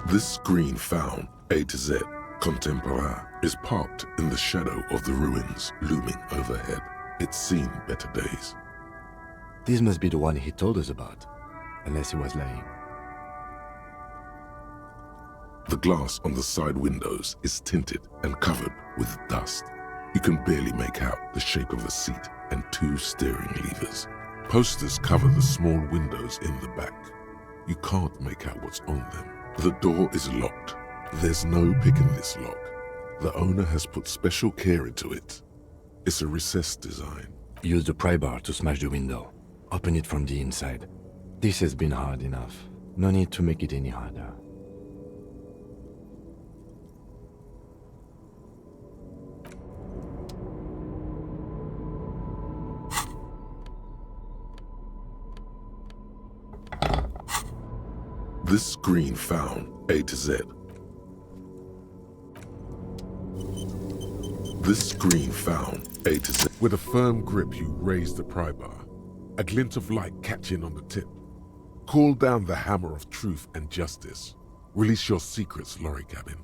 This screen found, A to Z, Contemporain, is parked in the shadow of the ruins looming overhead. It's seen better days. This must be the one he told us about, unless he was lying. The glass on the side windows is tinted and covered with dust. You can barely make out the shape of a seat and two steering levers. Posters cover the small windows in the back. You can't make out what's on them. The door is locked. There's no pick in this lock. The owner has put special care into it. It's a recessed design. Use the pry bar to smash the window. Open it from the inside. This has been hard enough. No need to make it any harder. This screen found A to Z. This screen found A to Z. With a firm grip, you raise the pry bar, a glint of light catching on the tip. Call down the hammer of truth and justice. Release your secrets, Lorry Cabin.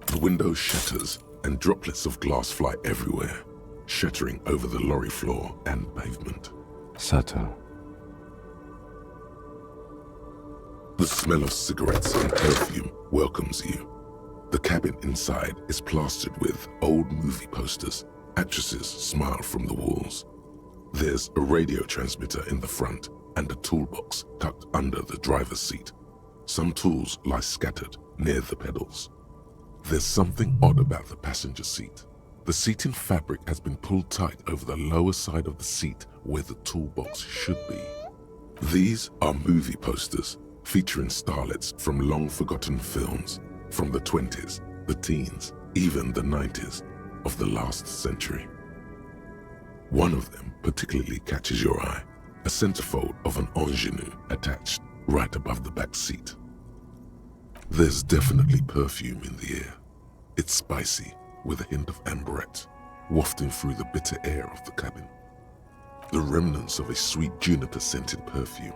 The window shatters and droplets of glass fly everywhere, shattering over the lorry floor and pavement. Subtle. The smell of cigarettes and perfume welcomes you. The cabin inside is plastered with old movie posters. Actresses smile from the walls. There's a radio transmitter in the front and a toolbox tucked under the driver's seat. Some tools lie scattered near the pedals. There's something odd about the passenger seat. The seating fabric has been pulled tight over the lower side of the seat where the toolbox should be. These are movie posters featuring starlets from long-forgotten films from the 20s, the teens, even the 90s of the last century. One of them particularly catches your eye, a centerfold of an ingenue attached right above the back seat. There's definitely perfume in the air. It's spicy, with a hint of amberette, wafting through the bitter air of the cabin. The remnants of a sweet juniper-scented perfume,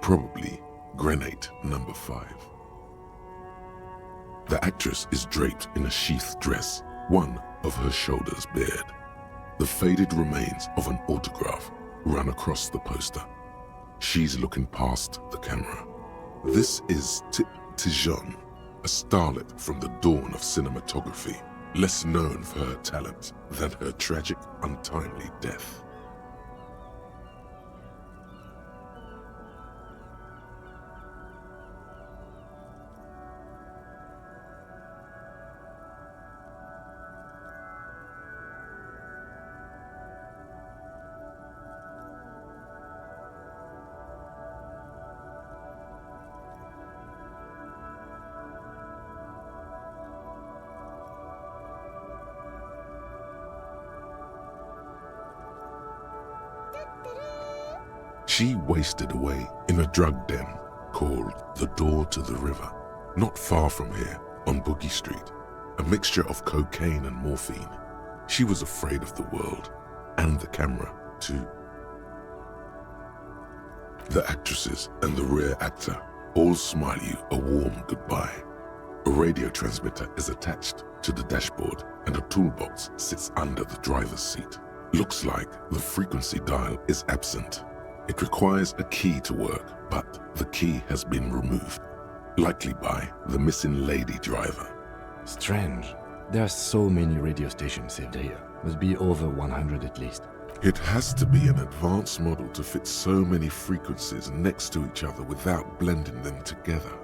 probably Grenade No. 5. The actress is draped in a sheathed dress, one of her shoulders bared. The faded remains of an autograph run across the poster. She's looking past the camera. This is Tijon, a starlet from the dawn of cinematography, less known for her talent than her tragic, untimely death. She wasted away in a drug den called the Door to the River, not far from here on Boogie Street, a mixture of cocaine and morphine. She was afraid of the world and the camera too. The actresses and the rear actor all smile you a warm goodbye. A radio transmitter is attached to the dashboard and a toolbox sits under the driver's seat. Looks like the frequency dial is absent. It requires a key to work, but the key has been removed, likely by the missing lady driver. Strange. There are so many radio stations saved here. Must be over 100 at least. It has to be an advanced model to fit so many frequencies next to each other without blending them together.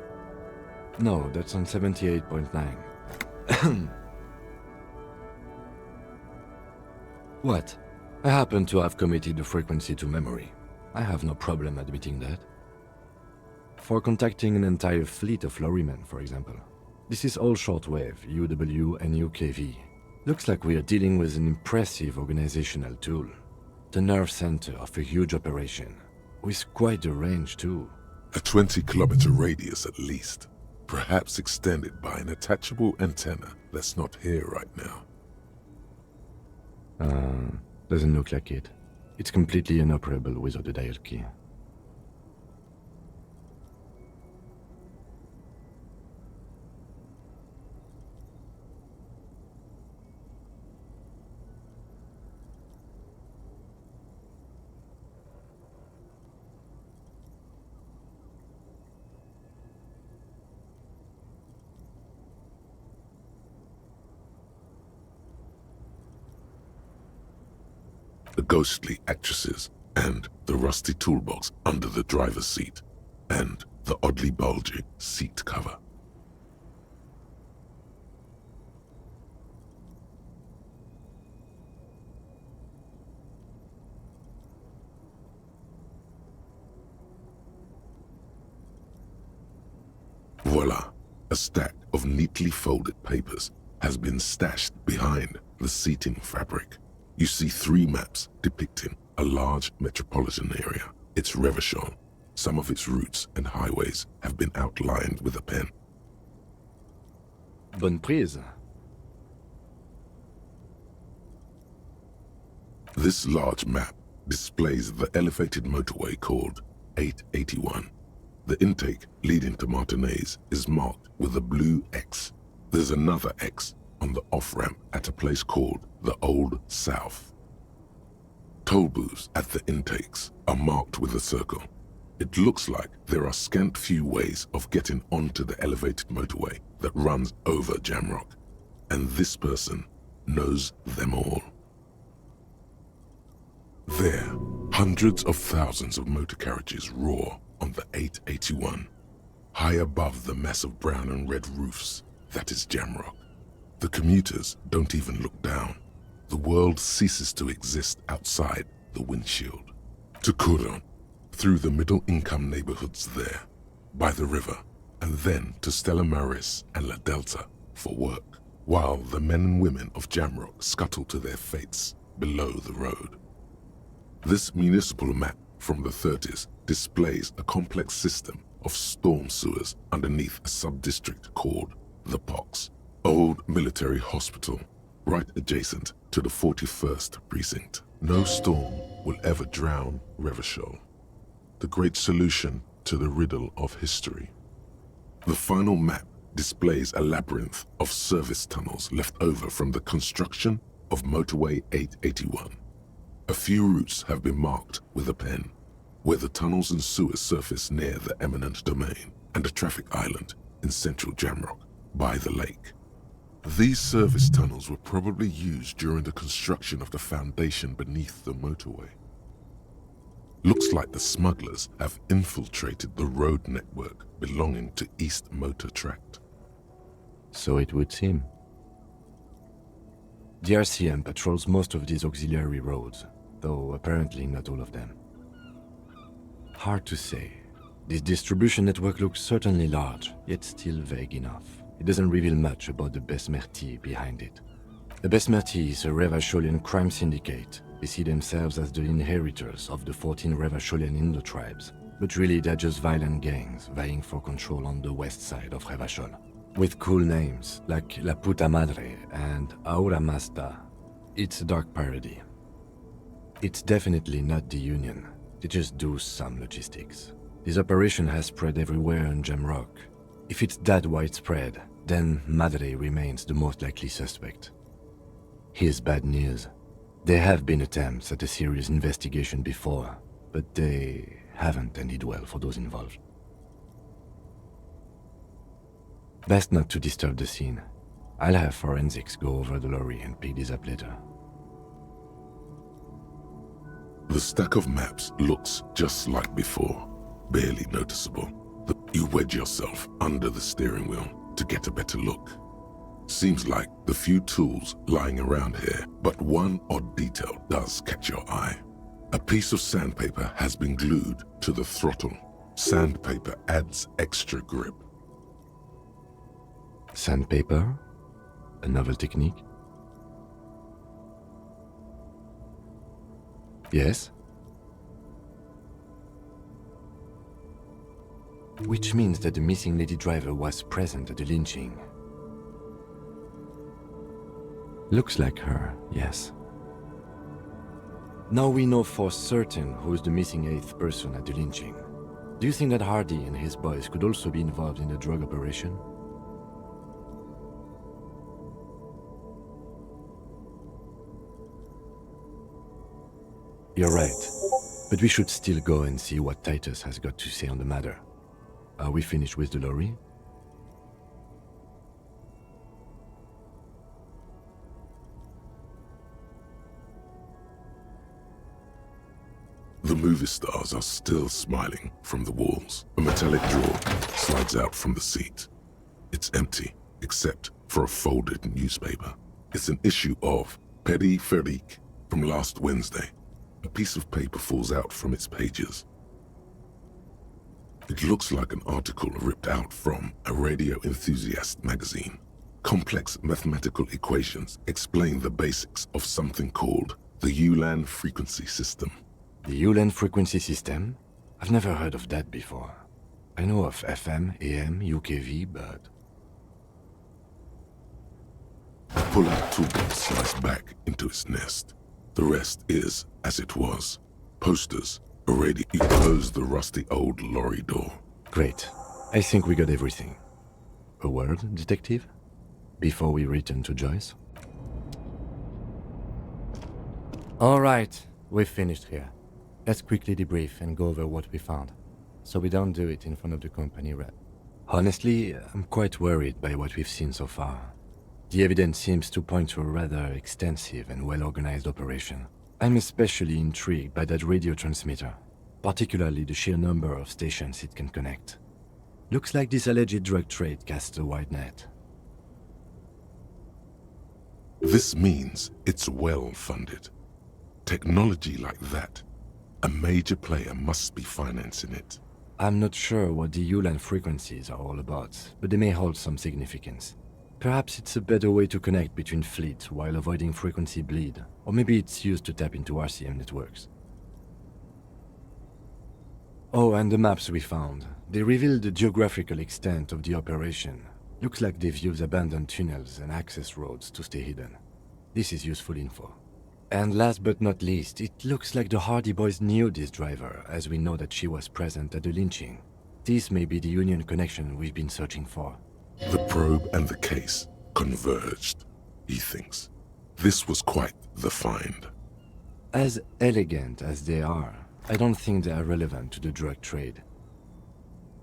No, that's on 78.9. What? I happen to have committed the frequency to memory. I have no problem admitting that. For contacting an entire fleet of lorrymen, for example. This is all shortwave, UW and UKV. Looks like we are dealing with an impressive organizational tool. The nerve center of a huge operation, with quite a range too. A 20-kilometer radius at least, perhaps extended by an attachable antenna that's not here right now. Doesn't look like it. It's completely inoperable without a dial key. The ghostly actresses and the rusty toolbox under the driver's seat. and the oddly bulging seat cover. Voila! A stack of neatly folded papers has been stashed behind the seating fabric. You see 3 maps depicting a large metropolitan area. It's Revachol. Some of its routes and highways have been outlined with a pen. Bonne prise. This large map displays the elevated motorway called 881. The intake leading to Martinez is marked with a blue X. There's another X on the off-ramp at a place called the Old South. Toll booths at the intakes are marked with a circle. It looks like there are scant few ways of getting onto the elevated motorway that runs over Jamrock, and this person knows them all. There, hundreds of thousands of motor carriages roar on the 881. High above the mass of brown and red roofs, that is Jamrock. The commuters don't even look down. The world ceases to exist outside the windshield. To Couronne, through the middle-income neighborhoods there, by the river, and then to Stella Maris and La Delta for work, while the men and women of Jamrock scuttle to their fates below the road. This municipal map from the 30s displays a complex system of storm sewers underneath a sub-district called the POX, Old Military Hospital, right adjacent to the 41st Precinct. No storm will ever drown Revachol. The great solution to the riddle of history. The final map displays a labyrinth of service tunnels left over from the construction of Motorway 881. A few routes have been marked with a pen, where the tunnels and sewers surface near the eminent domain and a traffic island in central Jamrock by the lake. These service tunnels were probably used during the construction of the foundation beneath the motorway. Looks like the smugglers have infiltrated the road network belonging to East Motor Tract. So it would seem. The RCM patrols most of these auxiliary roads, though apparently not all of them. Hard to say. This distribution network looks certainly large, yet still vague enough. It doesn't reveal much about the Besmerti behind it. The Besmerti is a Revacholian crime syndicate. They see themselves as the inheritors of the 14 Revacholian Indo-tribes, but really they're just violent gangs vying for control on the west side of Revachol. With cool names like La Puta Madre and Aura Mazda. It's a dark parody. It's definitely not the Union. They just do some logistics. This operation has spread everywhere in Jamrock. If it's that widespread, then Madre remains the most likely suspect. Here's bad news. There have been attempts at a serious investigation before, but they haven't ended well for those involved. Best not to disturb the scene. I'll have forensics go over the lorry and pick this up later. The stack of maps looks just like before, barely noticeable. You wedge yourself under the steering wheel to get a better look. Seems like the few tools lying around here, but one odd detail does catch your eye. A piece of sandpaper has been glued to the throttle. Sandpaper adds extra grip. Sandpaper? A novel technique? Yes? Which means that the missing lady driver was present at the lynching. Looks like her, yes. Now we know for certain who's the missing 8th person at the lynching. Do you think that Hardy and his boys could also be involved in the drug operation? You're right, but we should still go and see what Titus has got to say on the matter. Are we finished with the lorry? The movie stars are still smiling from the walls. A metallic drawer slides out from the seat. It's empty, except for a folded newspaper. It's an issue of Peripherik from last Wednesday. A piece of paper falls out from its pages. It looks like an article ripped out from a radio enthusiast magazine. Complex mathematical equations explain the basics of something called the Ulan frequency system. The Ulan frequency system? I've never heard of that before. I know of FM, AM, UKV, but... Pull-out toolkit slides back into its nest. The rest is as it was. Posters, a radio. You close the rusty old lorry door. Great. I think we got everything. A word, detective? Before we return to Joyce? All right, we've finished here. Let's quickly debrief and go over what we found, so we don't do it in front of the company rep. Honestly, I'm quite worried by what we've seen so far. The evidence seems to point to a rather extensive and well-organized operation. I'm especially intrigued by that radio transmitter, particularly the sheer number of stations it can connect. Looks like this alleged drug trade casts a wide net. This means it's well-funded. Technology like that, a major player must be financing it. I'm not sure what the Ulan frequencies are all about, but they may hold some significance. Perhaps it's a better way to connect between fleets while avoiding frequency bleed, or maybe it's used to tap into RCM networks. Oh, and the maps we found. They reveal the geographical extent of the operation. Looks like they've used abandoned tunnels and access roads to stay hidden. This is useful info. And last but not least, it looks like the Hardy Boys knew this driver, as we know that she was present at the lynching. This may be the Union connection we've been searching for. The probe and the case converged, he thinks. This was quite the find. As elegant as they are, I don't think they are relevant to the drug trade.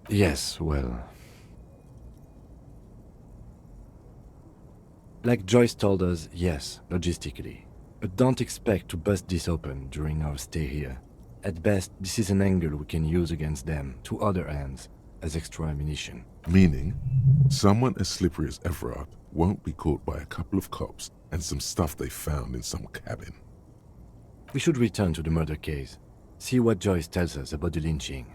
Yes, well... Like Joyce told us, yes, logistically. But don't expect to bust this open during our stay here. At best, this is an angle we can use against them, to other ends, as extra ammunition. Meaning, someone as slippery as Everard won't be caught by a couple of cops and some stuff they found in some cabin. We should return to the murder case. See what Joyce tells us about the lynching.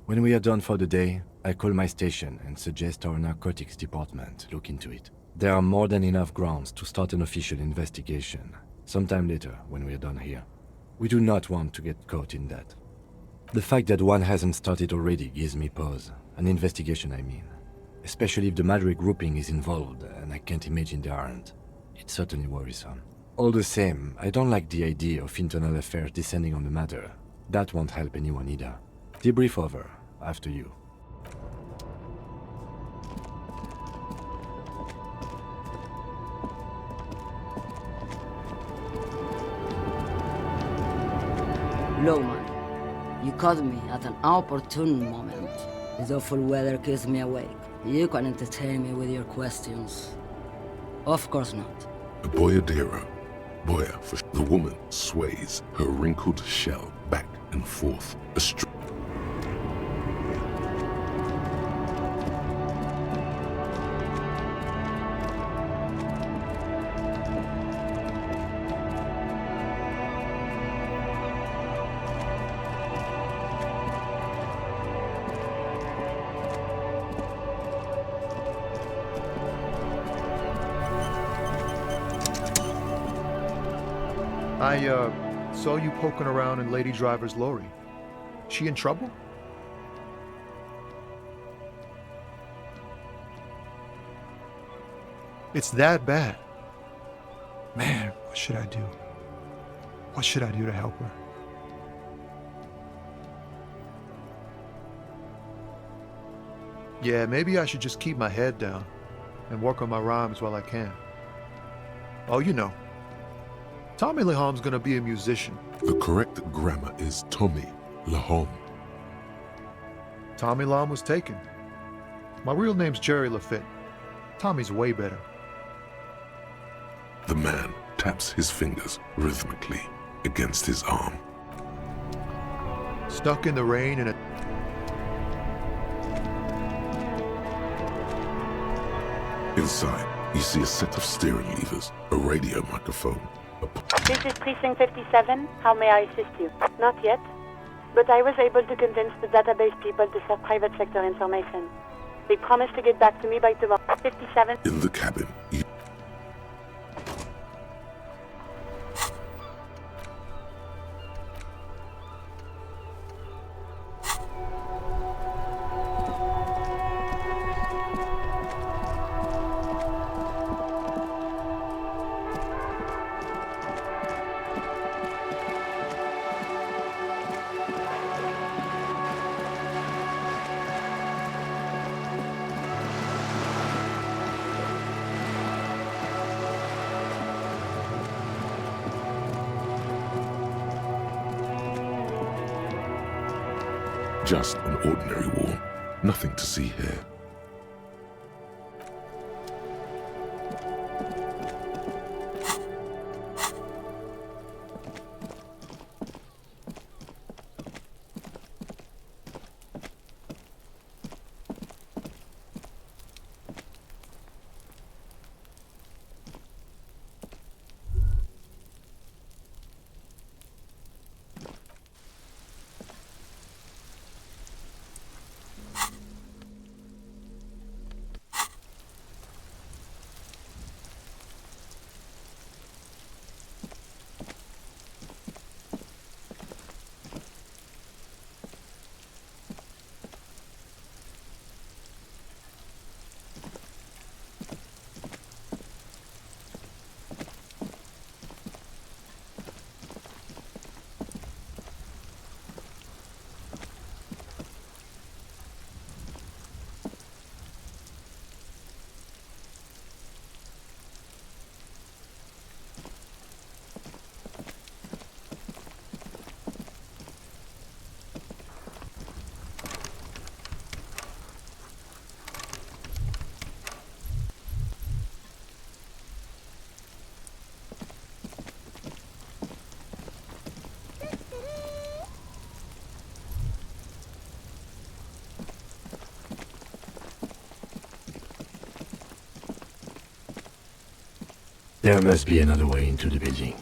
When we are done for the day, I call my station and suggest our narcotics department look into it. There are more than enough grounds to start an official investigation, sometime later when we are done here. We do not want to get caught in that. The fact that one hasn't started already gives me pause. An investigation, I mean. Especially if the Madrid grouping is involved, and I can't imagine they aren't. It's certainly worrisome. All the same, I don't like the idea of internal affairs descending on the matter. That won't help anyone either. Debrief over. After you. Loman, you caught me at an opportune moment. This awful weather keeps me awake. You can entertain me with your questions. Of course not. A Boyadero. Boya, for the woman sways her wrinkled shell back and forth. I saw you poking around in Lady Driver's lorry. She in trouble? It's that bad. Man, what should I do? What should I do to help her? Yeah, maybe I should just keep my head down and work on my rhymes while I can. Oh, you know, Tommy Lahom's gonna be a musician. The correct grammar is Tommy Lahom. Tommy Lahom was taken. My real name's Jerry Lafitte. Tommy's way better. The man taps his fingers rhythmically against his arm. Stuck in the rain in a... Inside, you see a set of steering levers, a radio microphone, This is Precinct 57. How may I assist you? Not yet, but I was able to convince the database people to share private sector information. They promised to get back to me by tomorrow. 57. In the cabin, you... Just an ordinary wall. Nothing to see here. There must be another way into the building.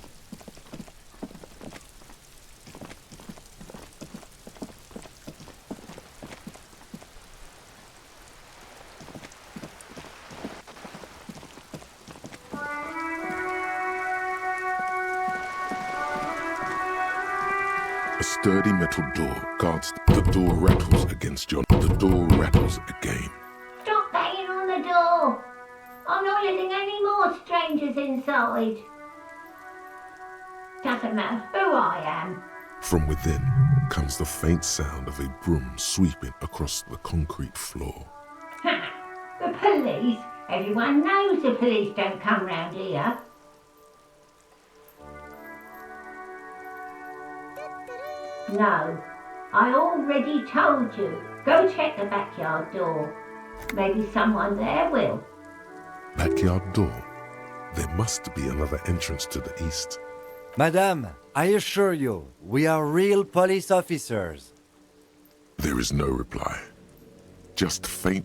A sturdy metal door guards. The door rattles against your... The door rattles again. Stop banging on the door! I'm not letting any more strangers inside. Doesn't matter who I am. From within comes the faint sound of a broom sweeping across the concrete floor. Ha! The police? Everyone knows the police don't come round here. No, I already told you. Go check the backyard door. Maybe someone there will. Backyard door. There must be another entrance to the east. Madame, I assure you, we are real police officers. There is no reply. Just faint...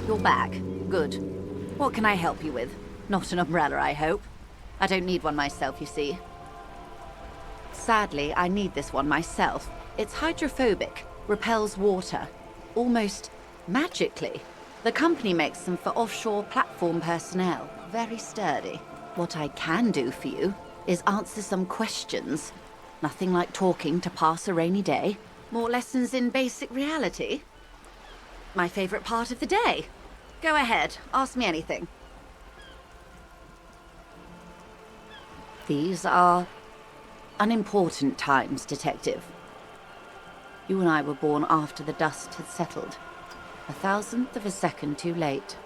You're back. Good. What can I help you with? Not an umbrella, I hope. I don't need one myself, you see. Sadly, I need this one myself. It's hydrophobic, repels water, almost magically. The company makes them for offshore platform personnel. Very sturdy. What I can do for you is answer some questions. Nothing like talking to pass a rainy day. More lessons in basic reality. My favorite part of the day. Go ahead, ask me anything. These are unimportant times, Detective. You and I were born after the dust had settled. 1,000th of a second too late.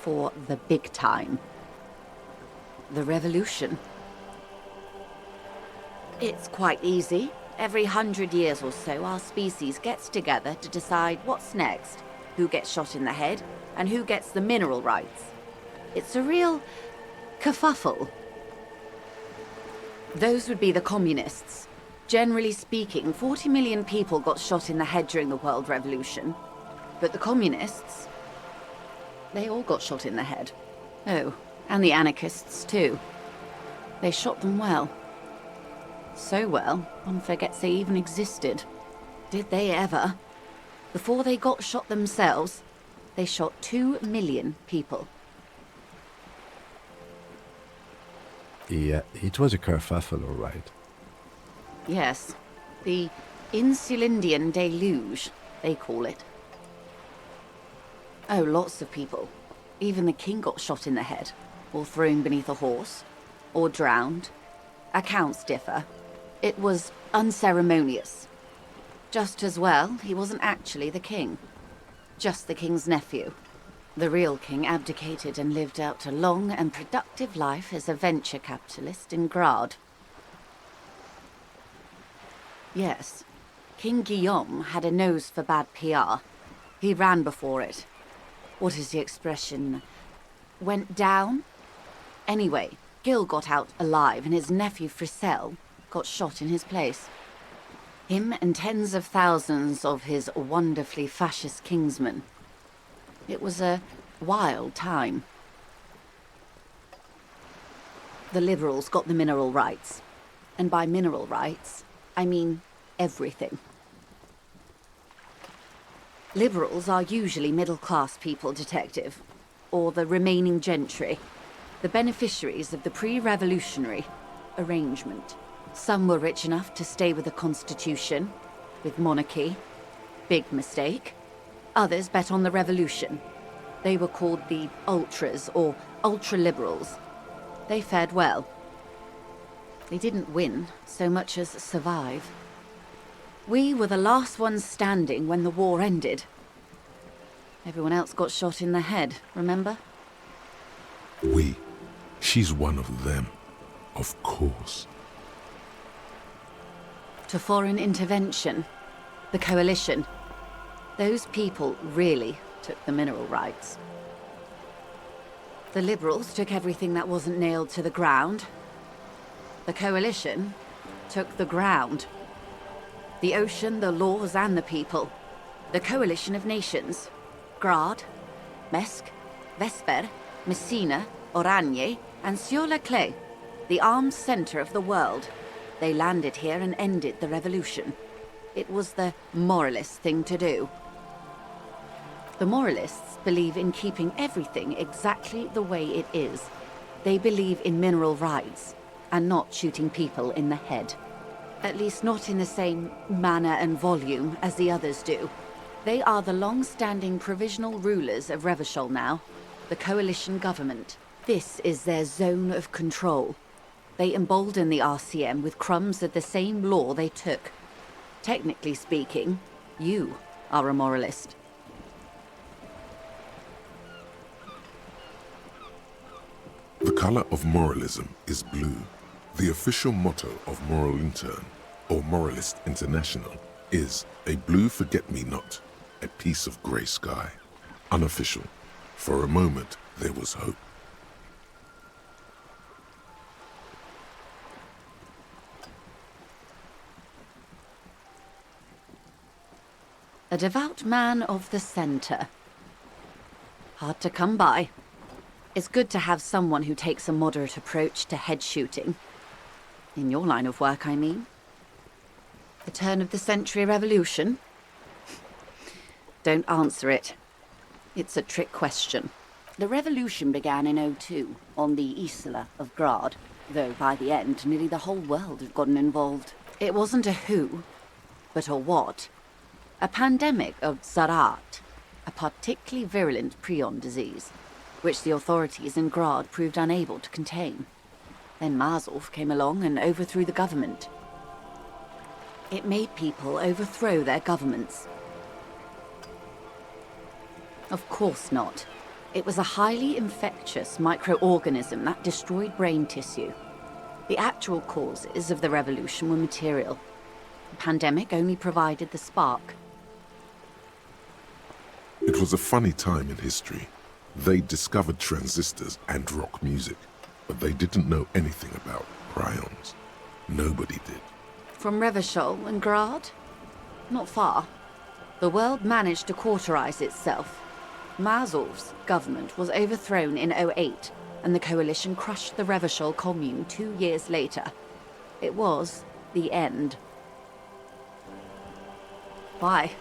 for the big time. The revolution. It's quite easy. Every 100 years or so, our species gets together to decide what's next, who gets shot in the head, and who gets the mineral rights. It's a real kerfuffle. Those would be the communists. Generally speaking, 40 million people got shot in the head during the World Revolution. But the communists, they all got shot in the head. Oh, and the anarchists too. They shot them well. So well, one forgets they even existed. Did they ever? Before they got shot themselves, they shot 2 million people. Yeah, it was a kerfuffle, all right. Yes, the Insulindian deluge, they call it. Oh, lots of people. Even the king got shot in the head, or thrown beneath a horse, or drowned. Accounts differ. It was unceremonious. Just as well, he wasn't actually the king. Just the king's nephew. The real king abdicated and lived out a long and productive life as a venture capitalist in Grad. Yes, King Guillaume had a nose for bad PR. He ran before it. What is the expression? Went down? Anyway, Gil got out alive and his nephew Fricelle got shot in his place. Him and tens of thousands of his wonderfully fascist kingsmen. It was a wild time. The liberals got the mineral rights. And by mineral rights, I mean everything. Liberals are usually middle-class people, Detective, or the remaining gentry, the beneficiaries of the pre-revolutionary arrangement. Some were rich enough to stay with the Constitution, with monarchy. Big mistake. Others bet on the revolution. They were called the ultras, or ultra-liberals. They fared well. They didn't win so much as survive. We were the last ones standing when the war ended. Everyone else got shot in the head, remember? We. She's one of them. Of course. To foreign intervention. The coalition. Those people really took the mineral rights. The liberals took everything that wasn't nailed to the ground. The coalition took the ground. The ocean, the laws, and the people. The coalition of nations. Grad, Mesk, Vesper, Messina, Oranje, and Sur-la-Clay. The armed center of the world. They landed here and ended the revolution. It was the moralist thing to do. The moralists believe in keeping everything exactly the way it is. They believe in mineral rights, and not shooting people in the head. At least not in the same manner and volume as the others do. They are the long-standing provisional rulers of Revachol now, the coalition government. This is their zone of control. They embolden the RCM with crumbs of the same law they took. Technically speaking, you are a moralist. The color of moralism is blue. The official motto of Moral Intern, or Moralist International, is a blue forget-me-not, a piece of grey sky. Unofficial. For a moment, there was hope. A devout man of the center. Hard to come by. It's good to have someone who takes a moderate approach to head shooting. In your line of work, I mean. The turn of the century revolution? Don't answer it. It's a trick question. The revolution began in '02 on the Isla of Grad, though by the end, nearly the whole world had gotten involved. It wasn't a who, but a what. A pandemic of Zarat, a particularly virulent prion disease, which the authorities in Grad proved unable to contain. Then Mazov came along and overthrew the government. It made people overthrow their governments. Of course not. It was a highly infectious microorganism that destroyed brain tissue. The actual causes of the revolution were material. The pandemic only provided the spark. It was a funny time in history. They discovered transistors and rock music, but they didn't know anything about prions. Nobody did. From Revachol and Grad? Not far. The world managed to cauterize itself. Mazov's government was overthrown in 08, and the coalition crushed the Revachol commune 2 years later. It was the end. Why?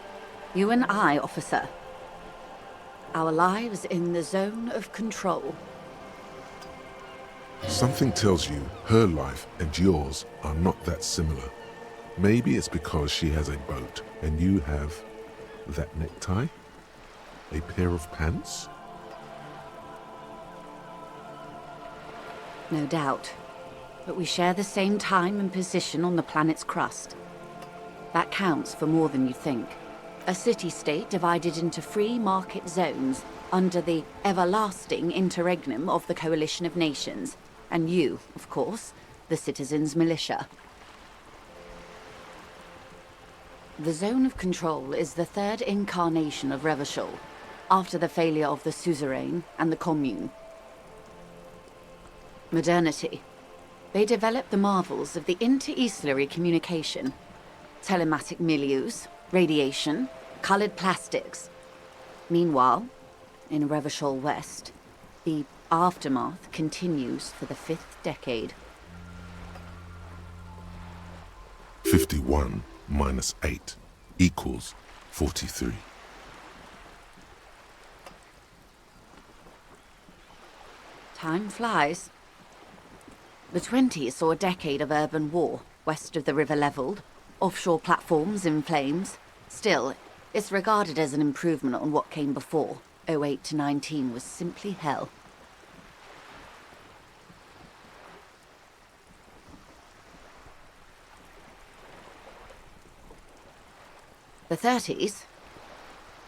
You and I, officer. Our lives in the zone of control. Something tells you her life and yours are not that similar. Maybe it's because she has a boat and you have that necktie? A pair of pants? No doubt. But we share the same time and position on the planet's crust. That counts for more than you think. A city-state divided into free market zones under the everlasting interregnum of the Coalition of Nations. And you, of course, the Citizens' Militia. The Zone of Control is the third incarnation of Revachol, after the failure of the Suzerain and the Commune. Modernity. They developed the marvels of the inter-eastlery communication, telematic milieus, radiation, colored plastics. Meanwhile, in Revachol West, the aftermath continues for the 5th decade. 51 minus 8 equals 43. Time flies. The 20s saw a decade of urban war, west of the river leveled, offshore platforms in flames. Still, it's regarded as an improvement on what came before. 08 to 19 was simply hell. The 30s?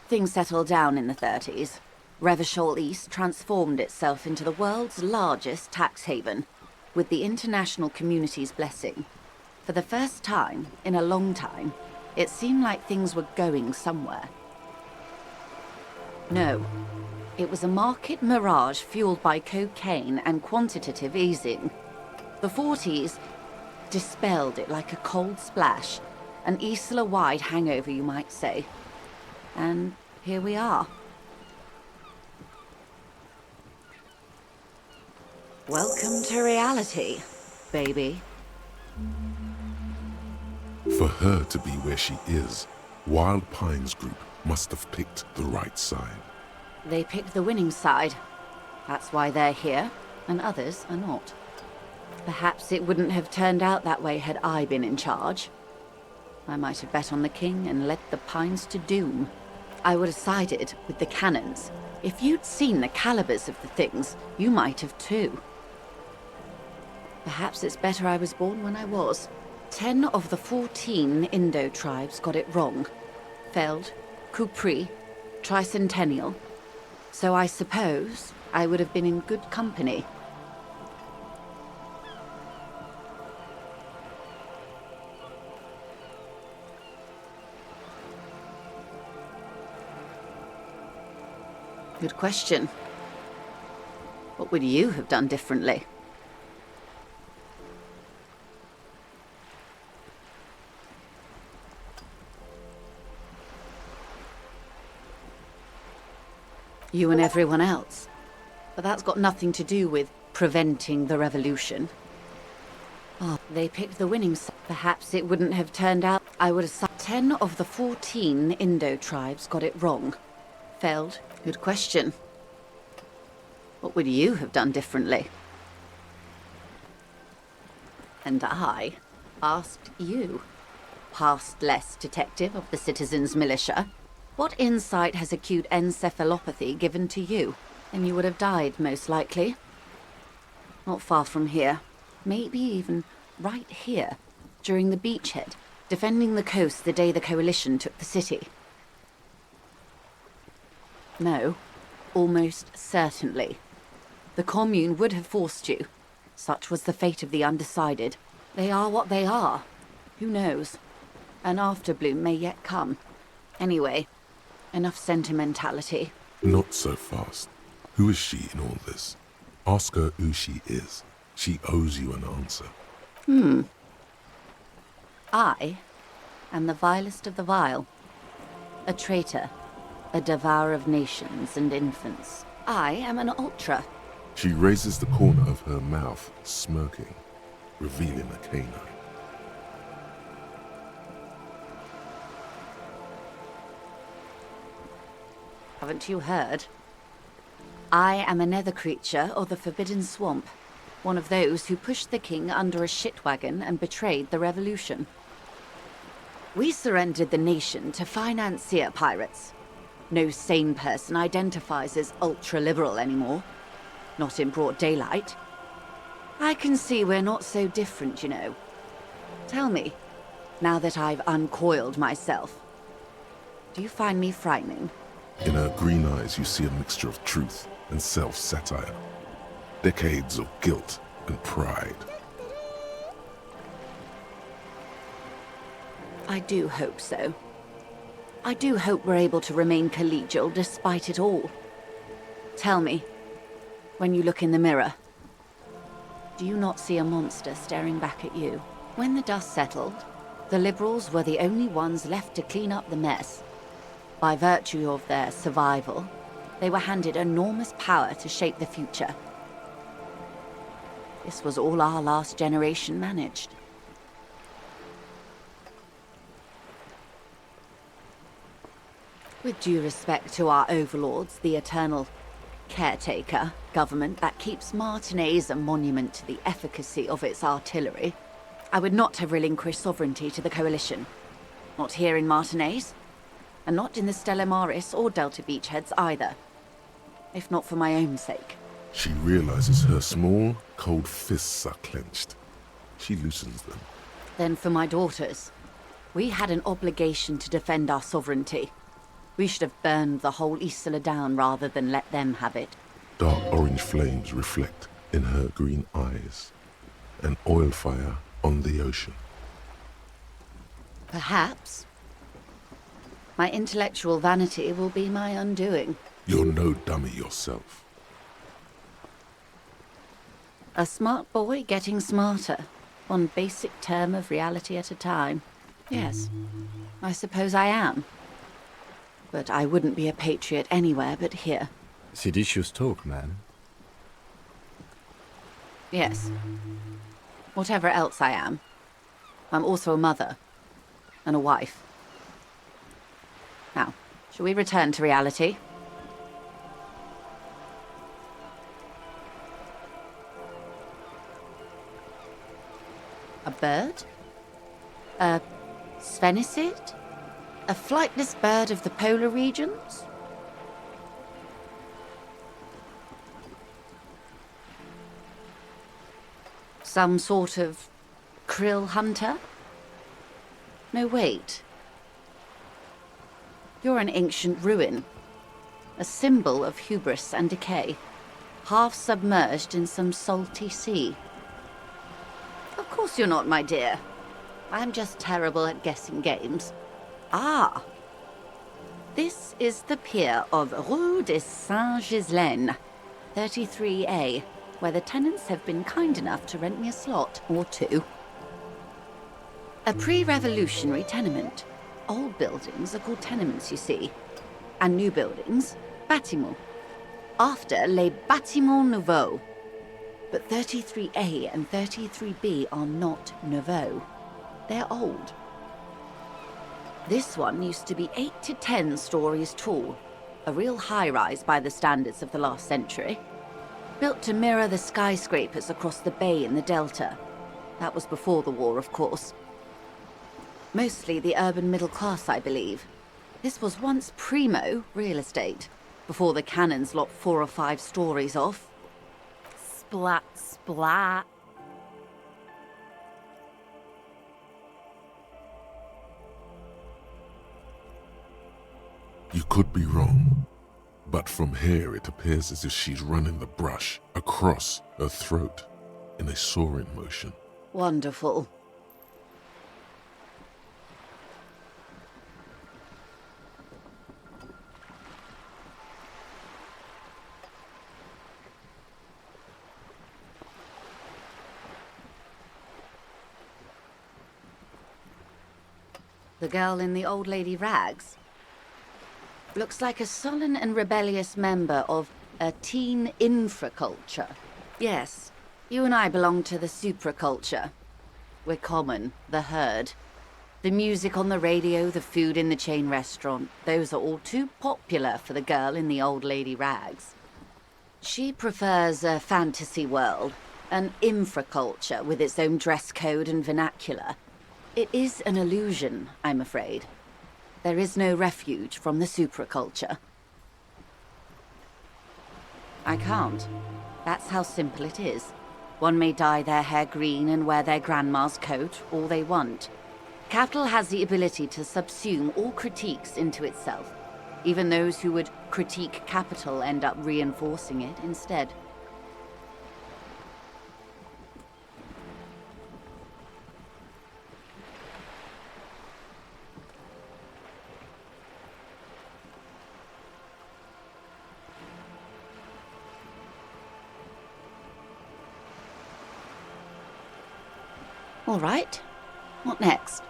Things settled down in the 30s. Revachol East transformed itself into the world's largest tax haven, with the international community's blessing. For the first time in a long time, it seemed like things were going somewhere. No, it was a market mirage fueled by cocaine and quantitative easing. The 40s dispelled it like a cold splash, an Isla-wide hangover, you might say. And here we are. Welcome to reality, baby. For her to be where she is, Wild Pines Group must have picked the right side. They picked the winning side. That's why they're here, and others are not. Perhaps it wouldn't have turned out that way had I been in charge. I might have bet on the king and led the Pines to doom. I would have sided with the cannons. If you'd seen the calibers of the things, you might have too. Perhaps it's better I was born when I was. 10 of the 14 Indo tribes got it wrong. Feld, Kupri, Tricentennial. So I suppose I would have been in good company. Good question. What would you have done differently? You and everyone else. But that's got nothing to do with preventing the revolution. Oh, they picked the winning side. Perhaps it wouldn't have turned out. I would have 10 of the 14 Indo tribes got it wrong. Feld. Good question. What would you have done differently? And I asked you, past-less detective of the Citizens' Militia, what insight has acute encephalopathy given to you? And you would have died, most likely. Not far from here. Maybe even right here, during the beachhead, defending the coast the day the Coalition took the city. No, Almost certainly. The Commune would have forced you. Such was the fate of the undecided. They are what they are. Who knows? An afterbloom may yet come. Anyway, enough sentimentality. Not so fast. Who is she in all this? Ask her who she is. She owes you an answer. I am the vilest of the vile. A traitor. A devourer of nations and infants. I am an ultra. She raises the corner of her mouth, smirking, revealing a canine. Haven't you heard? I am a nether creature of the Forbidden Swamp. One of those who pushed the king under a shit wagon and betrayed the revolution. We surrendered the nation to financier pirates. No sane person identifies as ultra-liberal anymore. Not in broad daylight. I can see we're not so different, you know. Tell me, now that I've uncoiled myself, do you find me frightening? In her green eyes you see a mixture of truth and self-satire. Decades of guilt and pride. I do hope so. I do hope we're able to remain collegial despite it all. Tell me, when you look in the mirror, do you not see a monster staring back at you? When the dust settled, the Liberals were the only ones left to clean up the mess. By virtue of their survival, they were handed enormous power to shape the future. This was all our last generation managed. With due respect to our overlords, the eternal caretaker government that keeps Martinaise a monument to the efficacy of its artillery, I would not have relinquished sovereignty to the Coalition. Not here in Martinaise, and not in the Stella Maris or Delta Beachheads either. If not for my own sake. She realizes her small, cold fists are clenched. She loosens them. Then for my daughters. We had an obligation to defend our sovereignty. We should have burned the whole Isola down rather than let them have it. Dark orange flames reflect in her green eyes. An oil fire on the ocean. Perhaps. My intellectual vanity will be my undoing. You're no dummy yourself. A smart boy getting smarter. One basic term of reality at a time. Yes, I suppose I am. But I wouldn't be a patriot anywhere but here. Seditious talk, man. Yes. Whatever else I am, I'm also a mother. And a wife. Now, shall we return to reality? A bird? A sphenicid? A flightless bird of the polar regions? Some sort of krill hunter? No, wait. You're an ancient ruin. A symbol of hubris and decay. Half submerged in some salty sea. Of course you're not, my dear. I'm just terrible at guessing games. Ah! This is the pier of Rue de Saint-Ghislaine, 33A, where the tenants have been kind enough to rent me a slot or two. A pre-revolutionary tenement. Old buildings are called tenements, you see. And new buildings, bâtiments. After les bâtiments nouveaux. But 33A and 33B are not nouveaux. They're old. This one used to be 8 to 10 stories tall. A real high-rise by the standards of the last century. Built to mirror the skyscrapers across the bay in the Delta. That was before the war, of course. Mostly the urban middle class, I believe. This was once primo real estate, before the cannons lopped 4 or 5 stories off. Splat, splat. You could be wrong, But from here it appears as if she's running the brush across her throat in a soaring motion. Wonderful. The girl in the old lady rags looks like a sullen and rebellious member of a teen infraculture. Yes, you and I belong to the supraculture. We're common, the herd. The music on the radio, the food in the chain restaurant, those are all too popular for the girl in the old lady rags. She prefers a fantasy world, an infraculture with its own dress code and vernacular. It is an illusion, I'm afraid. There is no refuge from the supraculture. I can't. That's how simple it is. One may dye their hair green and wear their grandma's coat all they want. Capital has the ability to subsume all critiques into itself. Even those who would critique capital end up reinforcing it instead. All right. What next?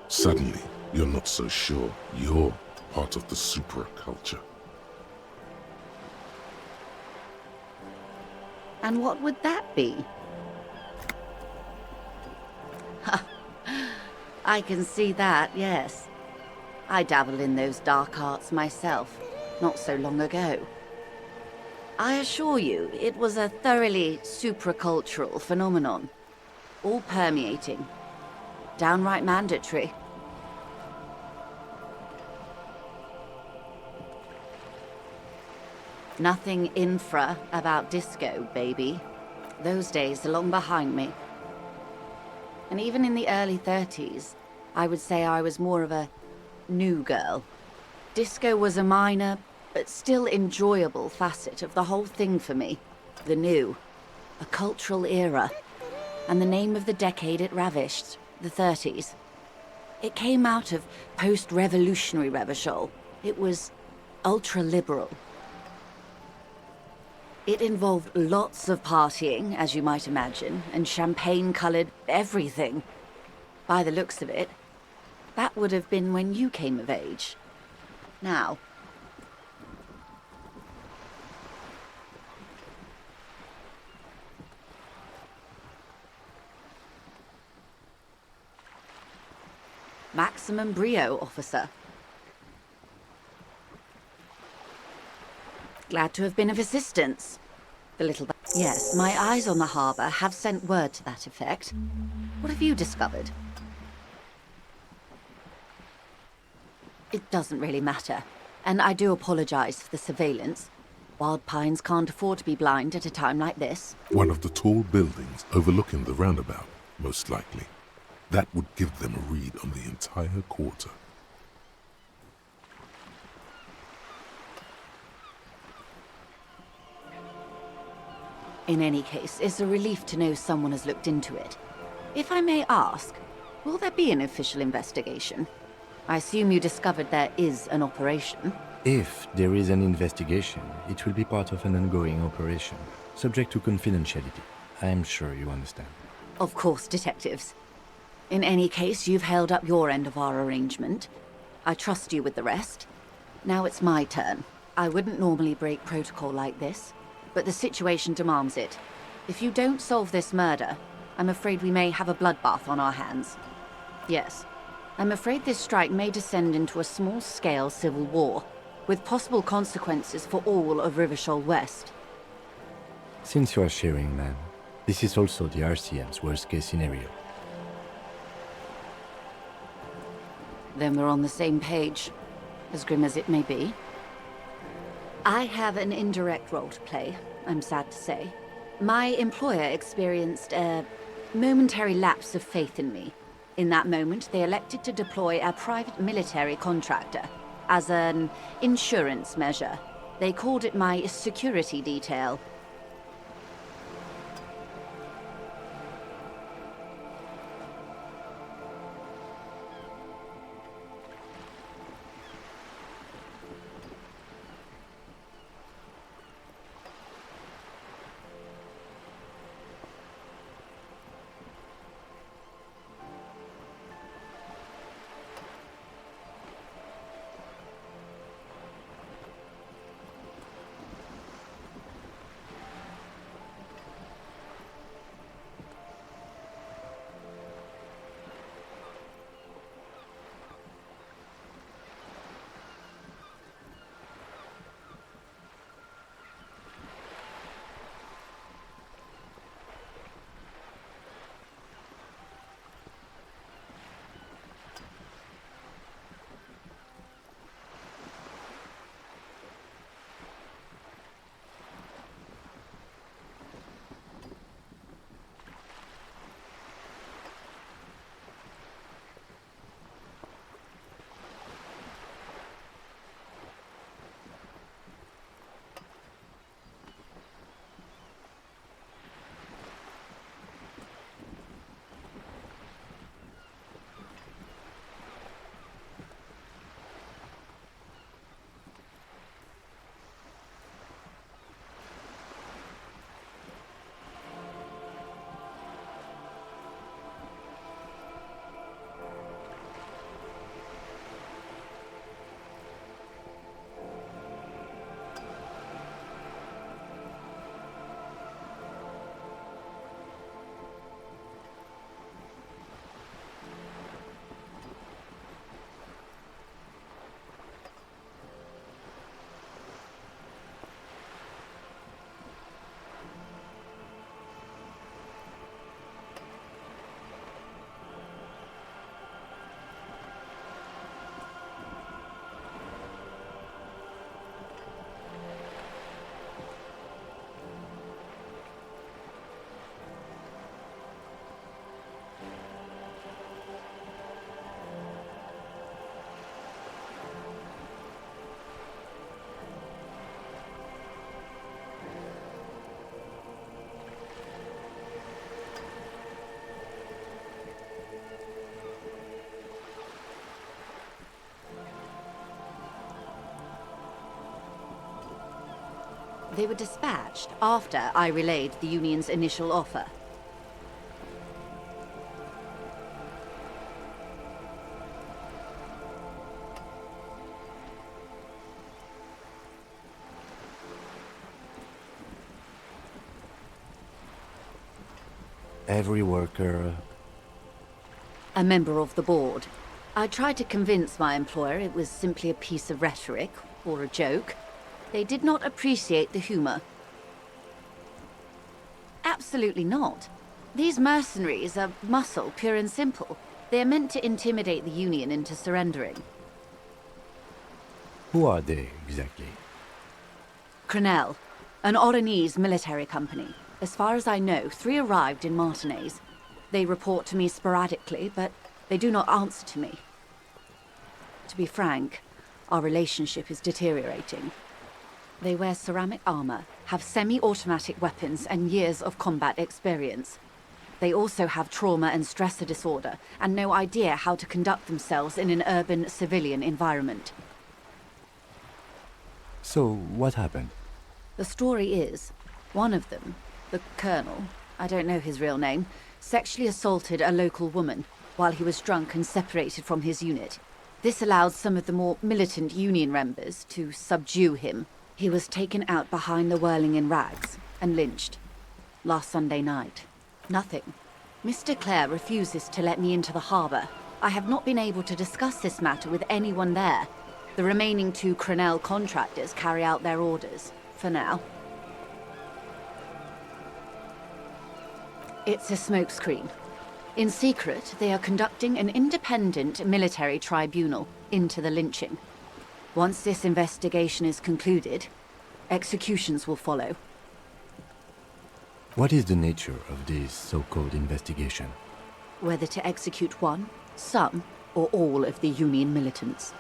Suddenly, you're not so sure you're part of the supraculture. And what would that be? I can see that, yes. I dabbled in those dark arts myself, not so long ago. I assure you, it was a thoroughly supracultural phenomenon. All permeating. Downright mandatory. Nothing infra about disco, baby. Those days are long behind me. And even in the early 30s, I would say I was more of a new girl. Disco was a minor, but still enjoyable facet of the whole thing for me. The new. A cultural era. And the name of the decade it ravished, the 30s. It came out of post-revolutionary Revachol. It was ultra-liberal. It involved lots of partying, as you might imagine, and champagne-colored everything. By the looks of it, that would have been when you came of age. Now, Maximum Brio, officer. Glad to have been of assistance. The little... Yes, my eyes on the harbour have sent word to that effect. What have you discovered? It doesn't really matter. And I do apologize for the surveillance. Wild Pines can't afford to be blind at a time like this. One of the tall buildings overlooking the roundabout, most likely. That would give them a read on the entire quarter. In any case, it's a relief to know someone has looked into it. If I may ask, will there be an official investigation? I assume you discovered there is an operation. If there is an investigation, it will be part of an ongoing operation, subject to confidentiality. I am sure you understand. Of course, detectives. In any case, you've held up your end of our arrangement. I trust you with the rest. Now it's my turn. I wouldn't normally break protocol like this, but the situation demands it. If you don't solve this murder, I'm afraid we may have a bloodbath on our hands. Yes, I'm afraid this strike may descend into a small-scale civil war, with possible consequences for all of Rivachol West. Since you are sharing, ma'am, this is also the RCM's worst-case scenario. Then we're on the same page, as grim as it may be. I have an indirect role to play, I'm sad to say. My employer experienced a momentary lapse of faith in me. In that moment, they elected to deploy a private military contractor, as an insurance measure. They called it my security detail. They were dispatched after I relayed the Union's initial offer. Every worker... A member of the board. I tried to convince my employer it was simply a piece of rhetoric, or a joke. They did not appreciate the humor. Absolutely not. These mercenaries are muscle, pure and simple. They are meant to intimidate the Union into surrendering. Who are they, exactly? Crenel, an Oranese military company. As far as I know, 3 arrived in Martinez. They report to me sporadically, but they do not answer to me. To be frank, our relationship is deteriorating. They wear ceramic armor, have semi-automatic weapons, and years of combat experience. They also have trauma and stressor disorder, and no idea how to conduct themselves in an urban civilian environment. So, what happened? The story is, one of them, the Colonel, I don't know his real name, sexually assaulted a local woman while he was drunk and separated from his unit. This allowed some of the more militant Union members to subdue him. He was taken out behind the whirling in rags and lynched last Sunday night. Nothing. Mr. Clare refuses to let me into the harbor. I have not been able to discuss this matter with anyone there. The remaining 2 Crenel contractors carry out their orders, for now. It's a smokescreen. In secret, they are conducting an independent military tribunal into the lynching. Once this investigation is concluded, executions will follow. What is the nature of this so-called investigation? Whether to execute one, some, or all of the Union militants.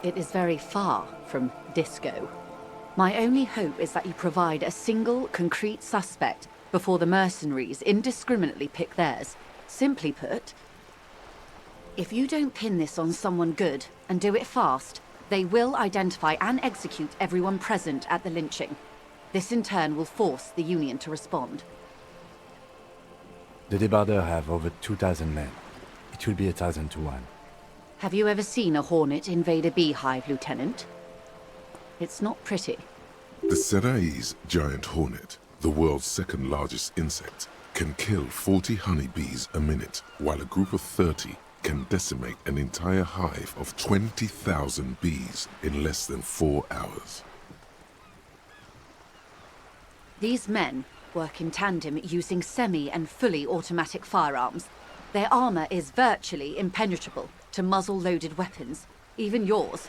it is very far from disco. My only hope is that you provide a single, concrete suspect before the mercenaries indiscriminately pick theirs. Simply put, if you don't pin this on someone good and do it fast, they will identify and execute everyone present at the lynching. This in turn will force the Union to respond. The Débardeurs have over 2,000 men. It will be 1,000 to 1. Have you ever seen a hornet invade a beehive, Lieutenant? It's not pretty. The Seraï's giant hornet, the world's second largest insect, can kill 40 honeybees a minute, while a group of 30 can decimate an entire hive of 20,000 bees in less than 4 hours. These men work in tandem using semi and fully automatic firearms. Their armor is virtually impenetrable to muzzle-loaded weapons, even yours.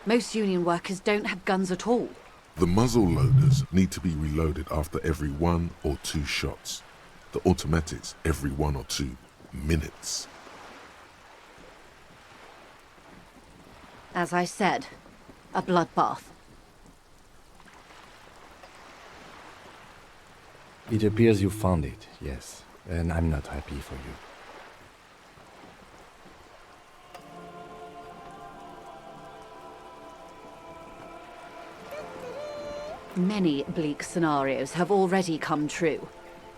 Most Union workers don't have guns at all. The muzzle loaders need to be reloaded after every 1 or 2 shots. The automatics every 1 or 2 minutes. As I said, a bloodbath. It appears you found it, yes. And I'm not happy for you. Many bleak scenarios have already come true.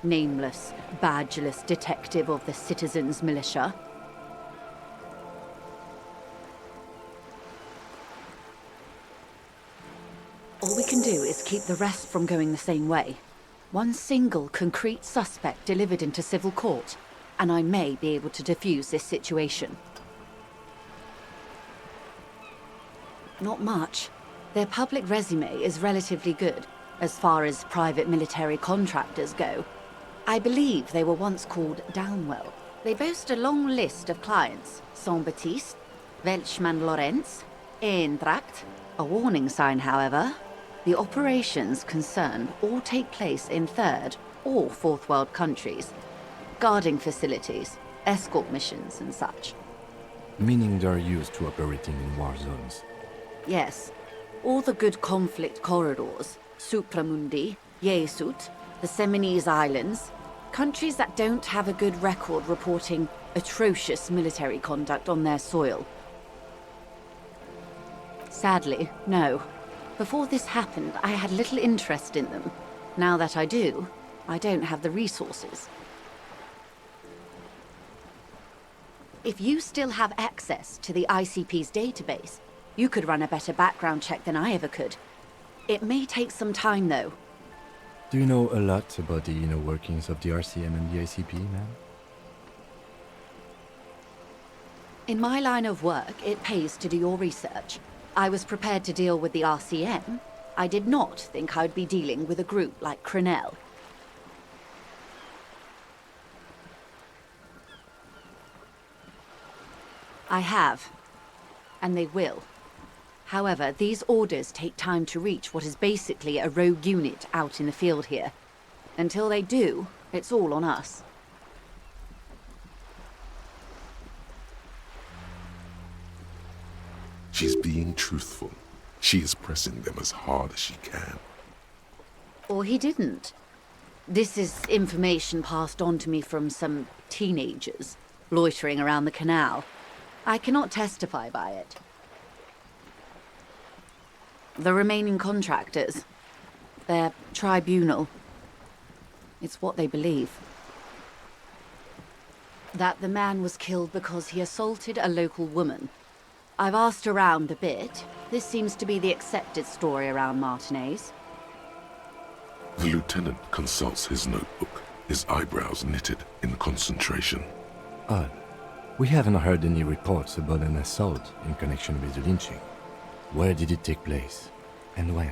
Nameless, badgeless detective of the Citizens Militia. All we can do is keep the rest from going the same way. One single concrete suspect delivered into civil court, and I may be able to defuse this situation. Not much. Their public resume is relatively good, as far as private military contractors go. I believe they were once called Downwell. They boast a long list of clients: Saint-Baptiste, Welchman-Lorenz, Eintracht. A warning sign, however. The operations concerned all take place in third or fourth world countries. Guarding facilities, escort missions and such. Meaning they're used to operating in war zones. Yes. All the good conflict corridors, Supramundi, Yesut, the Seminese Islands, countries that don't have a good record reporting atrocious military conduct on their soil. Sadly, no. Before this happened, I had little interest in them. Now that I do, I don't have the resources. If you still have access to the ICP's database, you could run a better background check than I ever could. It may take some time, though. Do you know a lot about the inner workings of the RCM and the ICP, ma'am? In my line of work, it pays to do your research. I was prepared to deal with the RCM. I did not think I'd be dealing with a group like Crenel. I have, and they will. However, these orders take time to reach what is basically a rogue unit out in the field here. Until they do, it's all on us. She's being truthful. She is pressing them as hard as she can. Or he didn't. This is information passed on to me from some teenagers loitering around the canal. I cannot testify by it. The remaining contractors, their tribunal, it's what they believe. That the man was killed because he assaulted a local woman. I've asked around a bit. This seems to be the accepted story around Martinez. The lieutenant consults his notebook, his eyebrows knitted in concentration. Odd. We haven't heard any reports about an assault in connection with the lynching. Where did it take place? And when?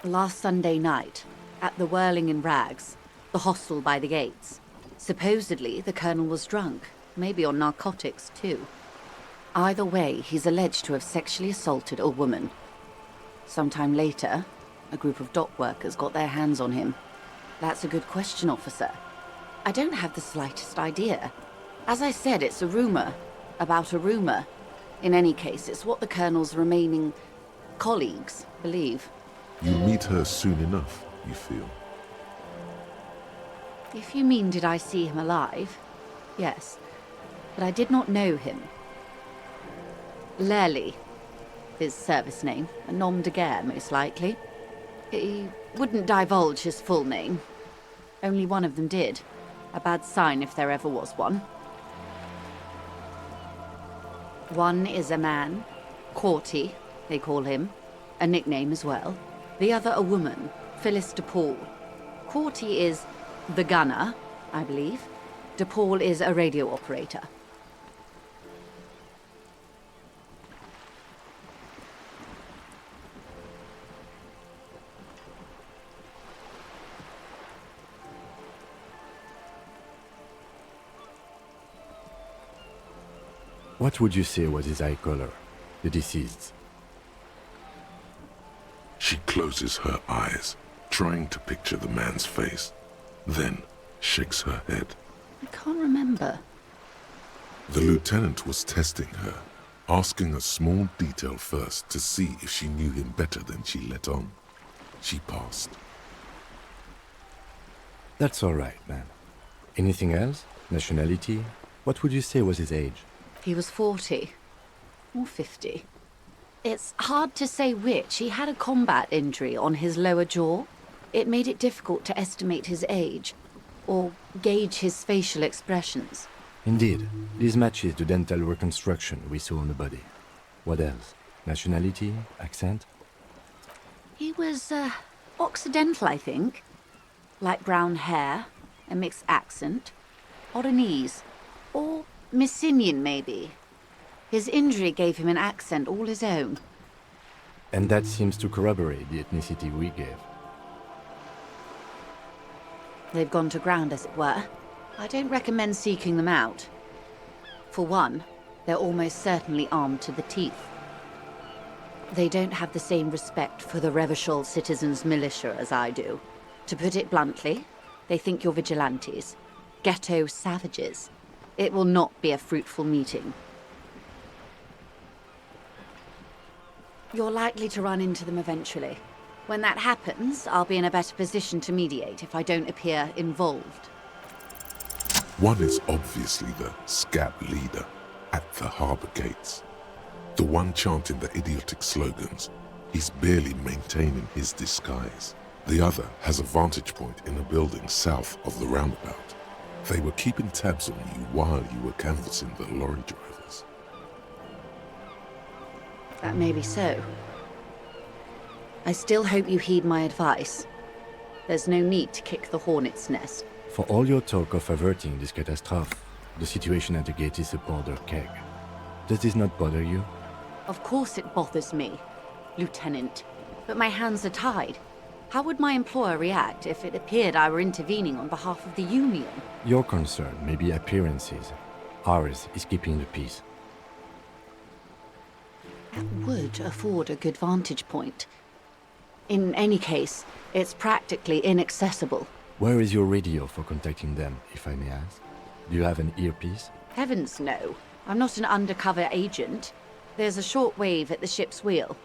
Last Sunday night, at the Whirling in Rags, the hostel by the gates. Supposedly, the colonel was drunk, maybe on narcotics too. Either way, he's alleged to have sexually assaulted a woman. Sometime later, a group of dock workers got their hands on him. That's a good question, officer. I don't have the slightest idea. As I said, it's a rumor about a rumor. In any case, it's what the Colonel's remaining colleagues believe. You meet her soon enough, you feel? If you mean did I see him alive, yes. But I did not know him. Lely, his service name, a nom de guerre, most likely. He wouldn't divulge his full name. Only one of them did. A bad sign if there ever was one. One is a man, Corty, they call him, a nickname as well. The other a woman, Phyllis DePaul. Corty is the gunner, I believe. DePaul is a radio operator. What would you say was his eye color, the deceased's? She closes her eyes, trying to picture the man's face, then shakes her head. I can't remember. The lieutenant was testing her, asking a small detail first to see if she knew him better than she let on. She passed. That's all right, man. Anything else? Nationality? What would you say was his age? He was 40. Or 50. It's hard to say which. He had a combat injury on his lower jaw. It made it difficult to estimate his age, or gauge his facial expressions. Indeed. This matches the dental reconstruction we saw on the body. What else? Nationality? Accent? He was, Occidental, I think. Light brown hair, a mixed accent, Oranese, or Messinian, maybe. His injury gave him an accent all his own. And that seems to corroborate the ethnicity we gave. They've gone to ground, as it were. I don't recommend seeking them out. For one, they're almost certainly armed to the teeth. They don't have the same respect for the Revachol citizens' militia as I do. To put it bluntly, they think you're vigilantes. Ghetto savages. It will not be a fruitful meeting. You're likely to run into them eventually. When that happens, I'll be in a better position to mediate if I don't appear involved. One is obviously the Scat leader at the harbor gates. The one chanting the idiotic slogans. He's barely maintaining his disguise. The other has a vantage point in a building south of the roundabout. They were keeping tabs on you while you were canvassing the lorry drivers. That may be so. I still hope you heed my advice. There's no need to kick the hornet's nest. For all your talk of averting this catastrophe, the situation at the gate is a powder keg. Does this not bother you? Of course it bothers me, Lieutenant. But my hands are tied. How would my employer react if it appeared I were intervening on behalf of the Union? Your concern may be appearances. Ours is keeping the peace. That would afford a good vantage point. In any case, it's practically inaccessible. Where is your radio for contacting them, if I may ask? Do you have an earpiece? Heavens no. I'm not an undercover agent. There's a shortwave at the ship's wheel.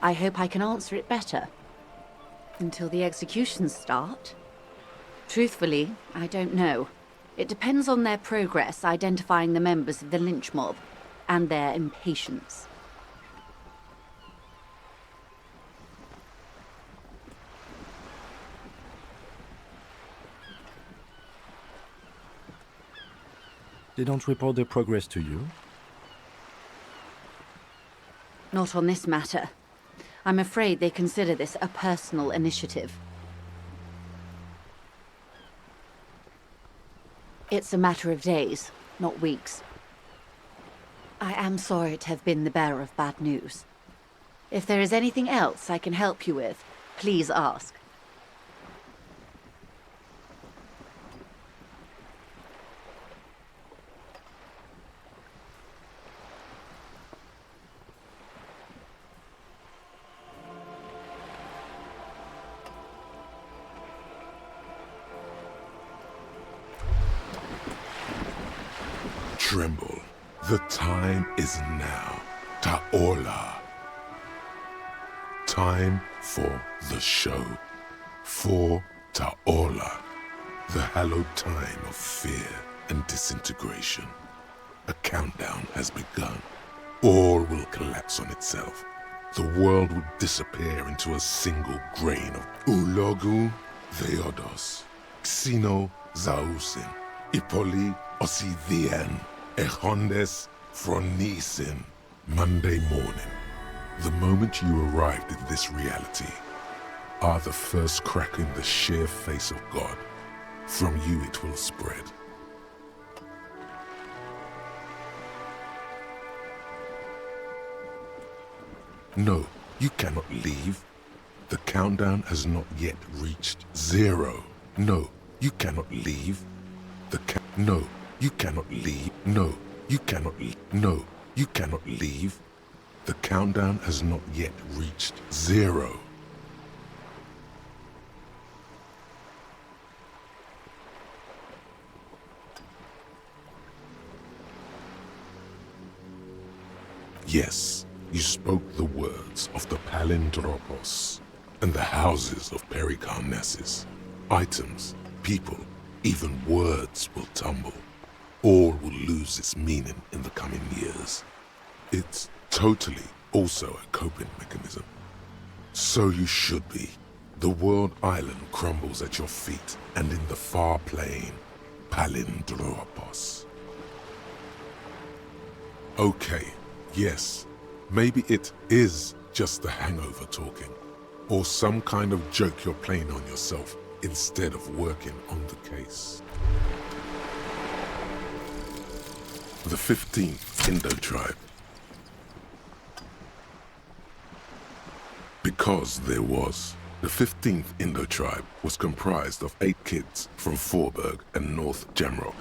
I hope I can answer it better. Until the executions start? Truthfully, I don't know. It depends on their progress identifying the members of the lynch mob, and their impatience. They don't report their progress to you? Not on this matter. I'm afraid they consider this a personal initiative. It's a matter of days, not weeks. I am sorry to have been the bearer of bad news. If there is anything else I can help you with, please ask. tremble. The time is now. Ta'ola. Time for the show. For Ta'ola, the hallowed time of fear and disintegration. A countdown has begun. All will collapse on itself. The world will disappear into a single grain of Ulogu Theodos, Xeno Zausin, Ipoli Osidien, Echondes Fronisin. Monday morning, the moment you arrived in this reality, are the first crack in the sheer face of God. From you it will spread. No, you cannot leave. The countdown has not yet reached 0. No, you cannot leave. No, you cannot leave. No, you cannot leave. No, you cannot leave. The countdown has not yet reached 0. Yes, you spoke the words of the Palindropos and the houses of Pericarnassus. Items, people, even words will tumble. All will lose its meaning in the coming years. It's totally also a coping mechanism. So you should be. The world island crumbles at your feet, and in the far plain, Palindropos. Okay, yes, maybe it is just the hangover talking, or some kind of joke you're playing on yourself instead of working on the case. The 15th Indo tribe. Because there was. The 15th Indo tribe was comprised of 8 kids from Forberg and North Jamrock,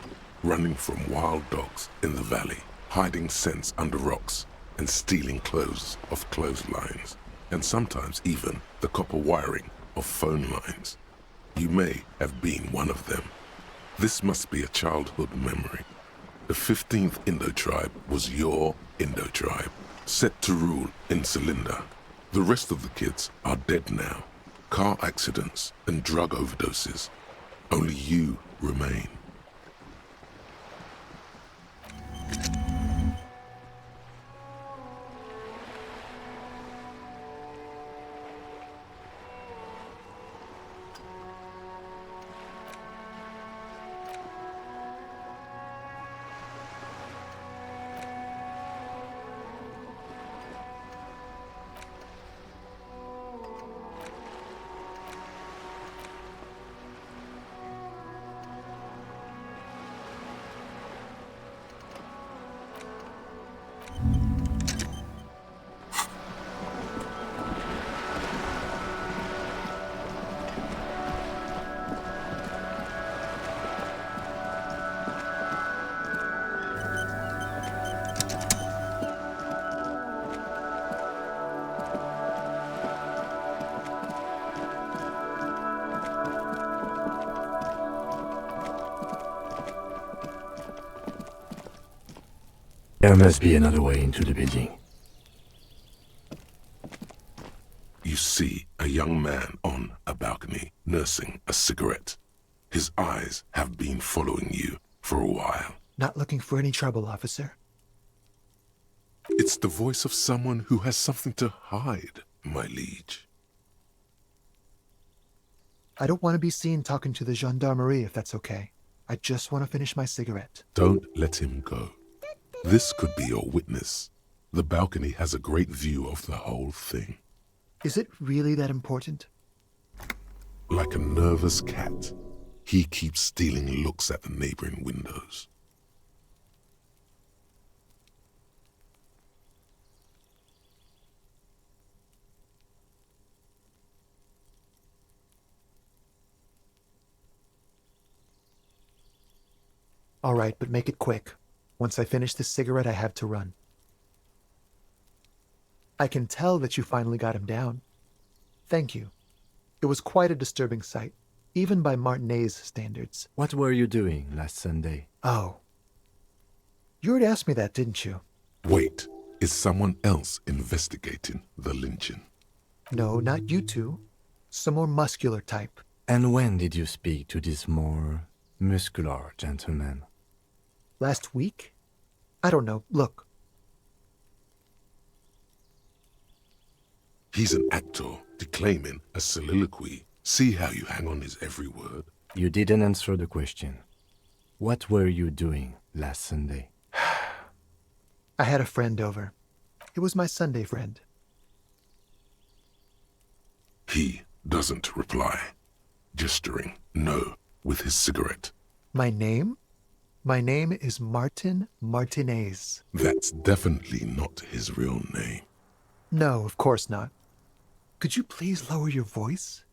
running from wild dogs in the valley, hiding scents under rocks, and stealing clothes off clotheslines, and sometimes even the copper wiring of phone lines. You may have been one of them. This must be a childhood memory. The 15th Indo tribe was your Indo tribe, set to rule in Cylinder. The rest of the kids are dead now. Car accidents and drug overdoses. Only you remain. There must be another way into the building. You see a young man on a balcony nursing a cigarette. His eyes have been following you for a while. Not looking for any trouble, officer. It's the voice of someone who has something to hide, my liege. I don't want to be seen talking to the gendarmerie if that's okay. I just want to finish my cigarette. Don't let him go. This could be your witness. The balcony has a great view of the whole thing. Is it really that important? Like a nervous cat, he keeps stealing looks at the neighboring windows. All right, but make it quick. Once I finish this cigarette, I have to run. I can tell that you finally got him down. Thank you. It was quite a disturbing sight, even by Martinet's standards. What were you doing last Sunday? Oh. You already asked me that, didn't you? Wait, is someone else investigating the lynching? No, not you two. Some more muscular type. And when did you speak to this more muscular gentleman? Last week? I don't know. Look. He's an actor declaiming a soliloquy. See how you hang on his every word? You didn't answer the question. What were you doing last Sunday? I had a friend over. It was my Sunday friend. He doesn't reply, gesturing no with his cigarette. My name? My name is Martin Martinez. That's definitely not his real name. No, of course not. Could you please lower your voice?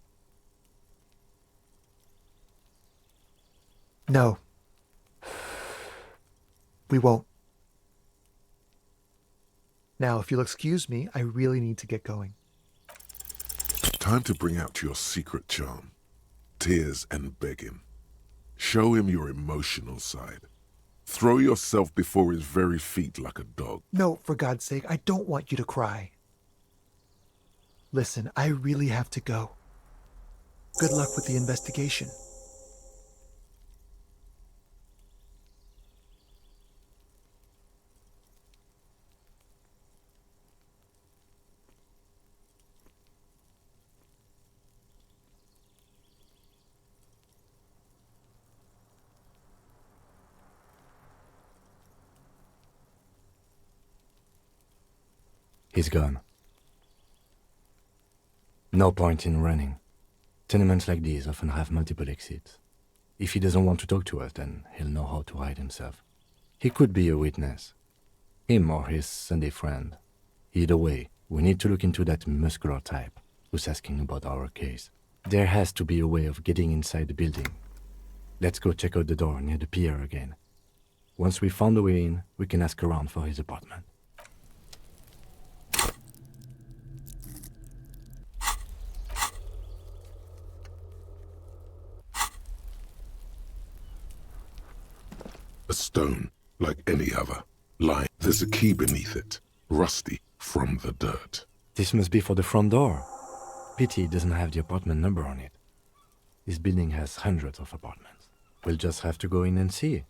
No. We won't. Now, if you'll excuse me, I really need to get going. Time to bring out your secret charm. Tears and begging. Show him your emotional side. Throw yourself before his very feet like a dog. No, for God's sake, I don't want you to cry. Listen, I really have to go. Good luck with the investigation. He's gone. No point in running. Tenements like these often have multiple exits. If he doesn't want to talk to us, then he'll know how to hide himself. He could be a witness. Him or his Sunday friend. Either way, we need to look into that muscular type who's asking about our case. There has to be a way of getting inside the building. Let's go check out the door near the pier again. Once we found a way in, we can ask around for his apartment. A stone, like any other, lying. There's a key beneath it, rusty from the dirt. This must be for the front door. Pity it doesn't have the apartment number on it. This building has hundreds of apartments. We'll just have to go in and see.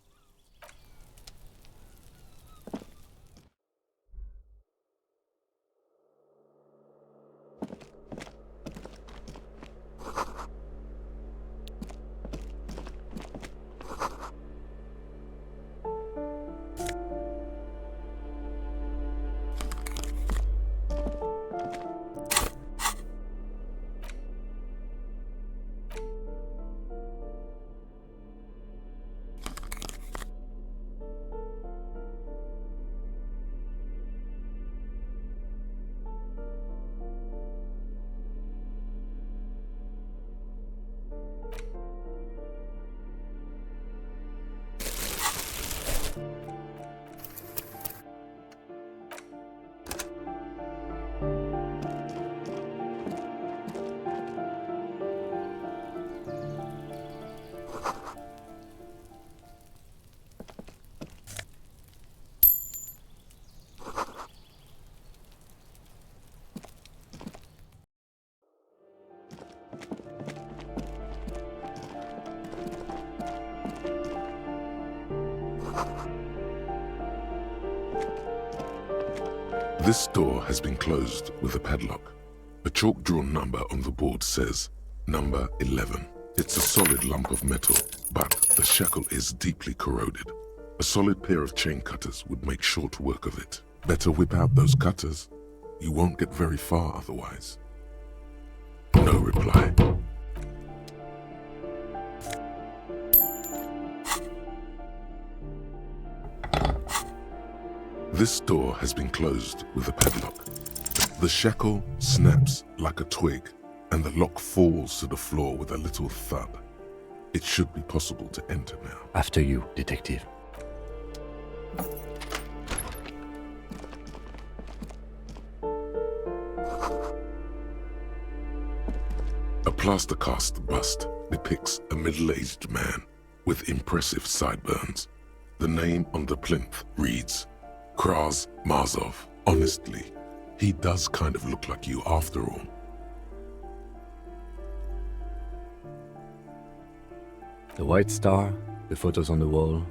This door has been closed with a padlock. A chalk-drawn number on the board says, number 11. It's a solid lump of metal, but the shackle is deeply corroded. A solid pair of chain cutters would make short work of it. Better whip out those cutters. You won't get very far otherwise. No reply. This door has been closed with a padlock. The shackle snaps like a twig, and the lock falls to the floor with a little thud. It should be possible to enter now. After you, detective. A plaster cast bust depicts a middle-aged man with impressive sideburns. The name on the plinth reads Kraz Mazov. Honestly, he does kind of look like you after all. The White Star, the photos on the wall.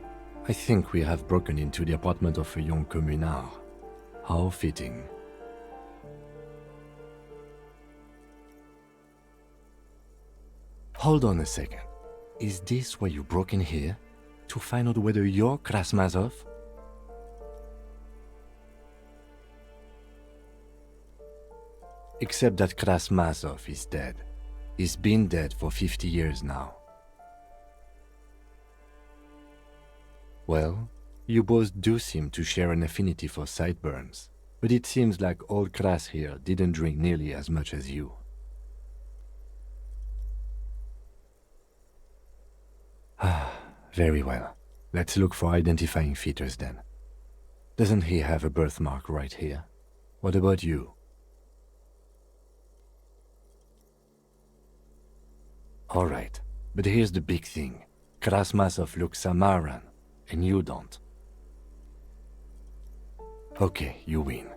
I think we have broken into the apartment of a young communard. How fitting. Hold on a second. Is this why you broke in here? To find out whether you're Krasmazov? Except that Krasmazov is dead. He's been dead for 50 years now. Well, you both do seem to share an affinity for sideburns, but it seems like old Kras here didn't drink nearly as much as you. Very well. Let's look for identifying features then. Doesn't he have a birthmark right here? What about you? Alright, but here's the big thing. Krasmazov looks Samaran, and you don't. Okay, you win.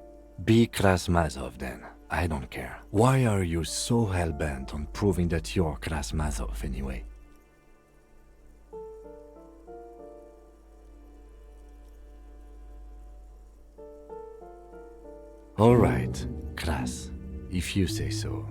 Be Krasmazov then. I don't care. Why are you so hell-bent on proving that you're Krasmazov anyway? Alright, Kras, if you say so.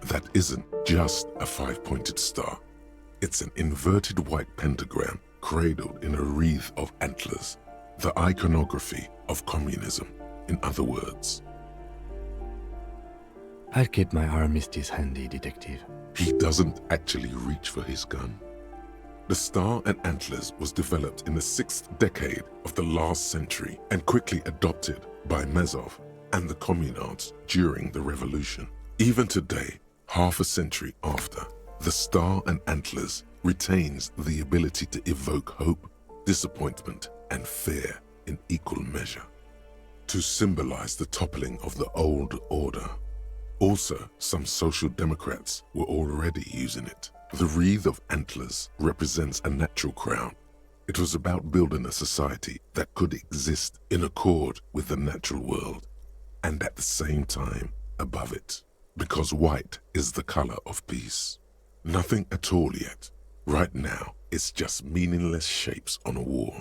That isn't just a five-pointed star. It's an inverted white pentagram cradled in a wreath of antlers, the iconography of communism, in other words. I'll keep my armistice handy, detective. He doesn't actually reach for his gun. The star and antlers was developed in the 6th decade of the last century and quickly adopted by Mazov and the communards during the revolution. Even today, half a century after, the star and antlers retains the ability to evoke hope, disappointment, and fear in equal measure, to symbolize the toppling of the old order. Also, some social democrats were already using it. The wreath of antlers represents a natural crown. It was about building a society that could exist in accord with the natural world, and at the same time above it. Because white is the color of peace. Nothing at all yet. Right now, it's just meaningless shapes on a wall.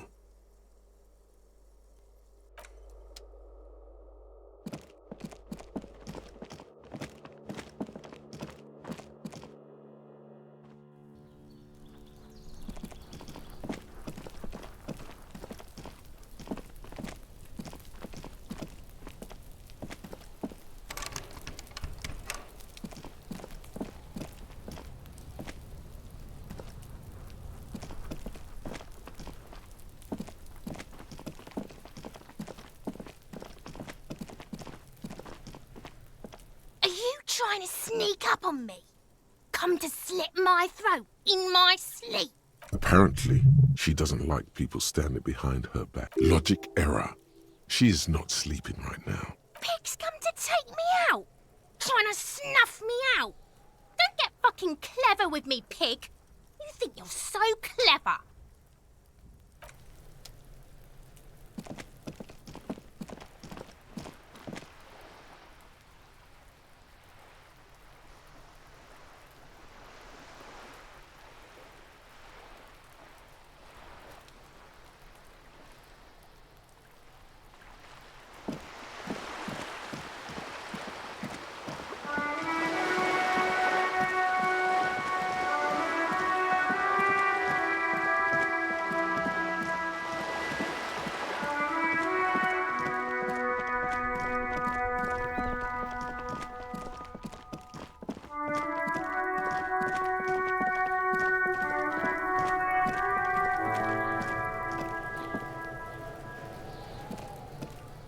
Trying to sneak up on me? Come to slit my throat in my sleep? Apparently, she doesn't like people standing behind her back. Logic error. She is not sleeping right now. Pigs come to take me out? Trying to snuff me out? Don't get fucking fucking clever with me, pig. You think you're so clever.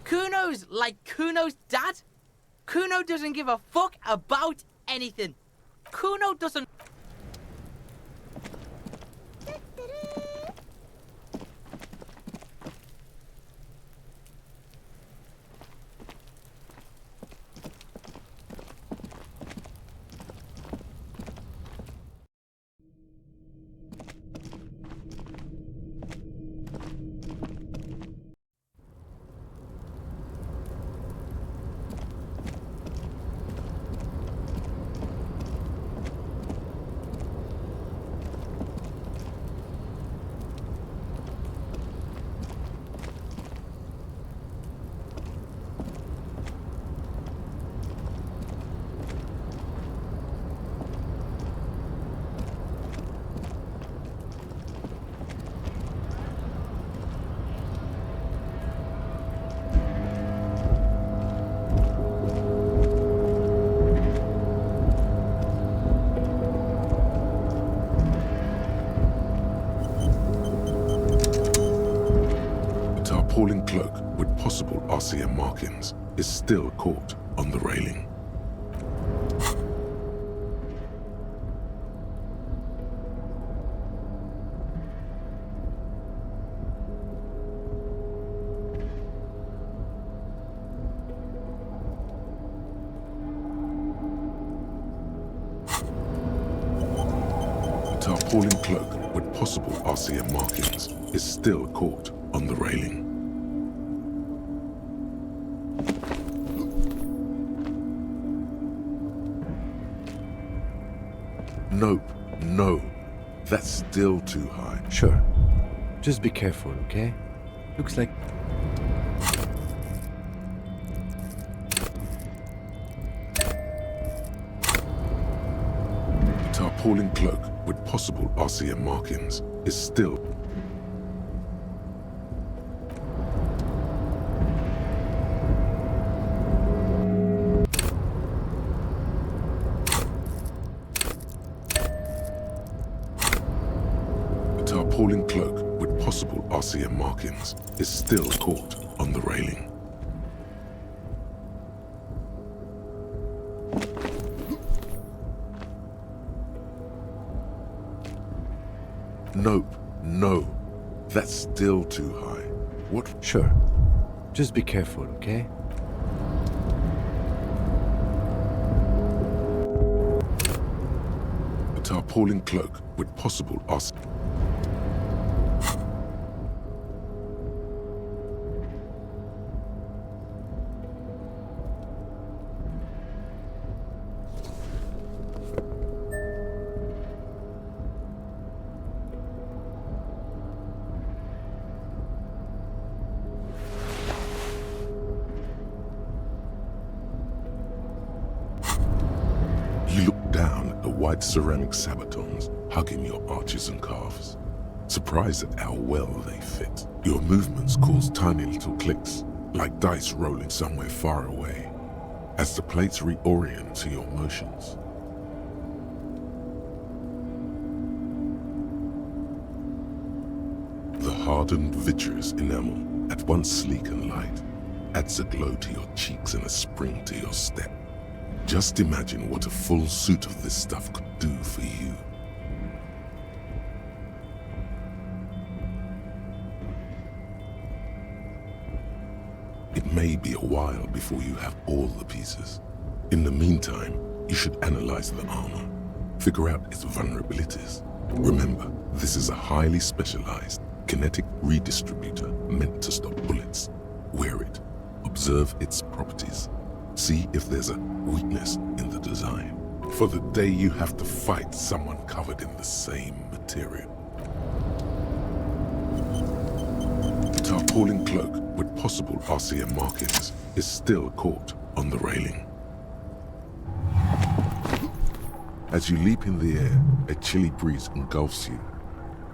Kuno's like Kuno's dad? Kuno doesn't give a fuck about anything. Kuno doesn't... Tarpaulin cloak with possible RCM markings is still caught on the railing. Tarpaulin cloak with possible RCM markings is still caught on the railing. Nope, no. That's still too high. Sure. Just be careful, okay? Looks like... Tarpaulin cloak with possible RCM markings is still... Tarpaulin cloak with possible RCM markings is still caught on the railing. Nope, no. That's still too high. What? Sure. Just be careful, okay? A tarpaulin cloak with possible RCM... You look down at the white ceramic sabatons hugging your arches and calves, surprised at how well they fit. Your movements cause tiny little clicks, like dice rolling somewhere far away, as the plates reorient to your motions. The hardened vitreous enamel, at once sleek and light, adds a glow to your cheeks and a spring to your step. Just imagine what a full suit of this stuff could do for you. It may be a while before you have all the pieces. In the meantime, you should analyze the armor. Figure out its vulnerabilities. Remember, this is a highly specialized kinetic redistributor meant to stop bullets. Wear it. Observe its properties. See if there's a weakness in the design. For the day you have to fight someone covered in the same material. The tarpaulin cloak with possible RCM markings is still caught on the railing. As you leap in the air, a chilly breeze engulfs you,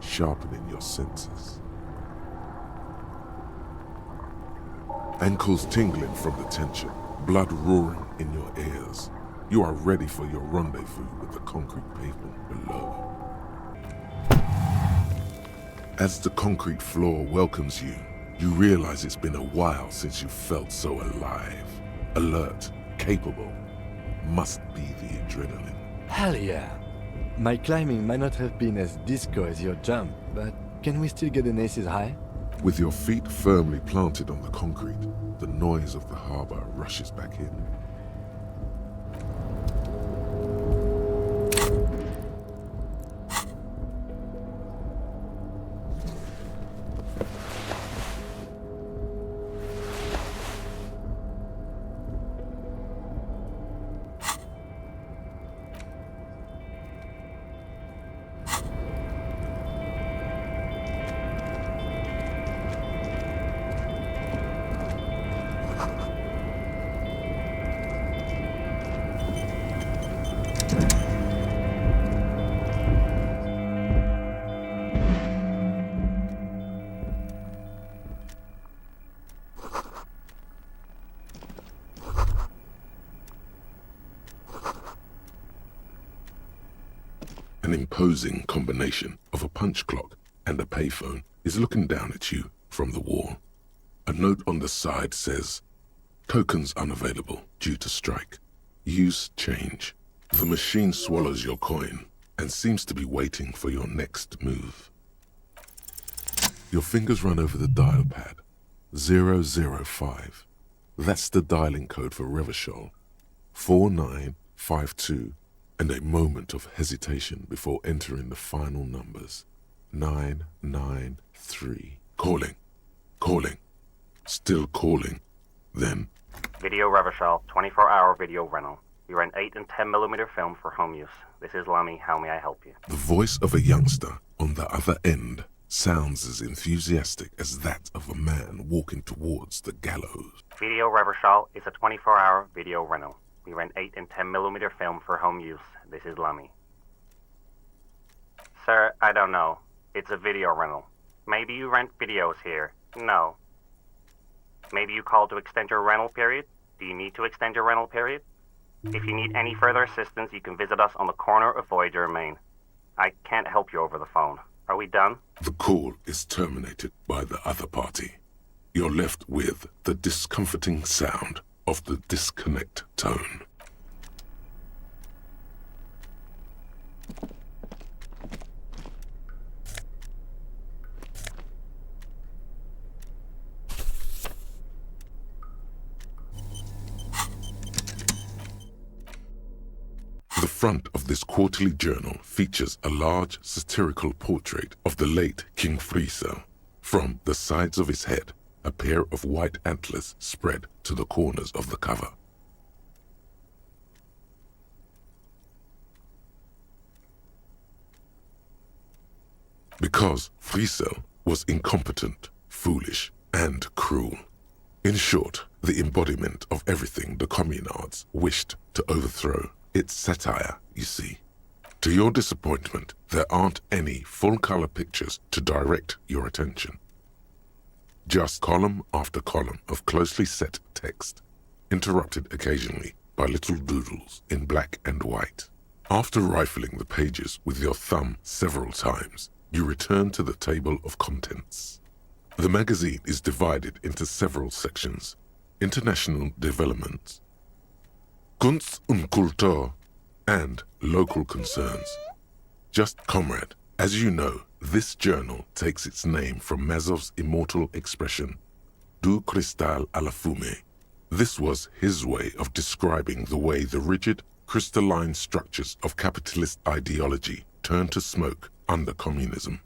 sharpening your senses. Ankles tingling from the tension, blood roaring in your ears. You are ready for your rendezvous with the concrete pavement below. As the concrete floor welcomes you, you realize it's been a while since you felt so alive, alert, capable. Must be the adrenaline. Hell yeah! My climbing might not have been as disco as your jump, but can we still get an aces high? With your feet firmly planted on the concrete, the noise of the harbor rushes back in. An imposing combination of a punch clock and a payphone is looking down at you from the wall. A note on the side says, "Tokens unavailable due to strike. Use change." The machine swallows your coin and seems to be waiting for your next move. Your fingers run over the dial pad. 005. That's the dialing code for Revachol. 4952. And a moment of hesitation before entering the final numbers. 993. Calling. Calling. Still calling. Then... Video Revachol, 24-hour video rental. We rent 8 and 10mm film for home use. This is Lamy. How may I help you? The voice of a youngster on the other end sounds as enthusiastic as that of a man walking towards the gallows. Video Revachol is a 24-hour video rental. We rent 8 and 10mm film for home use. This is Lamy. Sir, I don't know. It's a video rental. Maybe you rent videos here. No. Maybe you called to extend your rental period? Do you need to extend your rental period? If you need any further assistance, you can visit us on the corner of Voyager and Main. I can't help you over the phone. Are we done? The call is terminated by the other party. You're left with the discomforting sound of the disconnect tone. The front of this quarterly journal features a large satirical portrait of the late King Friesel. From the sides of his head, a pair of white antlers spread to the corners of the cover. Because Friesel was incompetent, foolish, and cruel. In short, the embodiment of everything the communards wished to overthrow. It's satire, you see. To your disappointment, there aren't any full-color pictures to direct your attention. Just column after column of closely set text, interrupted occasionally by little doodles in black and white. After rifling the pages with your thumb several times, you return to the table of contents. The magazine is divided into several sections. International developments, Kunst und Kultur, and local concerns. Just comrade, as you know, this journal takes its name from Mazov's immortal expression, Du Cristal à la Fumée. This was his way of describing the way the rigid, crystalline structures of capitalist ideology turn to smoke under communism.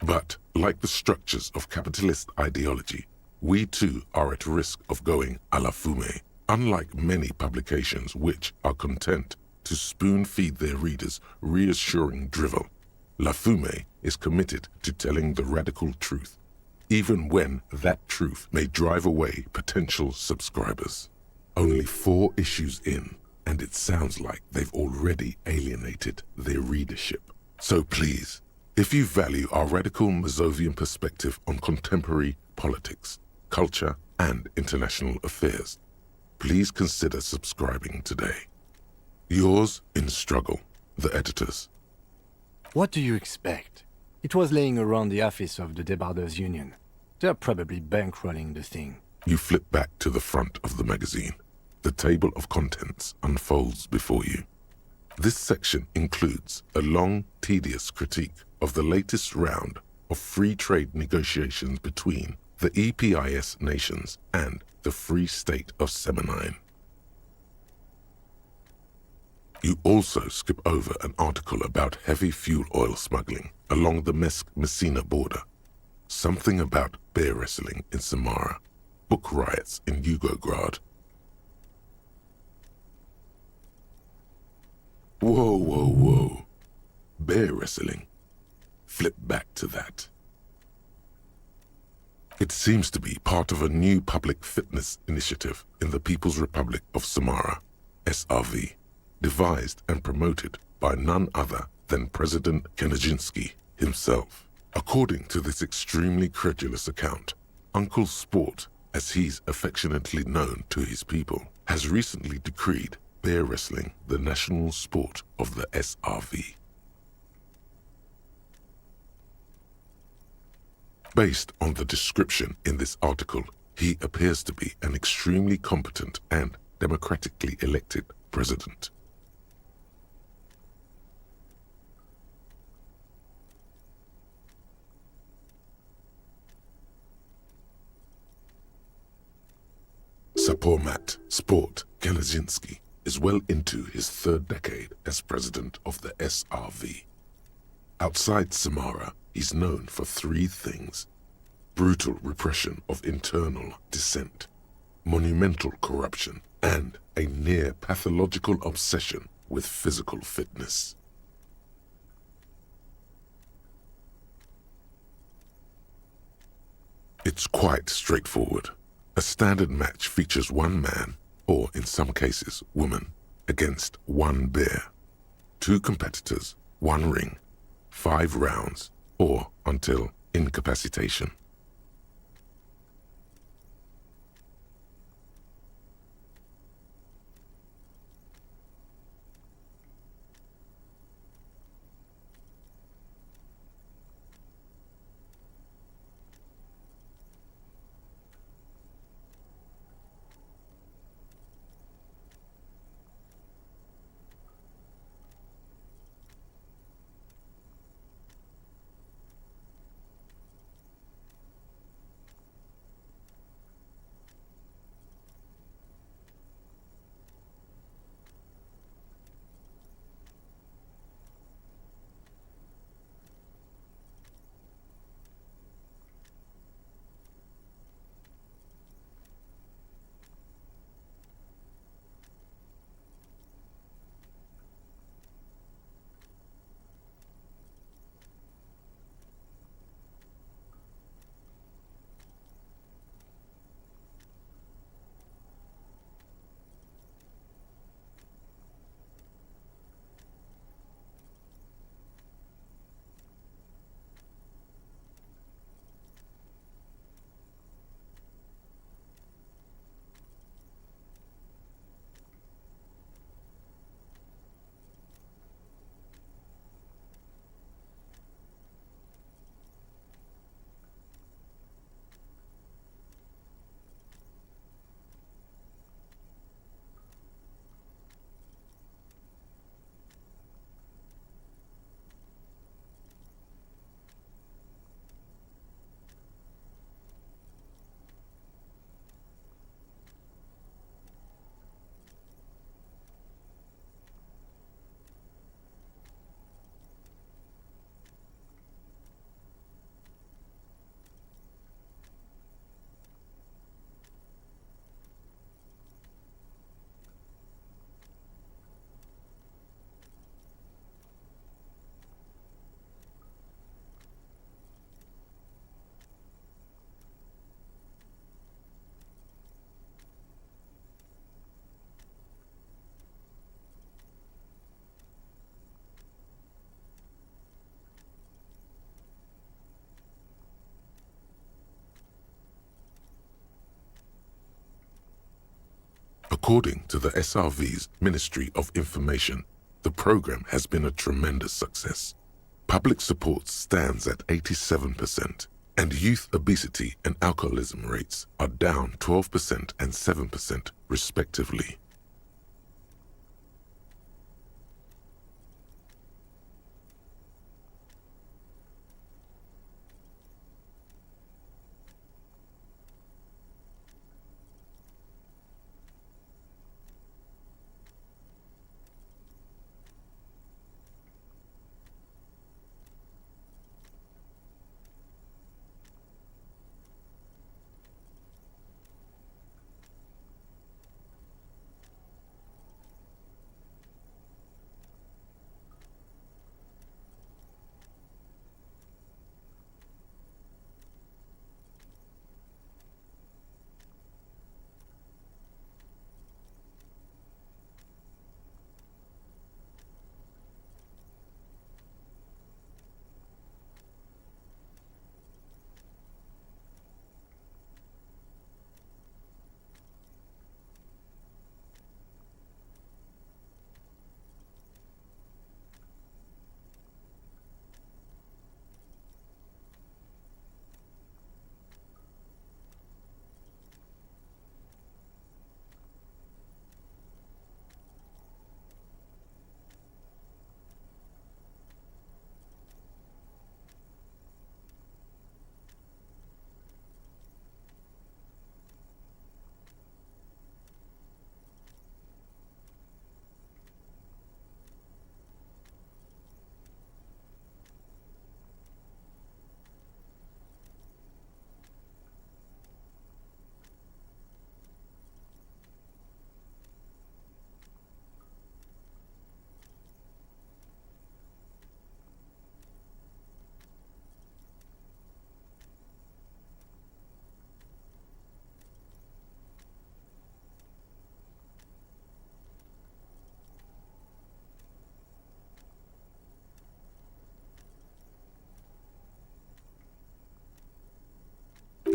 But, like the structures of capitalist ideology, we too are at risk of going à la fumée, unlike many publications which are content to spoon-feed their readers reassuring drivel. La Fumée is committed to telling the radical truth, even when that truth may drive away potential subscribers. Only 4 issues in, and it sounds like they've already alienated their readership. So please, if you value our radical Mazovian perspective on contemporary politics, culture, and international affairs, please consider subscribing today. Yours in struggle, the editors. What do you expect? It was laying around the office of the Debarders Union. They're probably bankrolling the thing. You flip back to the front of the magazine. The table of contents unfolds before you. This section includes a long, tedious critique of the latest round of free trade negotiations between the EPIS nations and the Free State of Semenine. You also skip over an article about heavy fuel oil smuggling along the Messina border, something about bear wrestling in Samara, book riots in Yugograd. Whoa, whoa, whoa. Bear wrestling. Flip back to that. It seems to be part of a new public fitness initiative in the People's Republic of Samara, SRV, devised and promoted by none other than President Kanajinsky himself. According to this extremely credulous account, Uncle Sport, as he's affectionately known to his people, has recently decreed bear wrestling the national sport of the SRV. Based on the description in this article, he appears to be an extremely competent and democratically elected president. Sapormat Sport Kanajinsky is well into his 3rd decade as president of the SRV. Outside Samara, he's known for 3 things: brutal repression of internal dissent, monumental corruption, and a near pathological obsession with physical fitness. It's quite straightforward. A standard match features 1 man, or in some cases woman, against 1 bear. 2 competitors, 1 ring, 5 rounds, or until incapacitation. According to the SRV's Ministry of Information, the program has been a tremendous success. Public support stands at 87%, and youth obesity and alcoholism rates are down 12% and 7% respectively.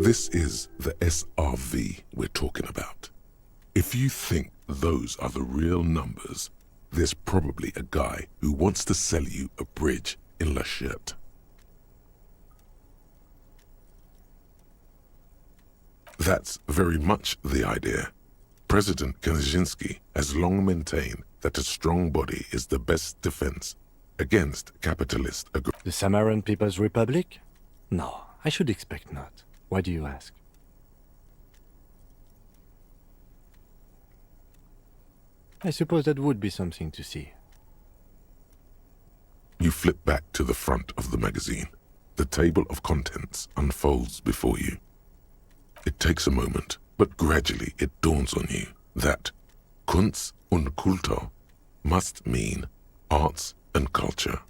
This is the SRV we're talking about. If you think those are the real numbers, there's probably a guy who wants to sell you a bridge in La Cherte. That's very much the idea. President Kaczynski has long maintained that a strong body is the best defense against capitalist aggression. The Samaran People's Republic? No, I should expect not. Why do you ask? I suppose that would be something to see. You flip back to the front of the magazine. The table of contents unfolds before you. It takes a moment, but gradually it dawns on you that Kunst und Kultur must mean arts and culture.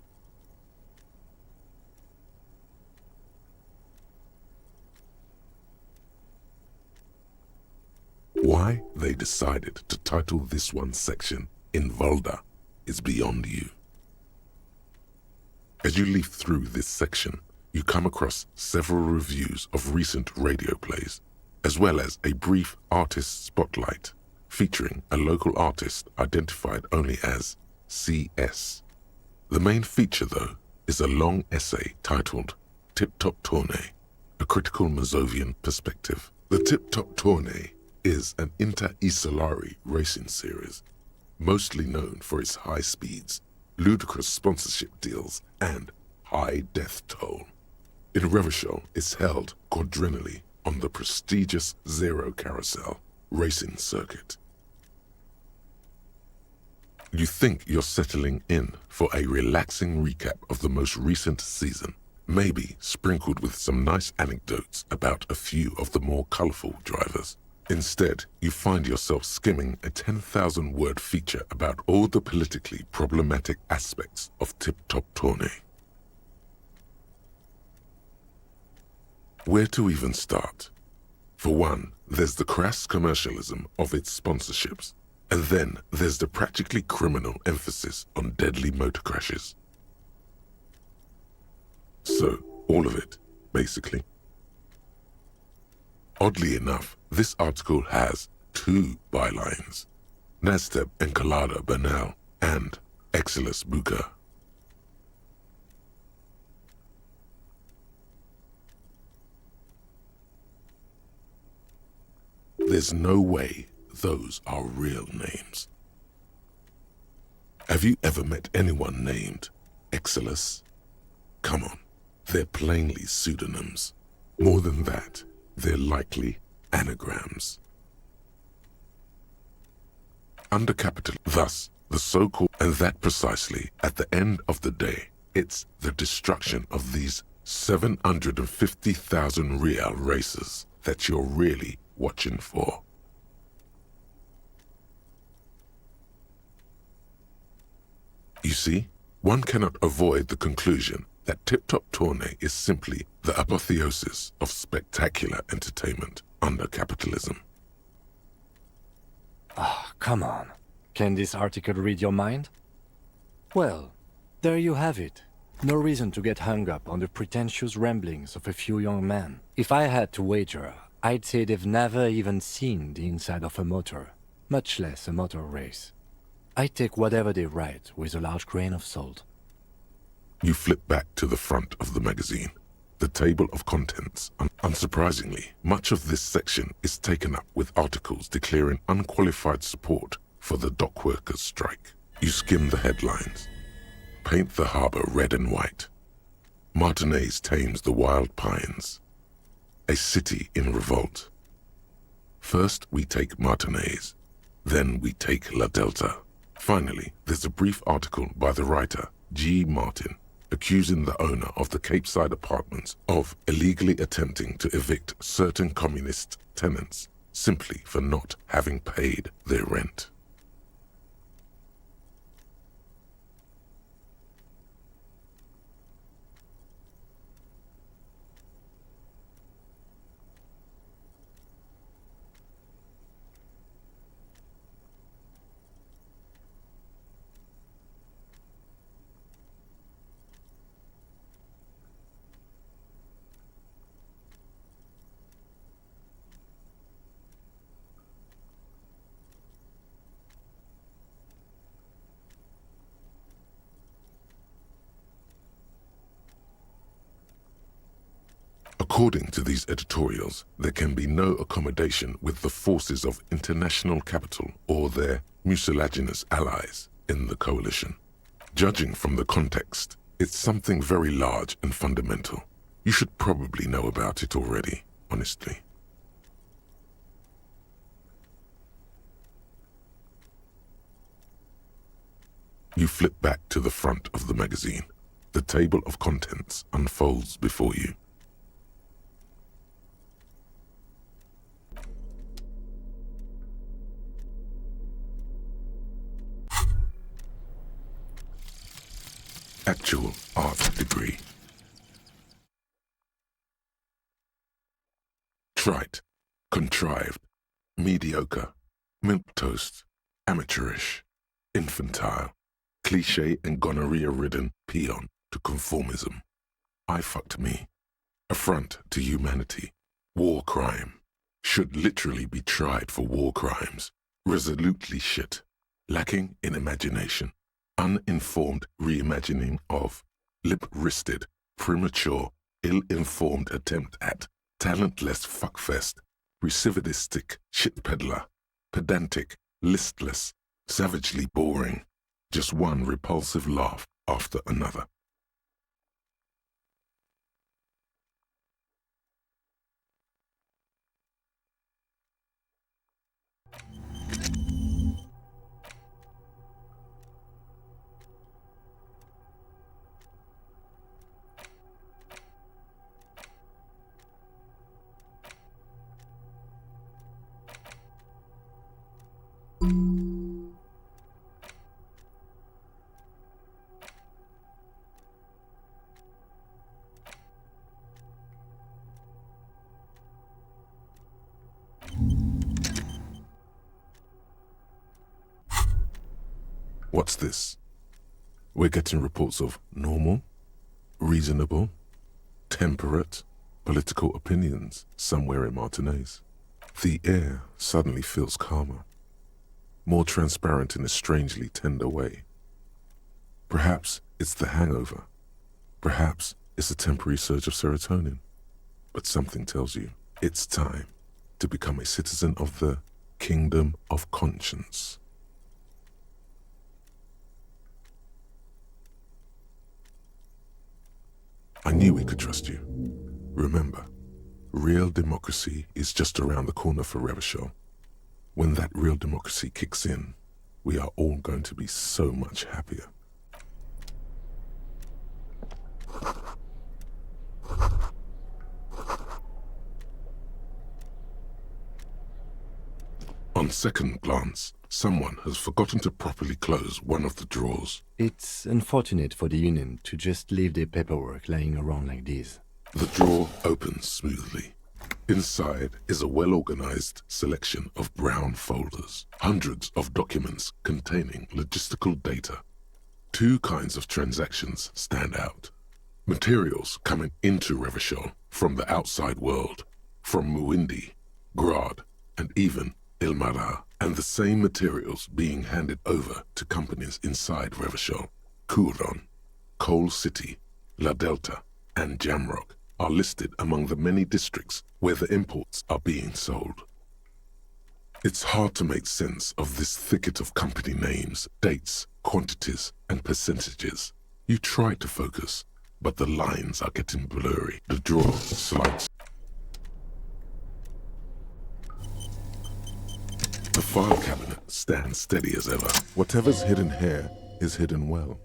Why they decided to title this one section In Volda is beyond you. As you leaf through this section, you come across several reviews of recent radio plays, as well as a brief artist spotlight featuring a local artist identified only as CS. The main feature, though, is a long essay titled Tip Top Tournée, a critical Mazovian perspective. The Tip Top Tournée is an inter-Isolari racing series, mostly known for its high speeds, ludicrous sponsorship deals, and high death toll. In Revachol, it's held quadrennially on the prestigious Zero Carousel racing circuit. You think you're settling in for a relaxing recap of the most recent season, maybe sprinkled with some nice anecdotes about a few of the more colorful drivers. Instead, you find yourself skimming a 10,000-word feature about all the politically problematic aspects of Tip Top Tournée. Where to even start? For one, there's the crass commercialism of its sponsorships, and then there's the practically criminal emphasis on deadly motor crashes. So, all of it, basically. Oddly enough, this article has 2 bylines. Nasteb Encolada Bernal, and Exilus Buka. There's no way those are real names. Have you ever met anyone named Exilus? Come on, they're plainly pseudonyms. More than that, they're likely anagrams. Under capital, thus, the so-called, and that precisely, at the end of the day, it's the destruction of these 750,000 real races that you're really watching for. You see, one cannot avoid the conclusion that Tip Top Tourney is simply the apotheosis of spectacular entertainment under capitalism. Ah, come on. Can this article read your mind? Well, there you have it. No reason to get hung up on the pretentious ramblings of a few young men. If I had to wager, I'd say they've never even seen the inside of a motor, much less a motor race. I take whatever they write with a large grain of salt. You flip back to the front of the magazine. The table of contents. Unsurprisingly, much of this section is taken up with articles declaring unqualified support for the dock workers' strike. You skim the headlines. Paint the harbor red and white. Martinez tames the wild pines. A city in revolt. First we take Martinez, then we take La Delta. Finally, there's a brief article by the writer, G. Martin, accusing the owner of the Capeside Apartments of illegally attempting to evict certain communist tenants simply for not having paid their rent. According to these editorials, there can be no accommodation with the forces of international capital or their mucilaginous allies in the coalition. Judging from the context, it's something very large and fundamental. You should probably know about it already, honestly. You flip back to the front of the magazine. The table of contents unfolds before you. Actual art degree. Trite, contrived, mediocre, milquetoast, amateurish, infantile, cliché and gonorrhea-ridden peon to conformism. I fucked me. Affront to humanity. War crime. Should literally be tried for war crimes. Resolutely shit. Lacking in imagination. Uninformed reimagining of, lip-wristed, premature, ill-informed attempt at, talentless fuckfest, recidivistic shit peddler, pedantic, listless, savagely boring, just one repulsive laugh after another. What's this? We're getting reports of normal, reasonable, temperate political opinions somewhere in Martinez. The air suddenly feels calmer. more transparent in a strangely tender way. Perhaps it's the hangover. Perhaps it's a temporary surge of serotonin. But something tells you it's time to become a citizen of the Kingdom of Conscience. I knew we could trust you. Remember, real democracy is just around the corner for Revachol. When that real democracy kicks in, we are all going to be so much happier. On second glance, someone has forgotten to properly close one of the drawers. It's unfortunate for the Union to just leave their paperwork lying around like this. The drawer opens smoothly. Inside is a well-organized selection of brown folders, hundreds of documents containing logistical data. Two kinds of transactions stand out. Materials coming into Revachol from the outside world, from Muindi, Grad, and even Ilmara, and the same materials being handed over to companies inside Revachol. Kuron, Coal City, La Delta, and Jamrock are listed among the many districts where the imports are being sold. It's hard to make sense of this thicket of company names, dates, quantities, and percentages. You try to focus, but the lines are getting blurry. The drawer slides. The file cabinet stands steady as ever. Whatever's hidden here is hidden well.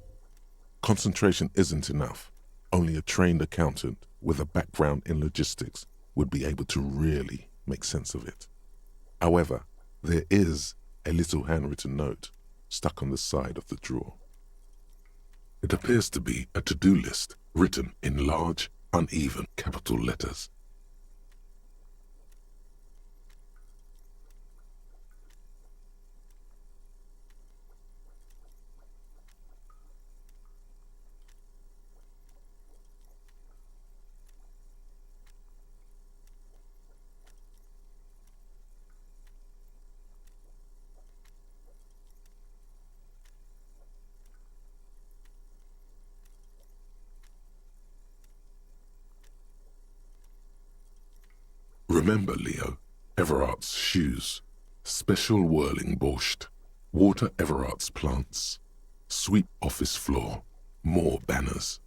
Concentration isn't enough. Only a trained accountant with a background in logistics would be able to really make sense of it. However, there is a little handwritten note stuck on the side of the drawer. It appears to be a to-do list written in large, uneven capital letters. Remember, Leo, Everart's shoes, special whirling borscht, water Everart's plants, sweep office floor, more banners.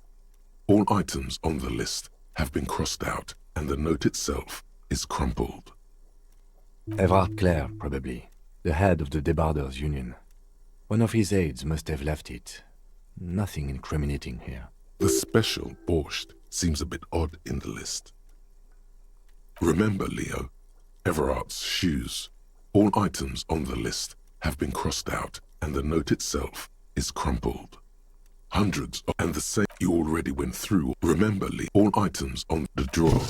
All items on the list have been crossed out and the note itself is crumpled. Everard Clare, probably, the head of the Debarders Union. One of his aides must have left it. Nothing incriminating here. The special borscht seems a bit odd in the list. Remember, Leo, Everart's shoes. All items on the list have been crossed out and the note itself is crumpled. Hundreds of, and the same you already went through. Remember, Leo, all items on the drawer.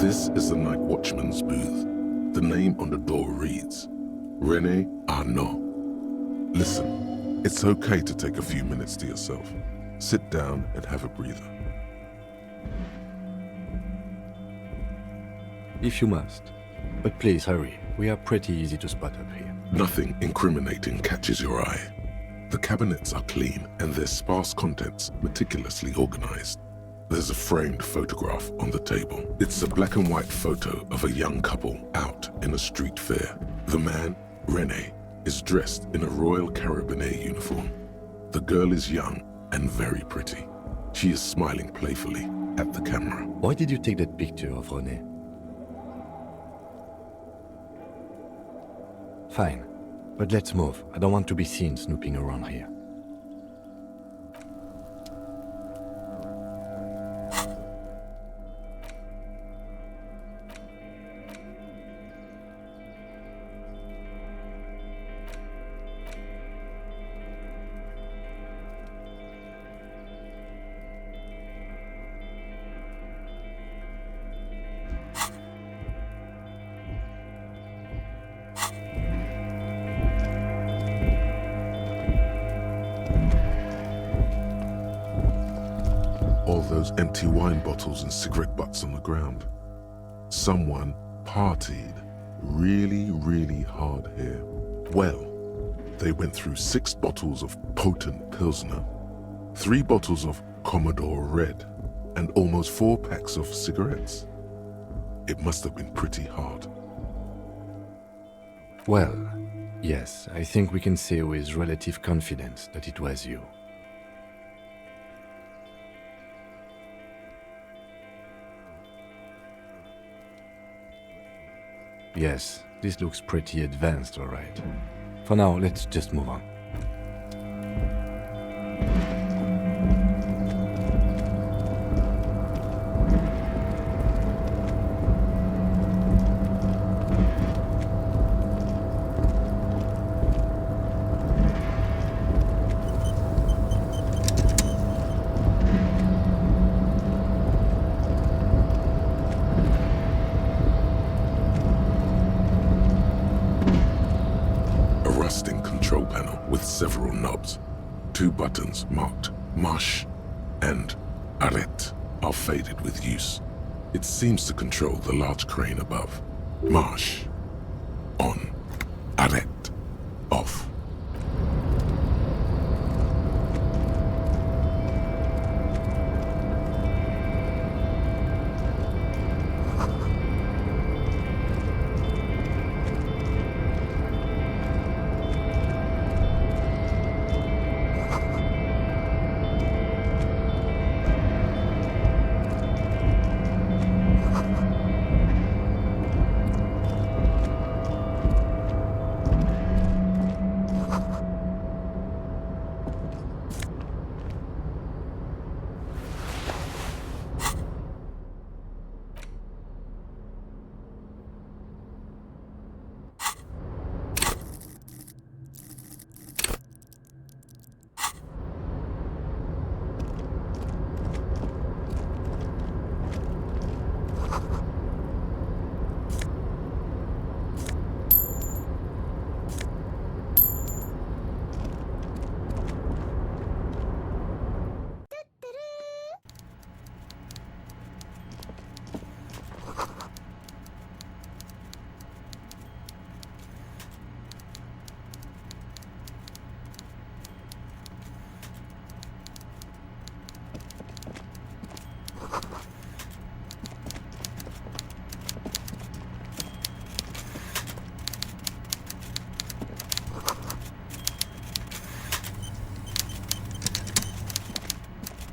This is the night watchman's booth. The name on the door reads, René Arnaud. Listen, it's okay to take a few minutes to yourself. Sit down and have a breather. If you must. But please hurry. We are pretty easy to spot up here. Nothing incriminating catches your eye. The cabinets are clean and their sparse contents meticulously organized. There's a framed photograph on the table. It's a black and white photo of a young couple out in a street fair. The man, René, is dressed in a Royal Carabiniers uniform. The girl is young and very pretty. She is smiling playfully at the camera. Why did you take that picture of René? Fine, but let's move. I don't want to be seen snooping around here. All those empty wine bottles and cigarette butts on the ground. Someone partied really hard here. Well, they went through 6 bottles of potent Pilsner, 3 bottles of Commodore Red, and almost 4 packs of cigarettes. It must have been pretty hard. Well, yes, I think we can say with relative confidence that it was you. Yes, this looks pretty advanced, all right. For now, let's just move on. Control panel with several knobs. 2 buttons marked Marche and Arrête are faded with use. It seems to control the large crane above. Marche. On. Arrête. Off.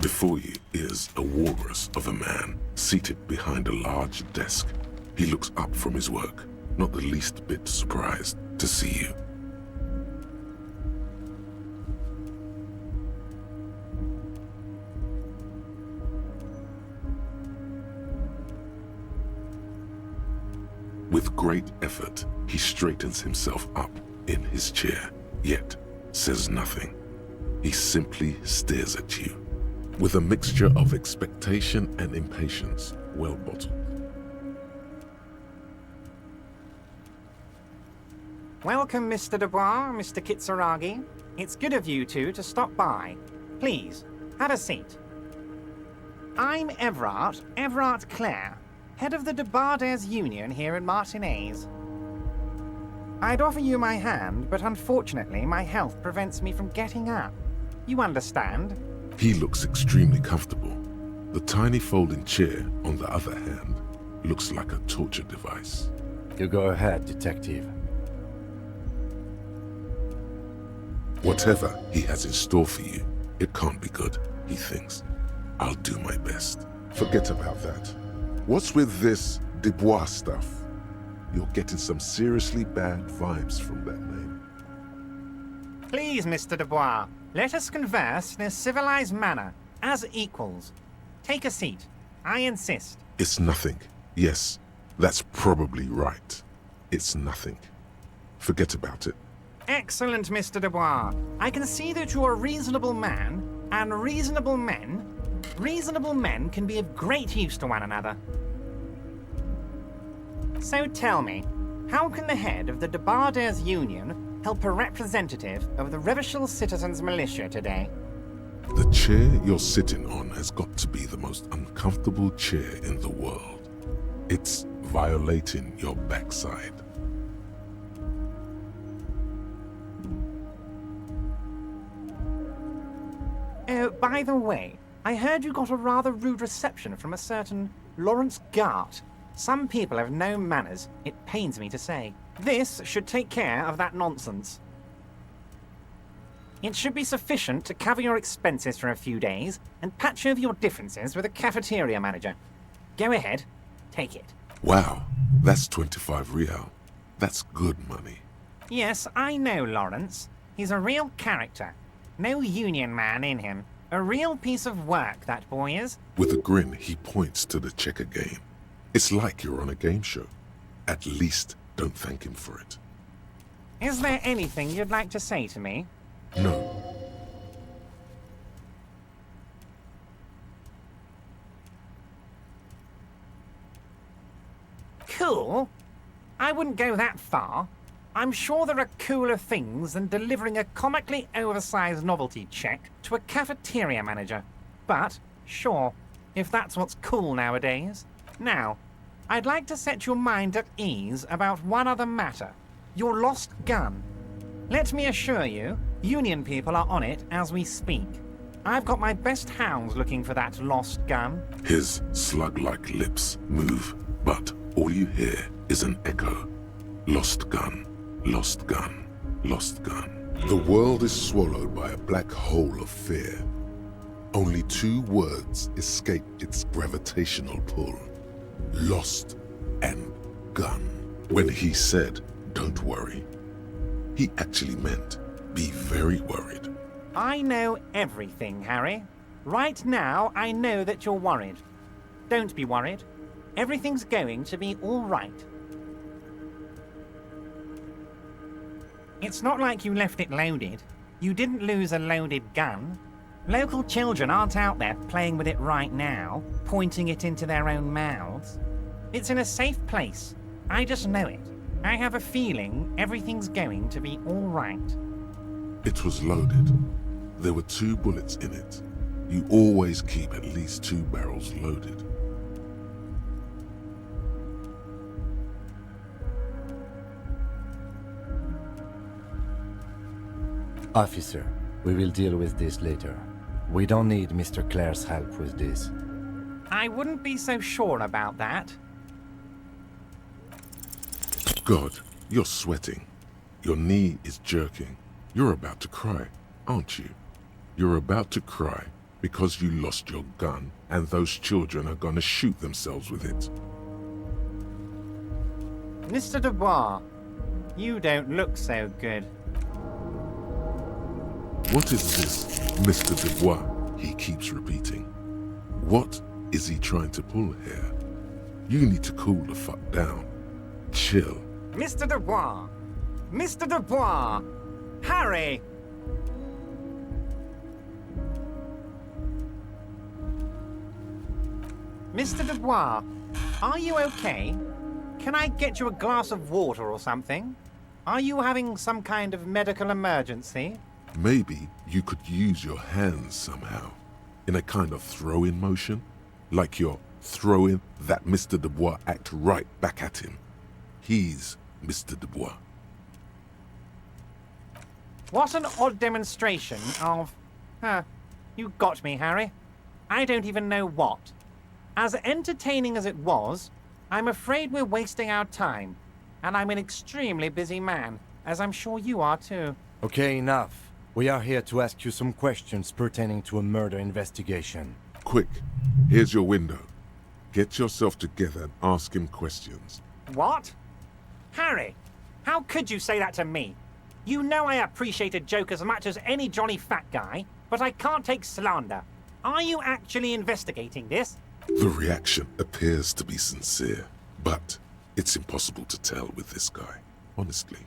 Before you is a walrus of a man seated behind a large desk. He looks up from his work, not the least bit surprised to see you. With great effort, he straightens himself up in his chair, yet says nothing. He simply stares at you, with a mixture of expectation and impatience well bottled. Welcome, Mr. Dubois, Mr. Kitsuragi. It's good of you two to stop by. Please, have a seat. I'm Everard Clare, head of the Debarders Union here in Martinez. I'd offer you my hand, but unfortunately my health prevents me from getting up. You understand? He looks extremely comfortable. The tiny folding chair, on the other hand, looks like a torture device. You go ahead, detective. Whatever he has in store for you, it can't be good, he thinks. I'll do my best. Forget about that. What's with this Dubois stuff? You're getting some seriously bad vibes from that name. Please, Mr. Dubois, let us converse in a civilized manner, as equals. Take a seat. I insist. It's nothing. Yes, that's probably right. It's nothing. Forget about it. Excellent, Mr. Dubois. I can see that you're a reasonable man, and reasonable men can be of great use to one another. So tell me, how can the head of the Debarders Union help a representative of the Revachol Citizens Militia today? The chair you're sitting on has got to be the most uncomfortable chair in the world. It's violating your backside. Oh, by the way, I heard you got a rather rude reception from a certain Lawrence Gart. Some people have no manners, it pains me to say. This should take care of that nonsense. It should be sufficient to cover your expenses for a few days and patch over your differences with a cafeteria manager. Go ahead, take it. Wow, that's 25 real. That's good money. Yes, I know Lawrence. He's a real character. No union man in him. A real piece of work, that boy is. With a grin, he points to the checker game. It's like you're on a game show. At least don't thank him for it. Is there anything you'd like to say to me? No. Cool? I wouldn't go that far. I'm sure there are cooler things than delivering a comically oversized novelty check to a cafeteria manager. But, sure, if that's what's cool nowadays. Now, I'd like to set your mind at ease about one other matter. Your lost gun. Let me assure you, Union people are on it as we speak. I've got my best hounds looking for that lost gun. His slug-like lips move, but all you hear is an echo. Lost gun, lost gun, lost gun. The world is swallowed by a black hole of fear. Only two words escape its gravitational pull. Lost and gun. When he said, "Don't worry," he actually meant, be very worried. I know everything, Harry. Right now, I know that you're worried. Don't be worried. Everything's going to be all right. It's not like you left it loaded. You didn't lose a loaded gun. Local children aren't out there playing with it right now, pointing it into their own mouths. It's in a safe place. I just know it. I have a feeling everything's going to be all right. It was loaded. There were 2 bullets in it. You always keep at least 2 barrels loaded. Officer, we will deal with this later. We don't need Mr. Clare's help with this. I wouldn't be so sure about that. God, you're sweating. Your knee is jerking. You're about to cry, aren't you? You're about to cry because you lost your gun and those children are gonna shoot themselves with it. Mr. Dubois, you don't look so good. What is this, Mr. Dubois? He keeps repeating. What is he trying to pull here? You need to cool the fuck down. Chill. Mr. Dubois! Mr. Dubois! Harry! Mr. Dubois, are you okay? Can I get you a glass of water or something? Are you having some kind of medical emergency? Maybe you could use your hands somehow, in a kind of throw-in motion, like you're throwing that Mr. Dubois act right back at him. He's Mr. Dubois. What an odd demonstration of... you got me, Harry. I don't even know what. As entertaining as it was, I'm afraid we're wasting our time. And I'm an extremely busy man, as I'm sure you are too. Okay, enough. We are here to ask you some questions pertaining to a murder investigation. Quick, here's your window. Get yourself together and ask him questions. What? Harry, how could you say that to me? You know I appreciate a joke as much as any jolly fat guy, but I can't take slander. Are you actually investigating this? The reaction appears to be sincere, but it's impossible to tell with this guy, honestly.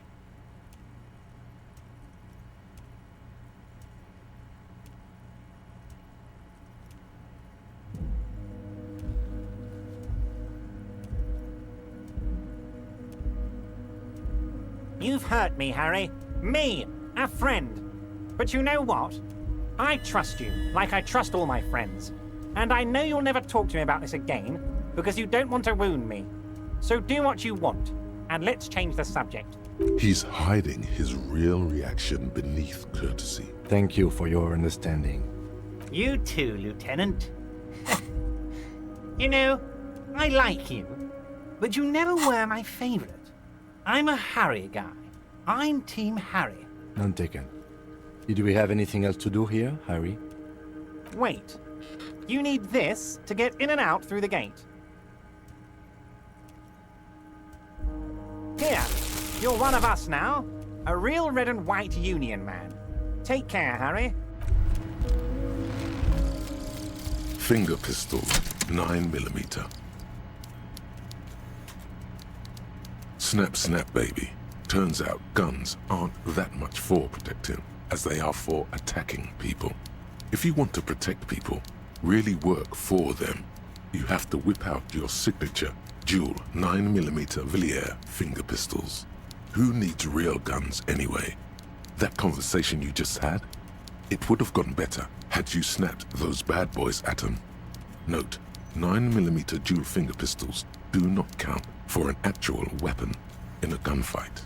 You've hurt me, Harry. Me, a friend. But you know what? I trust you, like I trust all my friends. And I know you'll never talk to me about this again, because you don't want to wound me. So do what you want, and let's change the subject. He's hiding his real reaction beneath courtesy. Thank you for your understanding. You too, Lieutenant. You know, I like you, but you never were my favorite. I'm a Harry guy. I'm Team Harry. None taken. Did we have anything else to do here, Harry? Wait. You need this to get in and out through the gate. Here, you're one of us now. A real red and white Union man. Take care, Harry. Finger pistol, 9mm. Snap, snap, baby. Turns out guns aren't that much for protecting as they are for attacking people. If you want to protect people, really work for them, you have to whip out your signature dual 9mm Villiers finger pistols. Who needs real guns anyway? That conversation you just had? It would have gone better had you snapped those bad boys at them. Note, 9mm dual finger pistols do not count for an actual weapon in a gunfight.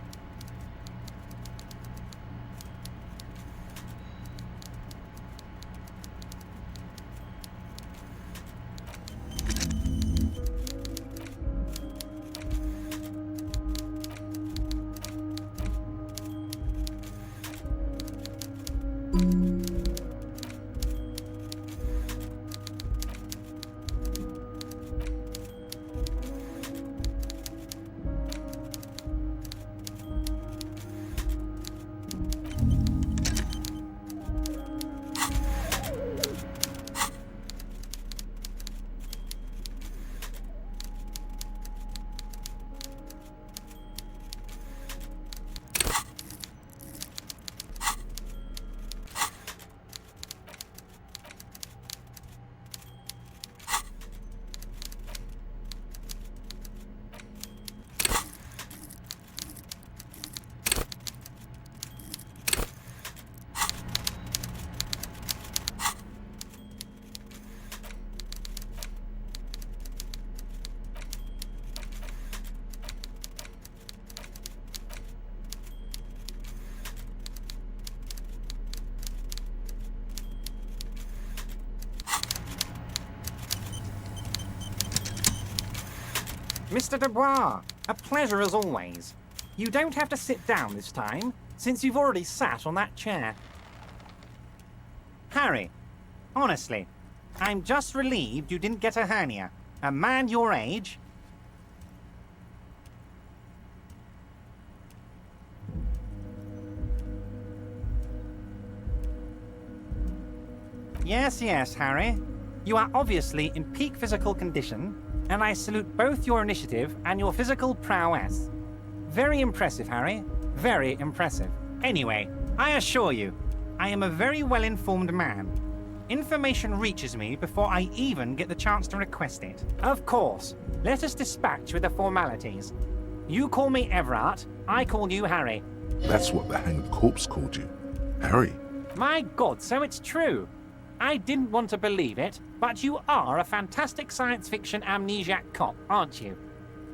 Mr. Dubois, a pleasure as always. You don't have to sit down this time, since you've already sat on that chair. Harry, honestly, I'm just relieved you didn't get a hernia. A man your age... Yes, Harry. You are obviously in peak physical condition, and I salute both your initiative and your physical prowess. Very impressive, Harry. Very impressive. Anyway, I assure you, I am a very well-informed man. Information reaches me before I even get the chance to request it. Of course, let us dispatch with the formalities. You call me Everard, I call you Harry. That's what the hanged corpse called you. Harry. My God, so it's true. I didn't want to believe it, but you are a fantastic science fiction amnesiac cop, aren't you?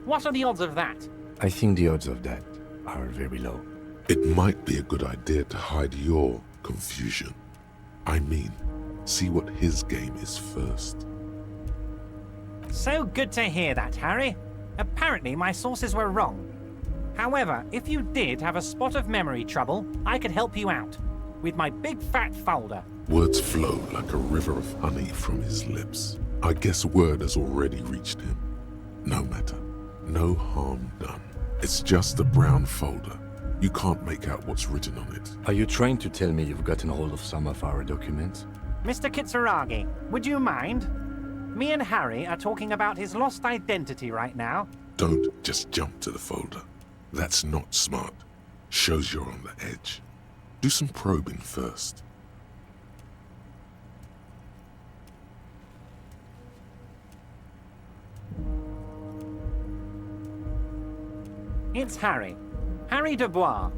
What are the odds of that? I think the odds of that are very low. It might be a good idea to hide your confusion. I mean, see what his game is first. So good to hear that, Harry. Apparently my sources were wrong. However, if you did have a spot of memory trouble, I could help you out. With my big fat folder. Words flow like a river of honey from his lips. I guess word has already reached him. No matter. No harm done. It's just a brown folder. You can't make out what's written on it. Are you trying to tell me you've gotten hold of some of our documents? Mr. Kitsuragi, would you mind? Me and Harry are talking about his lost identity right now. Don't just jump to the folder. That's not smart. Shows you're on the edge. Do some probing first. It's Harry. Harry Dubois.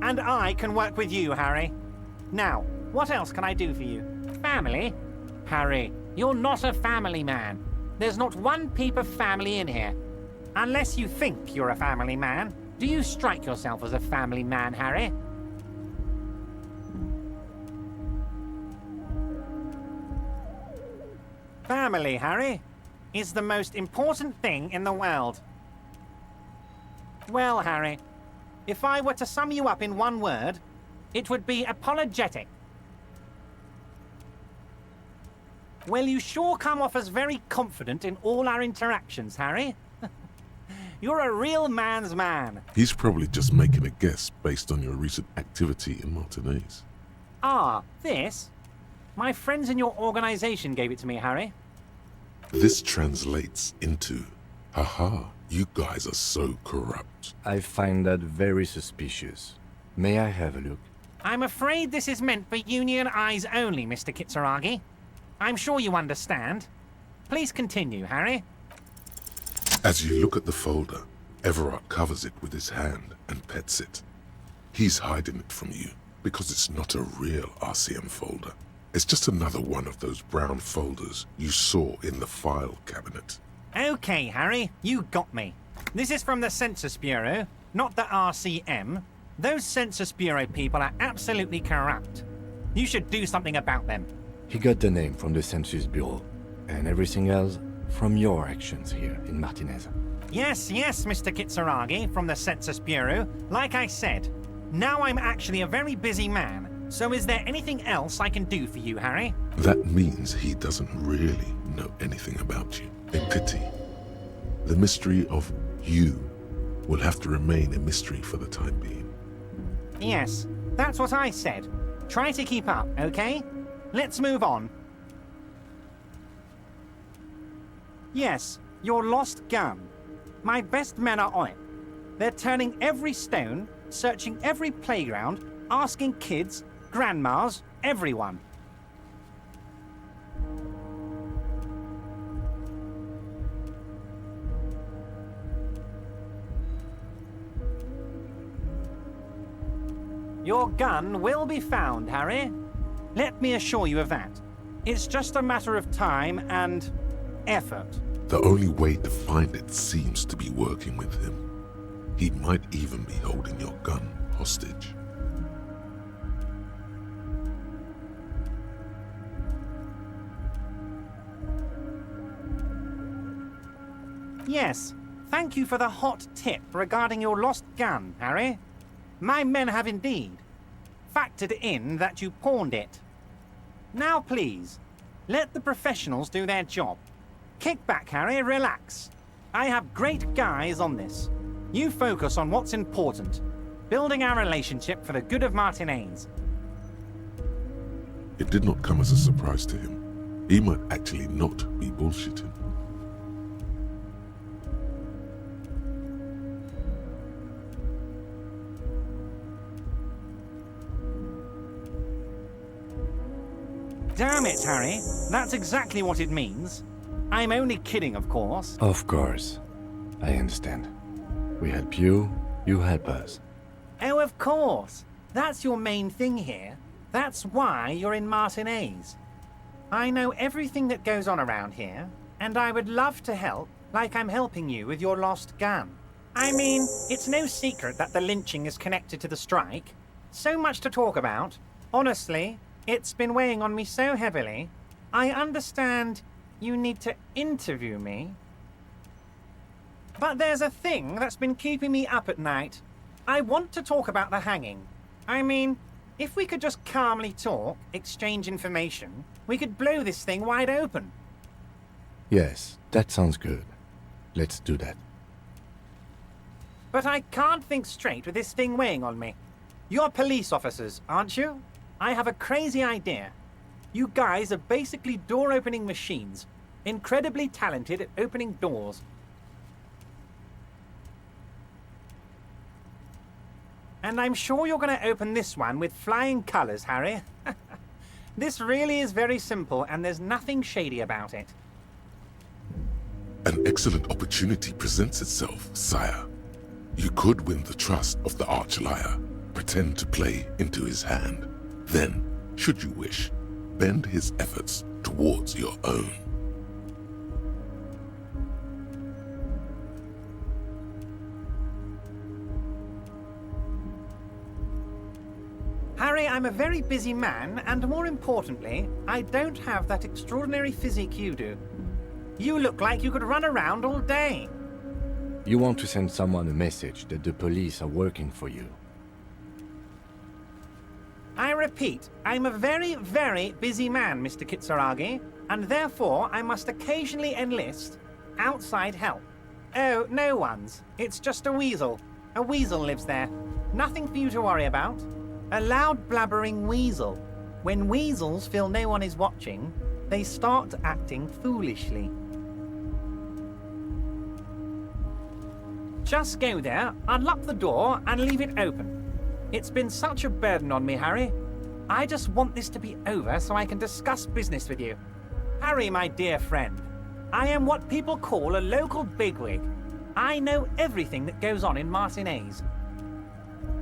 And I can work with you, Harry. Now, what else can I do for you? Family? Harry, you're not a family man. There's not one peep of family in here. Unless you think you're a family man. Do you strike yourself as a family man, Harry? Family, Harry, is the most important thing in the world. Well, Harry, if I were to sum you up in one word, it would be apologetic. Well, you sure come off as very confident in all our interactions, Harry. You're a real man's man. He's probably just making a guess based on your recent activity in Martinez. Ah, this? My friends in your organization gave it to me, Harry. This translates into, haha, you guys are so corrupt. I find that very suspicious. May I have a look? I'm afraid this is meant for Union eyes only, Mr. Kitsuragi. I'm sure you understand. Please continue, Harry. As you look at the folder, Everard covers it with his hand and pets it. He's hiding it from you because it's not a real RCM folder. It's just another one of those brown folders you saw in the file cabinet. Okay, Harry, you got me. This is from the Census Bureau, not the RCM. Those Census Bureau people are absolutely corrupt. You should do something about them. He got the name from the Census Bureau, and everything else from your actions here in Martinez. Yes, Mr. Kitsuragi, from the Census Bureau. Like I said, now I'm actually a very busy man. So is there anything else I can do for you, Harry? That means he doesn't really know anything about you. A pity. The mystery of you will have to remain a mystery for the time being. Yes, that's what I said. Try to keep up, okay? Let's move on. Yes, your lost gun. My best men are on it. They're turning every stone, searching every playground, asking kids, grandmas, everyone. Your gun will be found, Harry. Let me assure you of that. It's just a matter of time and effort. The only way to find it seems to be working with him. He might even be holding your gun hostage. Yes, thank you for the hot tip regarding your lost gun, Harry. My men have indeed factored in that you pawned it. Now please, let the professionals do their job. Kick back, Harry, relax. I have great guys on this. You focus on what's important, building our relationship for the good of Martinez. It did not come as a surprise to him. He might actually not be bullshitting. Damn it, Harry. That's exactly what it means. I'm only kidding, of course. Of course. I understand. We help you, you help us. Oh, of course. That's your main thing here. That's why you're in Martinez. I know everything that goes on around here, and I would love to help, like I'm helping you with your lost gun. I mean, it's no secret that the lynching is connected to the strike. So much to talk about. Honestly, it's been weighing on me so heavily. I understand you need to interview me. But there's a thing that's been keeping me up at night. I want to talk about the hanging. I mean, if we could just calmly talk, exchange information, we could blow this thing wide open. Yes, that sounds good. Let's do that. But I can't think straight with this thing weighing on me. You're police officers, aren't you? I have a crazy idea. You guys are basically door-opening machines, incredibly talented at opening doors. And I'm sure you're going to open this one with flying colors, Harry. This really is very simple, and there's nothing shady about it. An excellent opportunity presents itself, sire. You could win the trust of the Archliar, pretend to play into his hand. Then, should you wish, bend his efforts towards your own. Harry, I'm a very busy man, and more importantly, I don't have that extraordinary physique you do. You look like you could run around all day. You want to send someone a message that the police are working for you. I repeat, I'm a very, very busy man, Mr. Kitsuragi, and therefore I must occasionally enlist outside help. Oh, no one's. It's just a weasel. A weasel lives there. Nothing for you to worry about. A loud blabbering weasel. When weasels feel no one is watching, they start acting foolishly. Just go there, unlock the door, and leave it open. It's been such a burden on me, Harry. I just want this to be over so I can discuss business with you. Harry, my dear friend, I am what people call a local bigwig. I know everything that goes on in Martinez.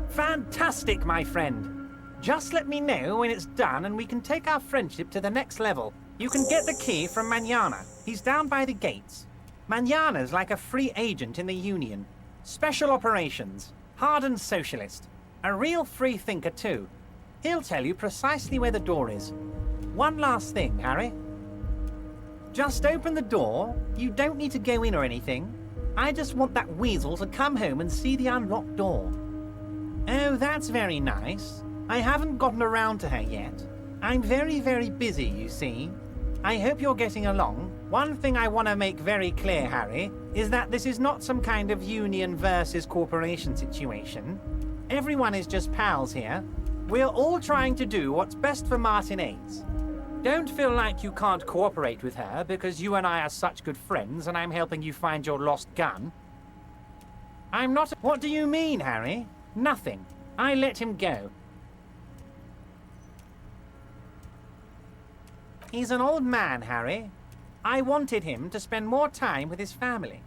Fantastic, my friend. Just let me know when it's done and we can take our friendship to the next level. You can get the key from Manana. He's down by the gates. Manana's like a free agent in the Union. Special operations. Hardened socialist. A real free thinker, too. He'll tell you precisely where the door is. One last thing, Harry. Just open the door. You don't need to go in or anything. I just want that weasel to come home and see the unlocked door. Oh, that's very nice. I haven't gotten around to her yet. I'm very, very busy, you see. I hope you're getting along. One thing I want to make very clear, Harry, is that this is not some kind of union versus corporation situation. Everyone is just pals here. We're all trying to do what's best for Martinez. Don't feel like you can't cooperate with her because you and I are such good friends and I'm helping you find your lost gun. I'm not... What do you mean, Harry? Nothing. I let him go. He's an old man, Harry. I wanted him to spend more time with his family.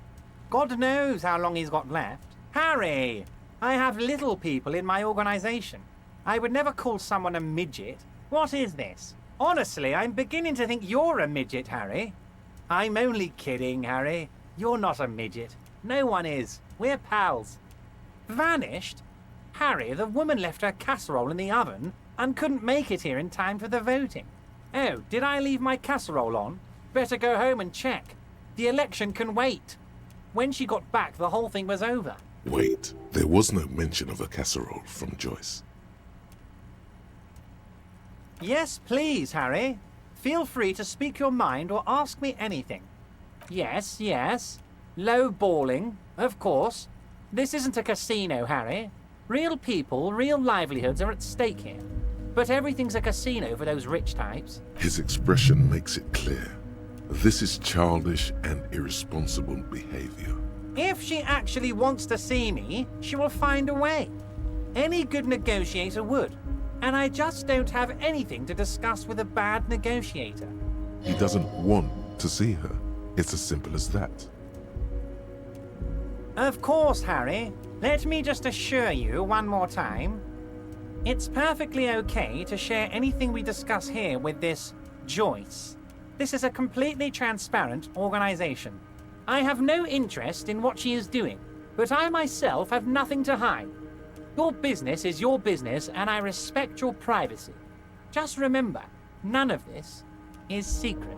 God knows how long he's got left. Harry! I have little people in my organization. I would never call someone a midget. What is this? Honestly, I'm beginning to think you're a midget, Harry. I'm only kidding, Harry. You're not a midget. No one is. We're pals. Vanished? Harry, the woman left her casserole in the oven and couldn't make it here in time for the voting. Oh, did I leave my casserole on? Better go home and check. The election can wait. When she got back, the whole thing was over. Wait, there was no mention of a casserole from Joyce. Yes, please, Harry. Feel free to speak your mind or ask me anything. Yes, yes. Low balling, of course. This isn't a casino, Harry. Real people, real livelihoods are at stake here. But everything's a casino for those rich types. His expression makes it clear. This is childish and irresponsible behavior. If she actually wants to see me, she will find a way. Any good negotiator would. And I just don't have anything to discuss with a bad negotiator. He doesn't want to see her. It's as simple as that. Of course, Harry. Let me just assure you one more time. It's perfectly okay to share anything we discuss here with this Joyce. This is a completely transparent organization. I have no interest in what she is doing, but I myself have nothing to hide. Your business is your business, and I respect your privacy. Just remember, none of this is secret.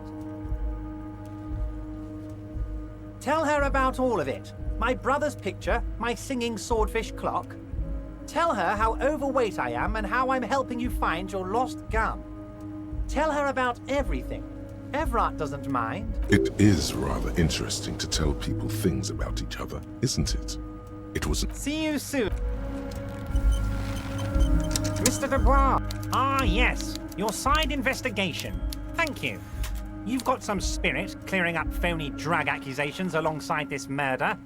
Tell her about all of it. My brother's picture, my singing swordfish clock. Tell her how overweight I am and how I'm helping you find your lost gum. Tell her about everything. Evrart doesn't mind. It is rather interesting to tell people things about each other, isn't it? It wasn't. See you soon. Mr. Dubois. Ah, yes. Your side investigation. Thank you. You've got some spirit clearing up phony drug accusations alongside this murder.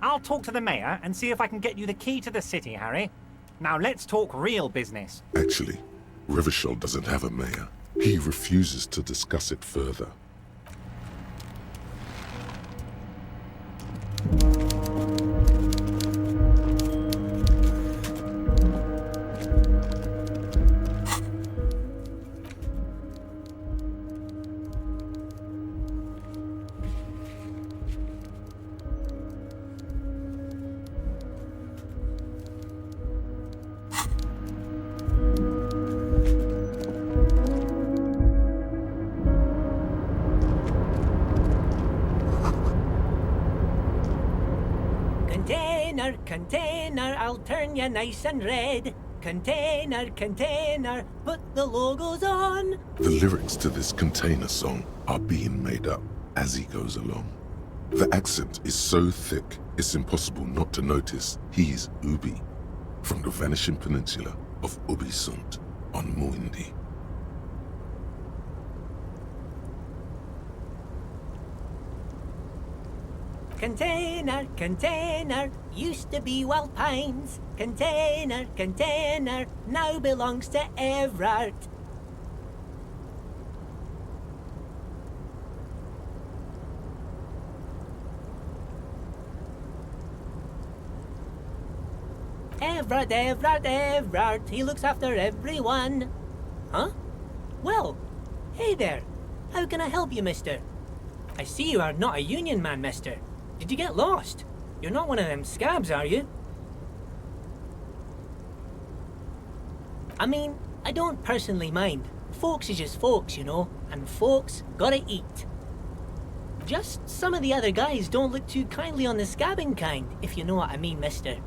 I'll talk to the mayor and see if I can get you the key to the city, Harry. Now let's talk real business. Actually, Revachol doesn't have a mayor. He refuses to discuss it further. Container, I'll turn you nice and red. Container, container, put the logos on. The lyrics to this Container song are being made up as he goes along. The accent is so thick, it's impossible not to notice he's Ubi, from the vanishing peninsula of Ubisund on Muindi. Container, container, used to be Wild Pines. Container, container, now belongs to Evrart. Evrart, he looks after everyone. Huh? Well, hey there. How can I help you, mister? I see you are not a union man, mister. Did you get lost? You're not one of them scabs, are you? I mean, I don't personally mind. Folks is just folks, you know, and folks gotta eat. Just some of the other guys don't look too kindly on the scabbing kind, if you know what I mean, mister.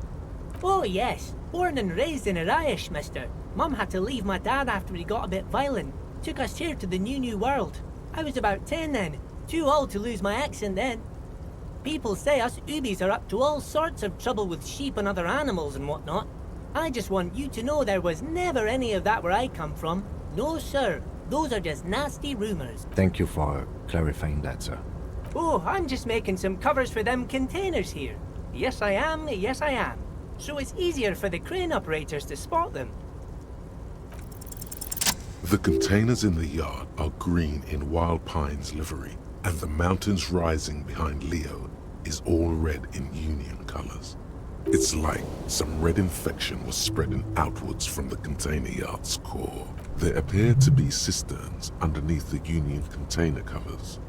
Oh yes, born and raised in Ariash, mister. Mum had to leave my dad after he got a bit violent. Took us here to the new world. I was about 10 then, too old to lose my accent then. People say us Ubis are up to all sorts of trouble with sheep and other animals and whatnot. I just want you to know there was never any of that where I come from. No, sir. Those are just nasty rumors. Thank you for clarifying that, sir. Oh, I'm just making some covers for them containers here. Yes, I am. Yes, I am. So it's easier for the crane operators to spot them. The containers in the yard are green in Wild Pines livery, and the mountains rising behind Leo is all red in Union colors. It's like some red infection was spreading outwards from the container yard's core. There appear to be cisterns underneath the Union container covers.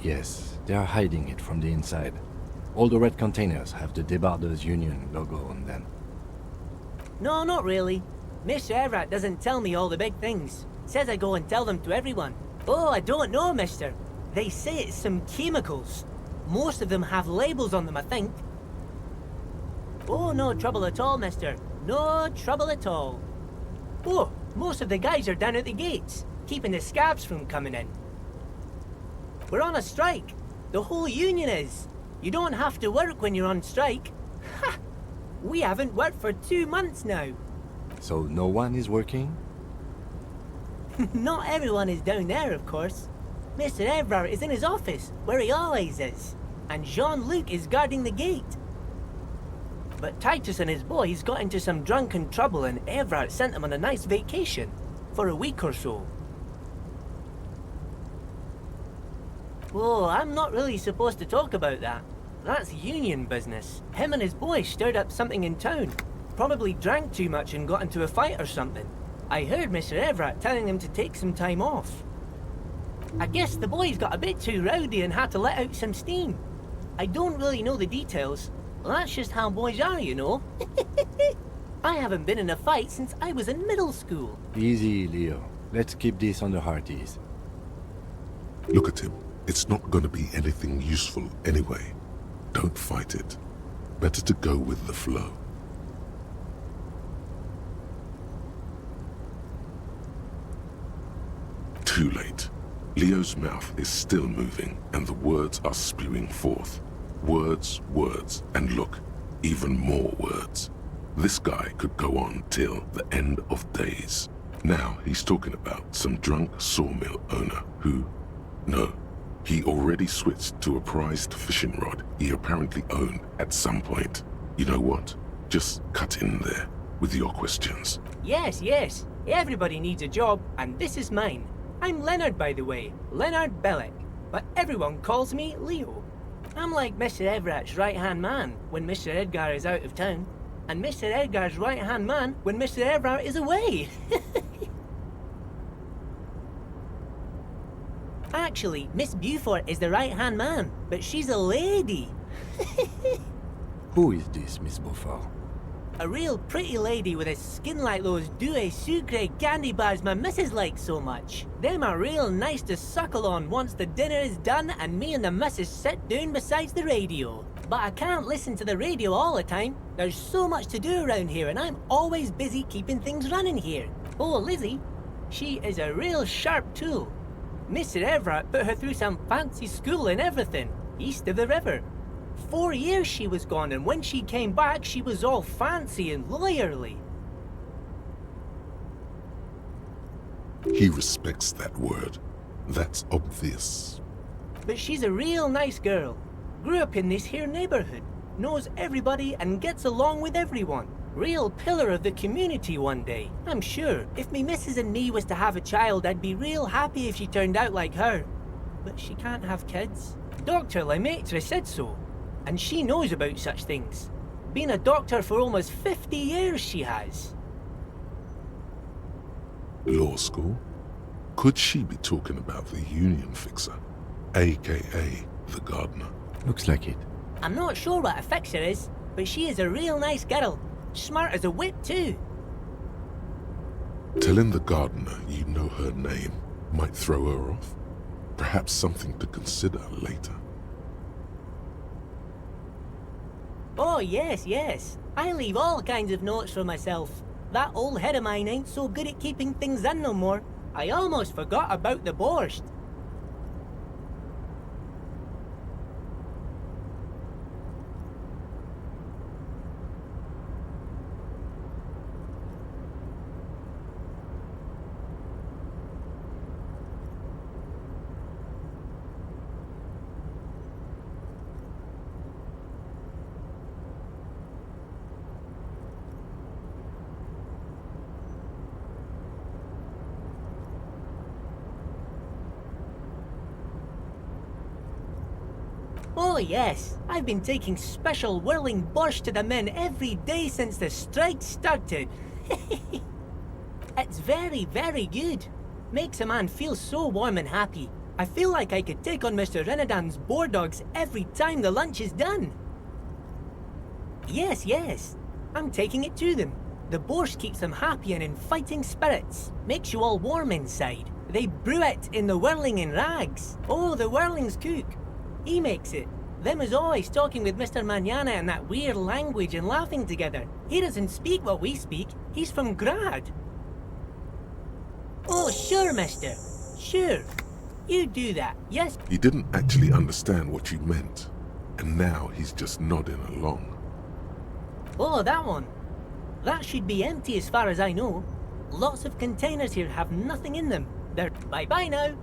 Yes, they are hiding it from the inside. All the red containers have the Debarders Union logo on them. No, not really. Mr. Evrart doesn't tell me all the big things. Says I go and tell them to everyone. Oh, I don't know, mister. They say it's some chemicals. Most of them have labels on them, I think. Oh, no trouble at all, mister. No trouble at all. Oh, most of the guys are down at the gates, keeping the scabs from coming in. We're on a strike. The whole union is. You don't have to work when you're on strike. Ha! We haven't worked for 2 months now. So no one is working? Not everyone is down there, of course. Mr. Evrart is in his office, where he always is. And Jean-Luc is guarding the gate. But Titus and his boys got into some drunken trouble and Everett sent them on a nice vacation. For a week or so. Whoa, I'm not really supposed to talk about that. That's union business. Him and his boy stirred up something in town. Probably drank too much and got into a fight or something. I heard Mr. Everett telling him to take some time off. I guess the boys got a bit too rowdy and had to let out some steam. I don't really know the details. Well, that's just how boys are, you know. I haven't been in a fight since I was in middle school. Easy, Leo. Let's keep this on the heart ease. Look at him. It's not going to be anything useful anyway. Don't fight it. Better to go with the flow. Too late. Leo's mouth is still moving, and the words are spewing forth. Words, words, and look, even more words. This guy could go on till the end of days. Now he's talking about some drunk sawmill owner who... No, he already switched to a prized fishing rod he apparently owned at some point. You know what? Just cut in there with your questions. Yes, yes. Everybody needs a job, and this is mine. I'm Leonard, by the way. Leonard Bellick. But everyone calls me Leo. I'm like Mr. Everett's right-hand man when Mr. Edgar is out of town. And Mr. Edgar's right-hand man when Mr. Everett is away. Actually, Miss Beaufort is the right-hand man, but she's a lady. Who is this, Miss Beaufort? A real pretty lady with a skin like those Douai Sucre candy bars my missus likes so much. Them are real nice to suckle on once the dinner is done and me and the missus sit down beside the radio. But I can't listen to the radio all the time. There's so much to do around here and I'm always busy keeping things running here. Oh, Lizzie, she is a real sharp tool. Mr. Everett put her through some fancy school and everything, east of the river. 4 years she was gone, and when she came back, she was all fancy and lawyerly. He respects that word. That's obvious. But she's a real nice girl. Grew up in this here neighborhood, knows everybody and gets along with everyone. Real pillar of the community one day, I'm sure. If me missus and me was to have a child, I'd be real happy if she turned out like her. But she can't have kids. Dr. Lemaitre said so. And she knows about such things. Been a doctor for almost 50 years, she has. Law school? Could she be talking about the union fixer, aka the gardener? Looks like it. I'm not sure what a fixer is, but she is a real nice girl. Smart as a whip, too. Telling the gardener you know her name might throw her off. Perhaps something to consider later. Oh, yes, yes. I leave all kinds of notes for myself. That old head of mine ain't so good at keeping things in no more. I almost forgot about the borscht. Oh yes, I've been taking special whirling borscht to the men every day since the strike started. It's very, very good. Makes a man feel so warm and happy. I feel like I could take on Mr. Renadan's boar dogs every time the lunch is done. Yes, yes, I'm taking it to them. The borscht keeps them happy and in fighting spirits. Makes you all warm inside. They brew it in the whirling in rags. Oh, the whirling's cook. He makes it. Them is always talking with Mr. Manana in that weird language and laughing together. He doesn't speak what we speak. He's from Grad. Oh, sure, mister. Sure. You do that, yes? He didn't actually understand what you meant, and now he's just nodding along. Oh, that one. That should be empty as far as I know. Lots of containers here have nothing in them. They're bye-bye now.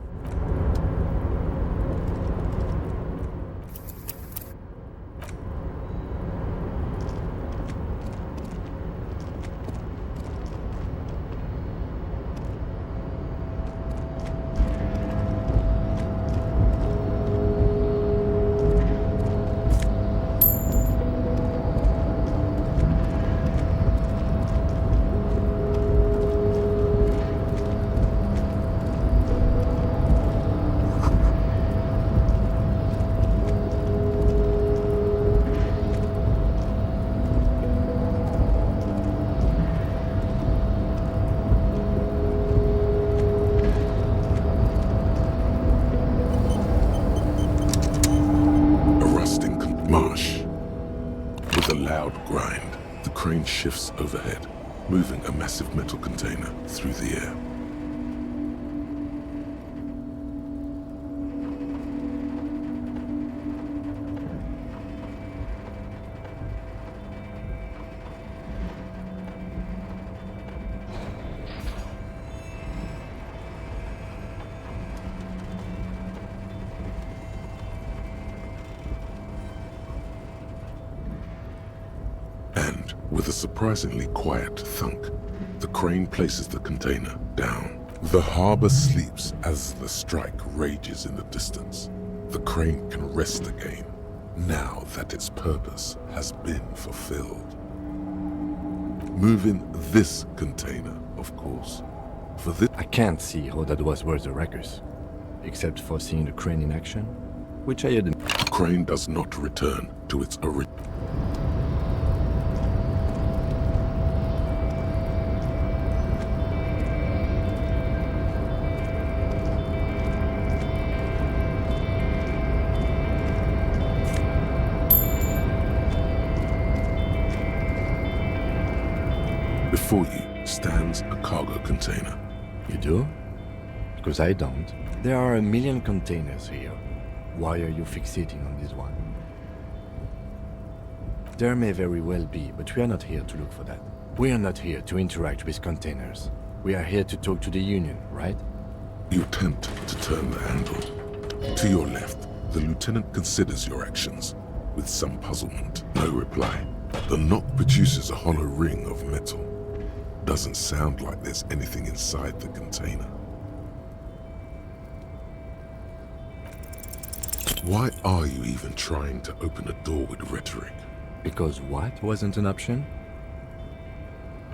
With a loud grind, the crane shifts overhead, moving a massive metal container through the air. With a surprisingly quiet thunk, the crane places the container down. The harbor sleeps as the strike rages in the distance. The crane can rest again, now that its purpose has been fulfilled. Moving this container, of course. For this, I can't see how that was worth the wreckers, except for seeing the crane in action, which I hadn't. The crane does not return to its original. Before you stands a cargo container. You do? Because I don't. There are a million containers here. Why are you fixating on this one? There may very well be, but we are not here to look for that. We are not here to interact with containers. We are here to talk to the Union, right? You attempt to turn the handle. To your left, the lieutenant considers your actions with some puzzlement. No reply. The knock produces a hollow ring of metal. Doesn't sound like there's anything inside the container. Why are you even trying to open a door with rhetoric? Because what wasn't an option?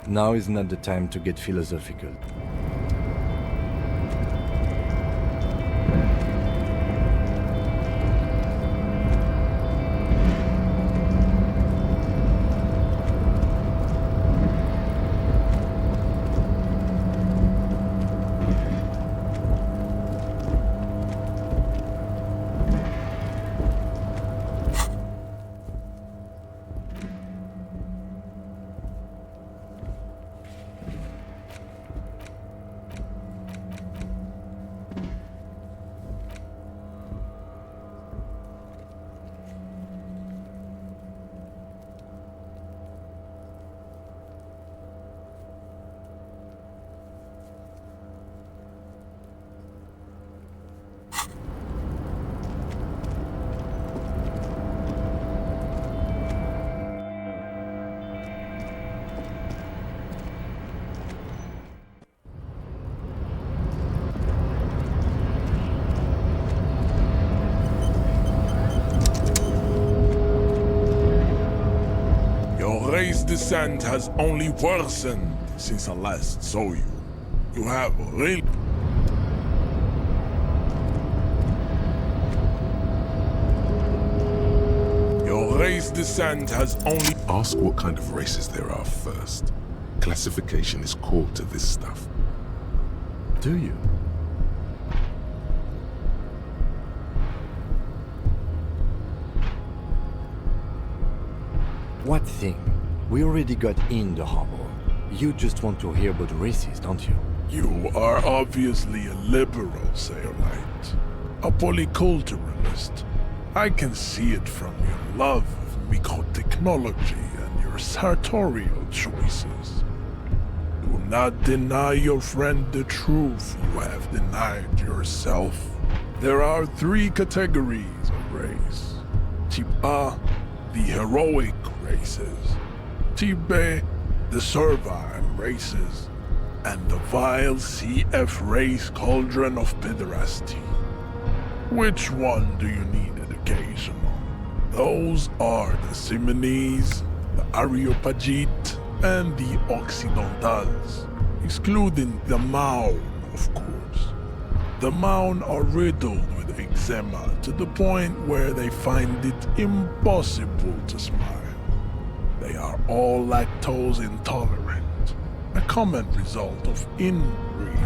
Now is not the time to get philosophical. Race descent has only worsened since I last saw you. You have really... Your race descent has only... Ask what kind of races there are first. Classification is core to this stuff. Do you? What thing? We already got in the harbor. You just want to hear about races, don't you? You are obviously a liberal, Sayerite. A polyculturalist. I can see it from your love of microtechnology and your sartorial choices. Do not deny your friend the truth you have denied yourself. There are 3 categories of race. Type A, the heroic races. Type B, the servile races. And the vile CF race cauldron of pederasty. Which one do you need education on? Those are the Simonese, the Areopagite, and the Occidentals, excluding the Maun, of course. The Maun are riddled with eczema to the point where they find it impossible to smile. They are all lactose intolerant, a common result of inbreeding.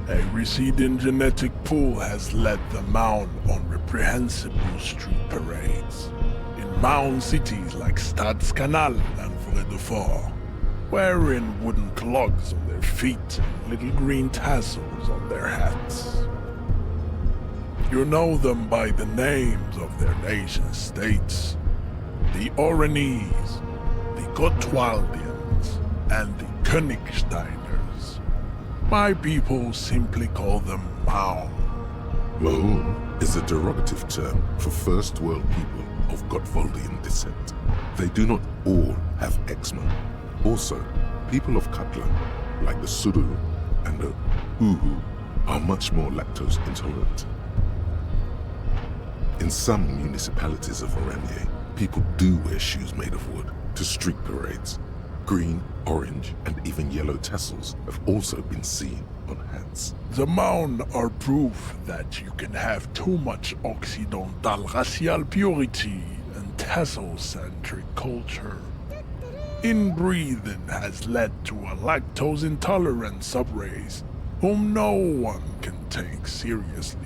A receding genetic pool has led the Maun on reprehensible street parades. In mound cities like Stadskanal and Vredefort, wearing wooden clogs on their feet and little green tassels on their hats. You know them by the names of their nation-states: the Oranese, the Gotwaldians, and the Königsteiners. My people simply call them Maun. Maun is a derogative term for First World people of Gotwaldian descent. They do not all have eczema. Also, people of Katlan, like the Suru and the Uhu, are much more lactose intolerant. In some municipalities of Oranje, people do wear shoes made of wood to street parades. Green, orange, and even yellow tassels have also been seen on hats. The Maun are proof that you can have too much Occidental racial purity and tassel-centric culture. Inbreeding has led to a lactose-intolerant subrace whom no one can take seriously.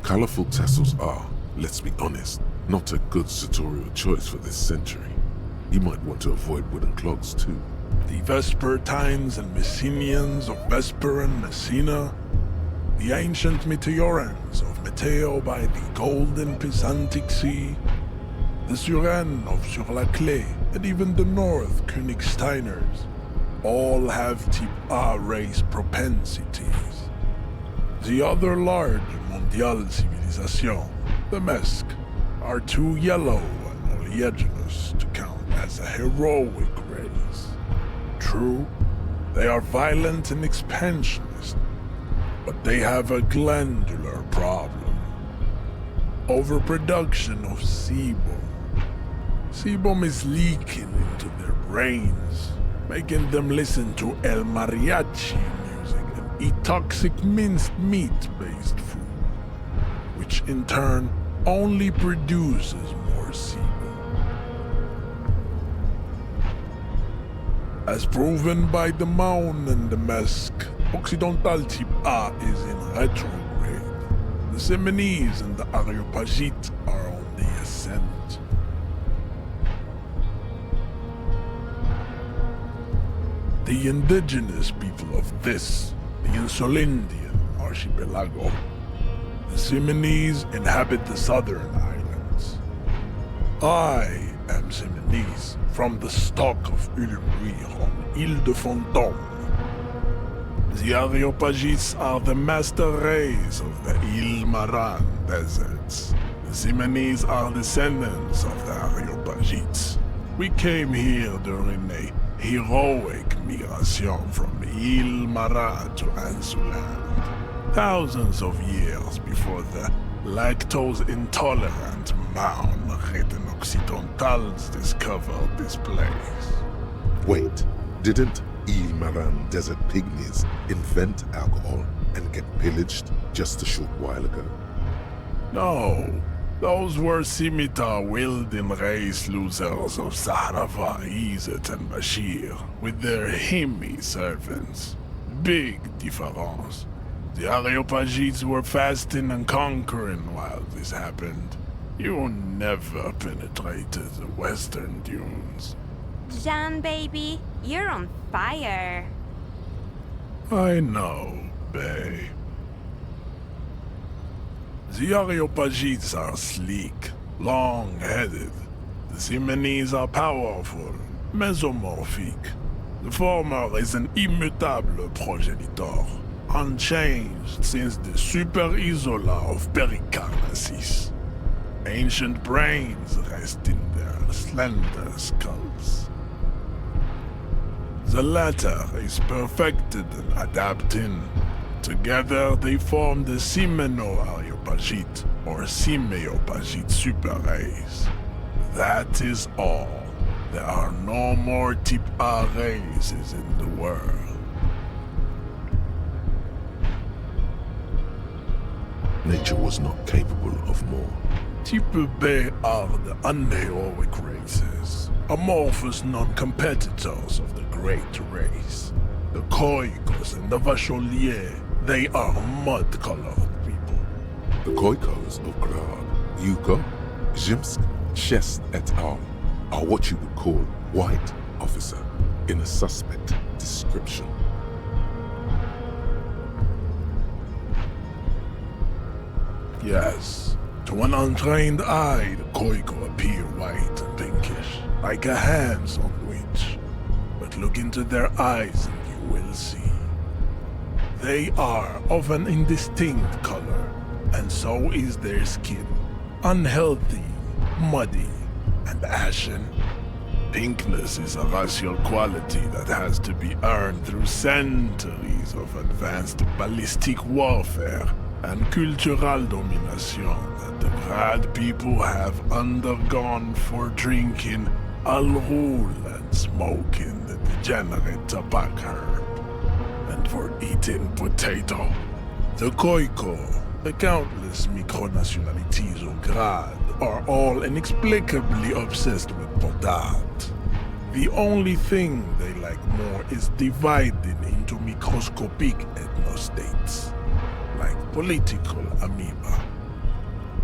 Colorful tassels are, let's be honest, not a good sartorial choice for this century. You might want to avoid wooden clogs too. The Vespertines and Messenians of Vesper and Messina, the ancient Meteorans of Meteo by the golden Pisantic Sea, the Suren of Sur-la-Clé, and even the North Königsteiners, all have Type A race propensities. The other large Mondial civilization, the Mesk, are too yellow and oleaginous to count as a heroic race. True, they are violent and expansionist, but they have a glandular problem. Overproduction of sebum. Sebum is leaking into their brains, making them listen to El Mariachi music and eat toxic minced meat-based food, which in turn only produces more sebum. As proven by the Maun and the Mesk, Occidental Type A is in retrograde. The Semenese and the Areopagite are on the ascent. The indigenous people of this, the Insulindian archipelago, the Semenese inhabit the southern islands. I am Semenese, from the stock of Ulmruir on Ile de Fantôme. The Areopagites are the master race of the Ile Maran deserts. The Semenese are descendants of the Areopagites. We came here during a heroic migration from Ile Maran to Ansuland, thousands of years before the lactose-intolerant Maun-ridden Occidentals discovered this place. Wait, didn't Ile Maran desert pygmies invent alcohol and get pillaged just a short while ago? No, those were scimitar-wielding race losers of Zahrava, Izzet, and Bashir, with their Himmi servants. Big difference. The Areopagites were fasting and conquering while this happened. You never penetrated the western dunes. Jean, baby, you're on fire. I know, babe. The Areopagites are sleek, long-headed. The Semenese are powerful, mesomorphic. The former is an immutable progenitor, unchanged since the Super Isola of Pericarnassus. Ancient brains rest in their slender skulls. The latter is perfected and adapting. Together they form the Semeno-Areopagite, or Simeopagite super race. That is all. There are no more Type A races in the world. Nature was not capable of more. Type B are the unheroic races, amorphous non-competitors of the great race. Khoikos and the Vacholier. They are mud-colored people. The Khoikos of Grad, Yugo, Zhimsk, Shest et al. Are what you would call white, officer, in a suspect description. Yes. To an untrained eye, the Khoiko appear white and pinkish, like a hands-on witch. But look into their eyes and you will see. They are of an indistinct color, and so is their skin. Unhealthy, muddy, and ashen. Pinkness is a racial quality that has to be earned through centuries of advanced ballistic warfare and cultural domination that the Grad people have undergone for drinking Al-Ghul and smoking the degenerate tobacco herb, and for eating potato. The Khoiko, the countless micronationalities of Grad, are all inexplicably obsessed with potat. The only thing they like more is dividing into microscopic ethnostates, like political amoeba.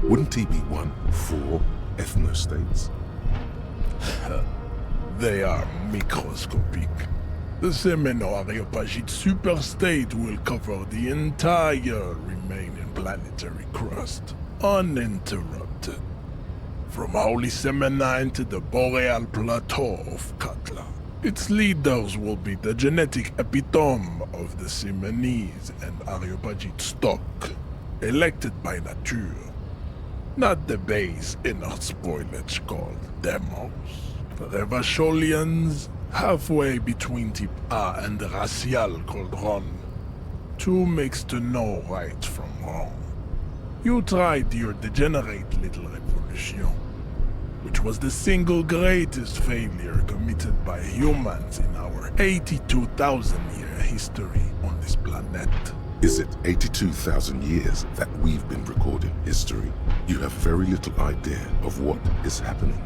Wouldn't he be one for ethnostates? They are microscopic. The Semeno-Areopagite superstate will cover the entire remaining planetary crust, uninterrupted. From Holy Semenine to the Boreal Plateau of Katla. Its leaders will be the genetic epitome of the Simonese and Areopagite stock, elected by nature, not the base inner spoilage called demos. The Vacholians, halfway between Type A and the Racial called Ron, two mixed to know right from wrong. You tried your degenerate little revolution, which was the single greatest failure committed by humans in our 82,000-year history on this planet. Is it 82,000 years that we've been recording history? You have very little idea of what is happening,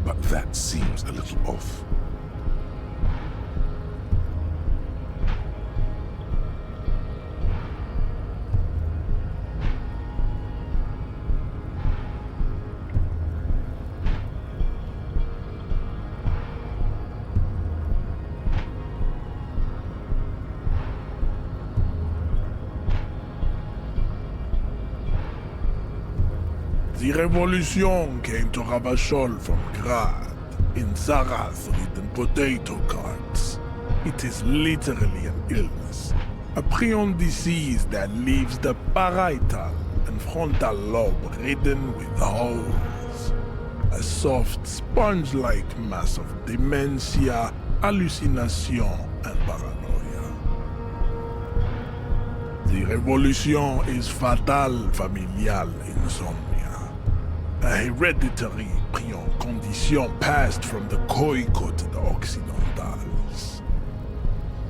but that seems a little off. The revolution came to Ravachol from Grad, in Zarath-ridden potato carts. It is literally an illness, a prion disease that leaves the parietal and frontal lobe ridden with holes. A soft, sponge-like mass of dementia, hallucination, and paranoia. The revolution is fatal familial insomnia. A hereditary prion condition passed from the Khoiko to the Occidentals.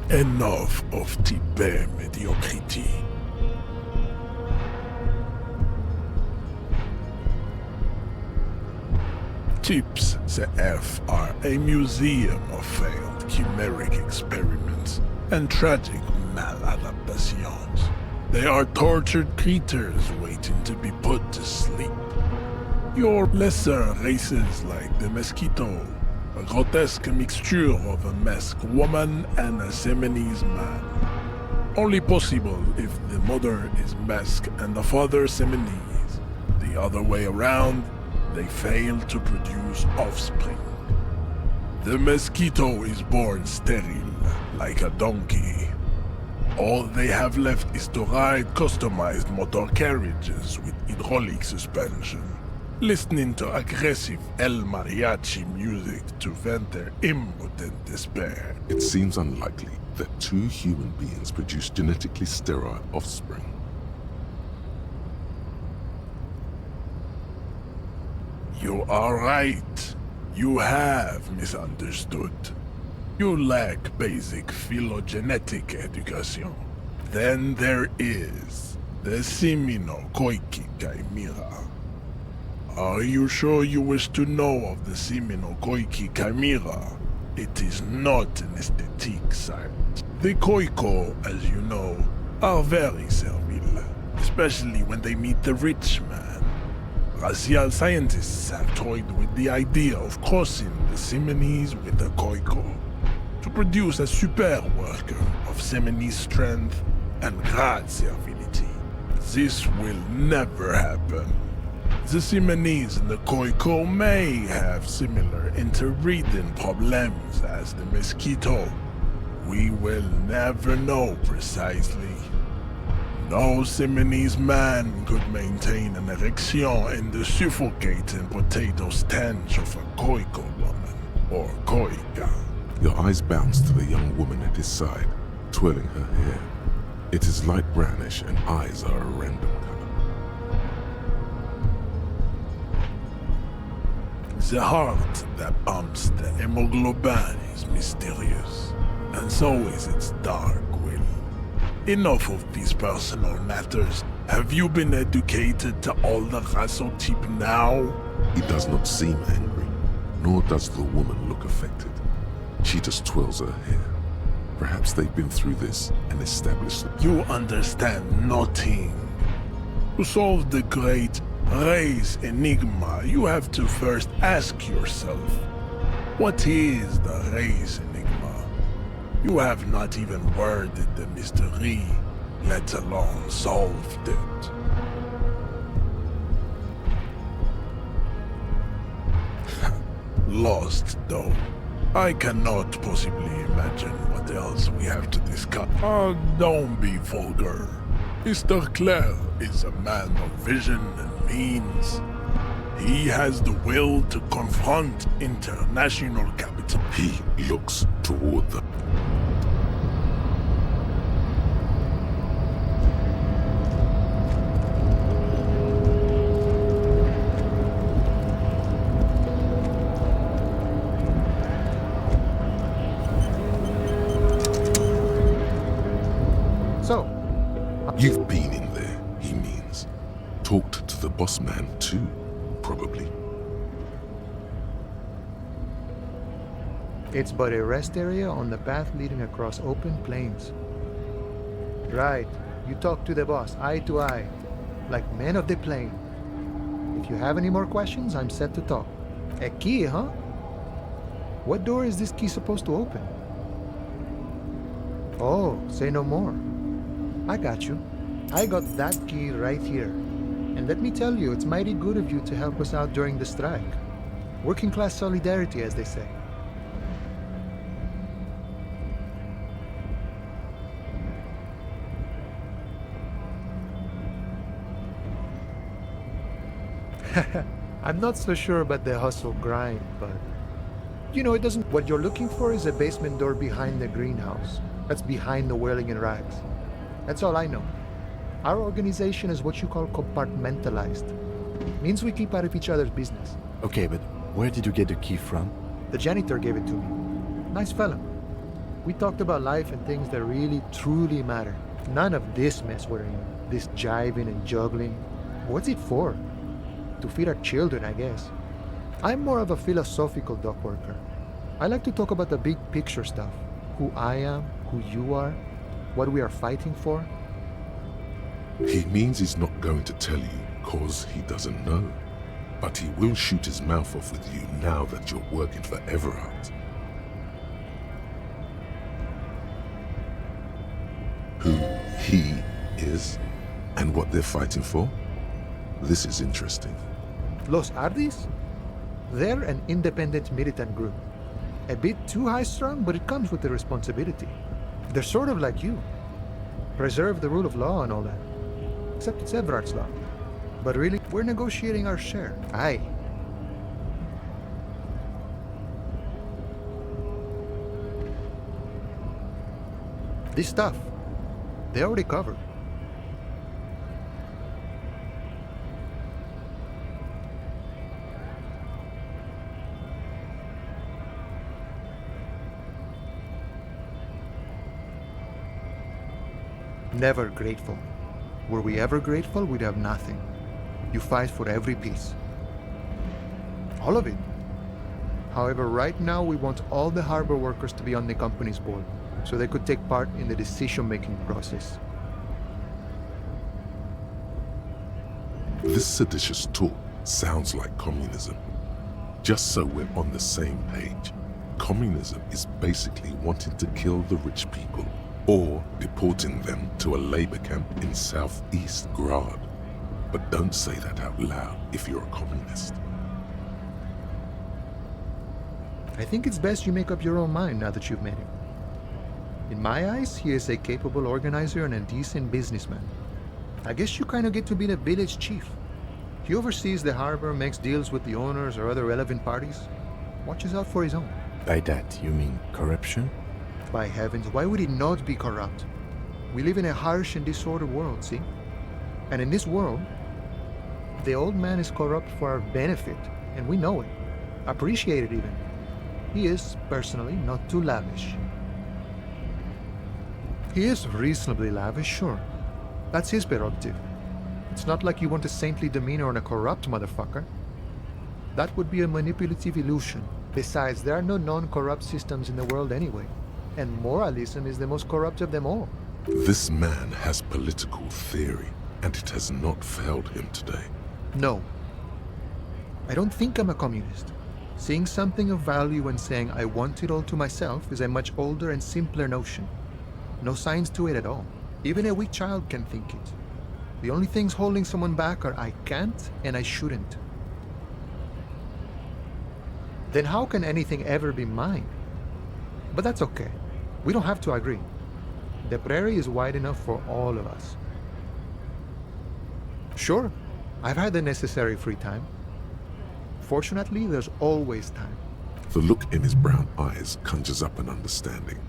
Enough of Tibet mediocrity. Tips CF are a museum of failed chimeric experiments and tragic maladaptations. They are tortured creatures waiting to be put to sleep. Your lesser races like the Mosquito, a grotesque mixture of a masked woman and a Semenese man. Only possible if the mother is masked and the father Semenese. The other way around, they fail to produce offspring. The Mosquito is born sterile, like a donkey. All they have left is to ride customized motor carriages with hydraulic suspension, listening to aggressive El Mariachi music to vent their impotent despair. It seems unlikely that two human beings produce genetically sterile offspring. You are right. You have misunderstood. You lack basic phylogenetic education. Then there is the Semino-Koiki Chimera. Are you sure you wish to know of the Semino-Koiki Chimera? It is not an aesthetic site. The Koiko, as you know, are very servile, especially when they meet the rich man. Racial scientists have toyed with the idea of crossing the Simonese with the Koiko to produce a super worker of Simonese strength and great servility. This will never happen. The Simonese and the Koiko may have similar interbreeding problems as the Mosquito. We will never know precisely. No Simonese man could maintain an erection in the suffocating potato stench of a Koiko woman, or Koika. Your eyes bounce to the young woman at his side, twirling her hair. It is light brownish and eyes are a random color. The heart that pumps the hemoglobin is mysterious, and so is its dark will. Enough of these personal matters. Have you been educated to all the Rasotype now? He does not seem angry, nor does the woman look affected. She just twirls her hair. Perhaps they've been through this and established it. You understand nothing. To solve the great race enigma, you have to first ask yourself, what is the race enigma? You have not even worded the mystery, let alone solved it. Lost, though. I cannot possibly imagine what else we have to discuss. Don't be vulgar. Mr. Clare is a man of vision and means. He has the will to confront international capital. He looks toward them. You've been in there, he means. Talked to the boss man too, probably. It's but a rest area on the path leading across open plains. Right, you talk to the boss eye to eye, like men of the plain. If you have any more questions, I'm set to talk. A key, huh? What door is this key supposed to open? Oh, say no more. I got you. I got that key right here. And let me tell you, it's mighty good of you to help us out during the strike. Working class solidarity, as they say. I'm not so sure about the hustle grind, but... You know, it doesn't... What you're looking for is a basement door behind the greenhouse. That's behind the whirling in rags. That's all I know. Our organization is what you call compartmentalized. Means we keep out of each other's business. Okay, but where did you get the key from? The janitor gave it to me. Nice fella. We talked about life and things that really, truly matter. None of this mess we're in. This jiving and juggling. What's it for? To feed our children, I guess. I'm more of a philosophical dock worker. I like to talk about the big picture stuff. Who I am, who you are, what we are fighting for. He means he's not going to tell you cause he doesn't know. But he will shoot his mouth off with you now that you're working for Everard. Who he is and what they're fighting for? This is interesting. Los Ardis? They're an independent militant group. A bit too high-strung, but it comes with the responsibility. They're sort of like you. Preserve the rule of law and all that. Except it's Everard's law. But really, we're negotiating our share. Aye. This stuff, they already covered. Never grateful. Were we ever grateful, we'd have nothing. You fight for every piece. All of it. However, right now we want all the harbor workers to be on the company's board. so they could take part in the decision-making process. This seditious talk sounds like communism. Just so we're on the same page, communism is basically wanting to kill the rich people or deporting them to a labor camp in southeast Grad. But don't say that out loud if you're a communist. I think it's best you make up your own mind now that you've met him. In my eyes, he is a capable organizer and a decent businessman. I guess you kind of get to be the village chief. He oversees the harbor, makes deals with the owners or other relevant parties, watches out for his own. By that, you mean corruption? By heavens, why would he not be corrupt? We live in a harsh and disordered world, see? And in this world, the old man is corrupt for our benefit, and we know it. Appreciate it even. He is, personally, not too lavish. He is reasonably lavish, sure. That's his prerogative. It's not like you want a saintly demeanor on a corrupt motherfucker. That would be a manipulative illusion. Besides, there are no non-corrupt systems in the world anyway, and moralism is the most corrupt of them all. This man has political theory, and it has not failed him today. No. I don't think I'm a communist. Seeing something of value and saying I want it all to myself is a much older and simpler notion. No science to it at all. Even a weak child can think it. The only things holding someone back are I can't and I shouldn't. Then how can anything ever be mine? But that's okay. We don't have to agree. The prairie is wide enough for all of us. Sure, I've had the necessary free time. Fortunately, there's always time. The look in his brown eyes conjures up an understanding.